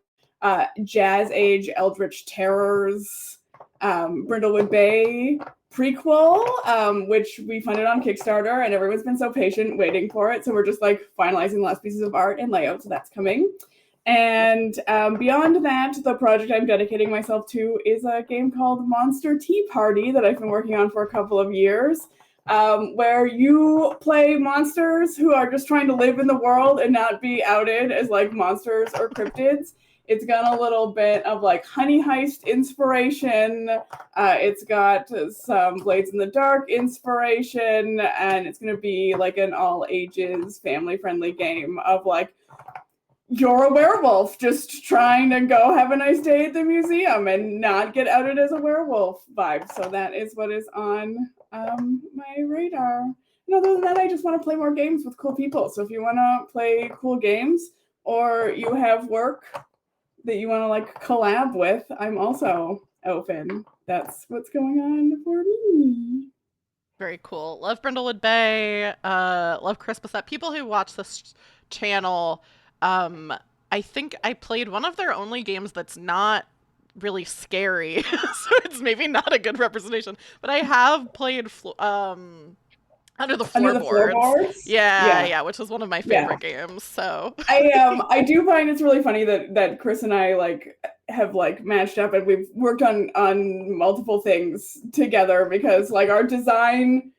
Jazz Age Eldritch Terrors Brindlewood Bay prequel, which we funded on Kickstarter, and everyone's been so patient waiting for it. So we're just like finalizing the last pieces of art and layout, so that's coming. And beyond that, the project I'm dedicating myself to is a game called Monster Tea Party that I've been working on for a couple of years, where you play monsters who are just trying to live in the world and not be outed as like monsters or cryptids. It's got a little bit of like Honey Heist inspiration. It's got some Blades in the Dark inspiration, and it's going to be like an all ages family friendly game of like, you're a werewolf just trying to go have a nice day at the museum and not get outed as a werewolf vibe. So that is what is on my radar. And other than that, I just want to play more games with cool people. So if you want to play cool games or you have work that you want to like collab with, I'm also open. That's what's going on for me. Very cool. Love Brindlewood Bay. Love Chris Bissett. People who watch this channel, I think I played one of their only games that's not really scary, so it's maybe not a good representation. But I have played Under the Floorboards. Yeah, which is one of my favorite games. So I do find it's really funny that Chris and I like have like matched up and we've worked on multiple things together because like our design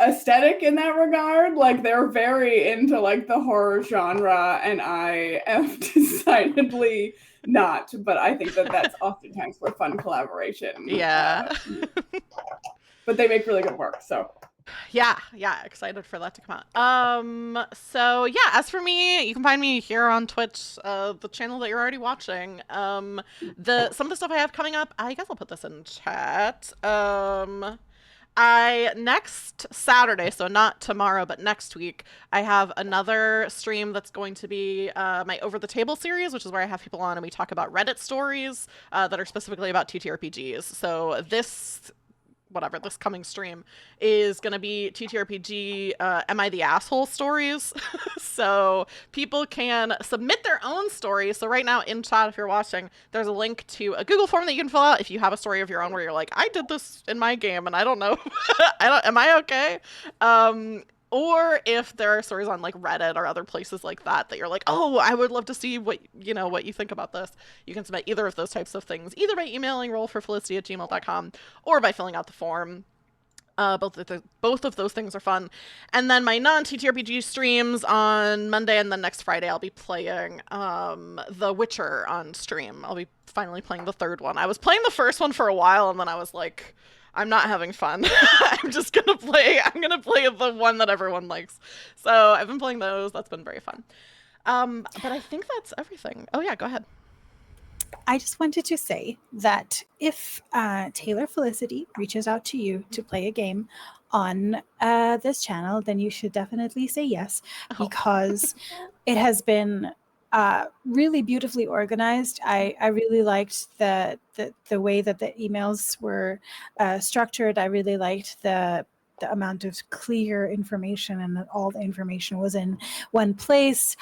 aesthetic in that regard, like they're very into like the horror genre and I am decidedly not, but I think that's oftentimes for fun collaboration. Yeah. But they make really good work, so yeah, excited for that to come out. So yeah, as for me, you can find me here on Twitch, the channel that you're already watching. Some of the stuff I have coming up, I guess I'll put this in chat. Next Saturday, so not tomorrow, but next week, I have another stream that's going to be my Over the Table series, which is where I have people on and we talk about Reddit stories that are specifically about TTRPGs. So this coming stream is going to be TTRPG Am I the Asshole stories. So people can submit their own stories. So right now in chat, if you're watching, there's a link to a Google form that you can fill out if you have a story of your own where you're like, I did this in my game and I don't know. Am I okay? Or if there are stories on like Reddit or other places like that that you're like, oh, I would love to see what you think about this. You can submit either of those types of things, either by emailing rollforfelicity@gmail.com or by filling out the form. Both of those things are fun. And then my non-TTRPG streams on Monday and then next Friday I'll be playing The Witcher on stream. I'll be finally playing the third one. I was playing the first one for a while and then I was like, I'm not having fun. I'm gonna play the one that everyone likes. So I've been playing those. That's been very fun. But I think that's everything. Oh yeah, go ahead. I just wanted to say that if Taylor Felicity reaches out to you to play a game on this channel, then you should definitely say yes, because it has been really beautifully organized. I really liked the way that the emails were structured. I really liked the amount of clear information and that all the information was in one place.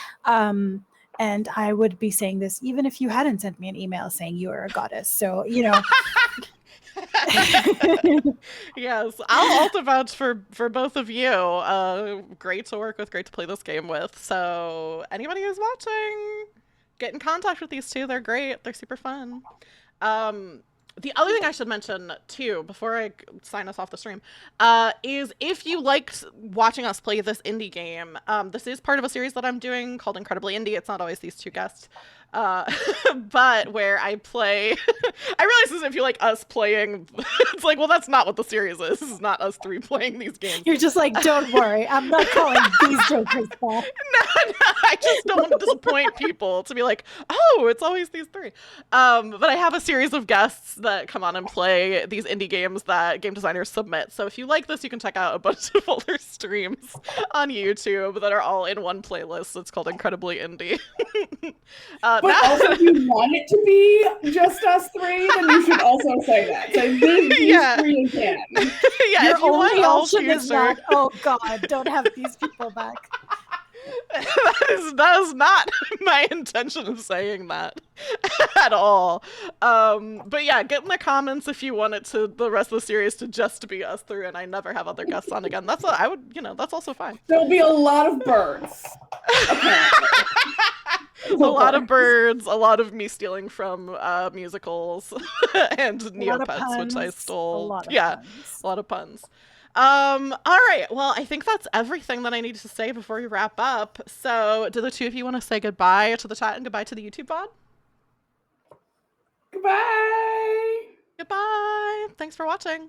And I would be saying this even if you hadn't sent me an email saying you are a goddess. So, Yes, I'll also vouch for both of you. Great to work with, great to play this game with. So anybody who's watching, get in contact with these two. They're great. They're super fun. The other thing I should mention too, before I sign us off the stream, is if you liked watching us play this indie game, this is part of a series that I'm doing called Incredibly Indie. It's not always these two guests. But where I play, I realize this if you like us playing, it's like, well, that's not what the series is. This is not us three playing these games. You're just like, don't worry, I'm not calling these jokers back. No, I just don't want to disappoint people to be like, oh, it's always these three. But I have a series of guests that come on and play these indie games that game designers submit. So if you like this, you can check out a bunch of older streams on YouTube that are all in one playlist. It's called Incredibly Indie. But also, if you want it to be just us three, then you should also say that. So these three again. Yeah, your if you only want option is not, oh God, don't have these people back. That is not my intention of saying that at all. But yeah, get in the comments if you want the rest of the series to just be us three and I never have other guests on again. That's also fine. There'll be a lot of birds. A lot of birds, a lot of me stealing from musicals and Neopets, which I stole. Puns. A lot of puns. All right. Well, I think that's everything that I need to say before we wrap up. So do the two of you want to say goodbye to the chat and goodbye to the YouTube pod? Goodbye. Goodbye. Thanks for watching.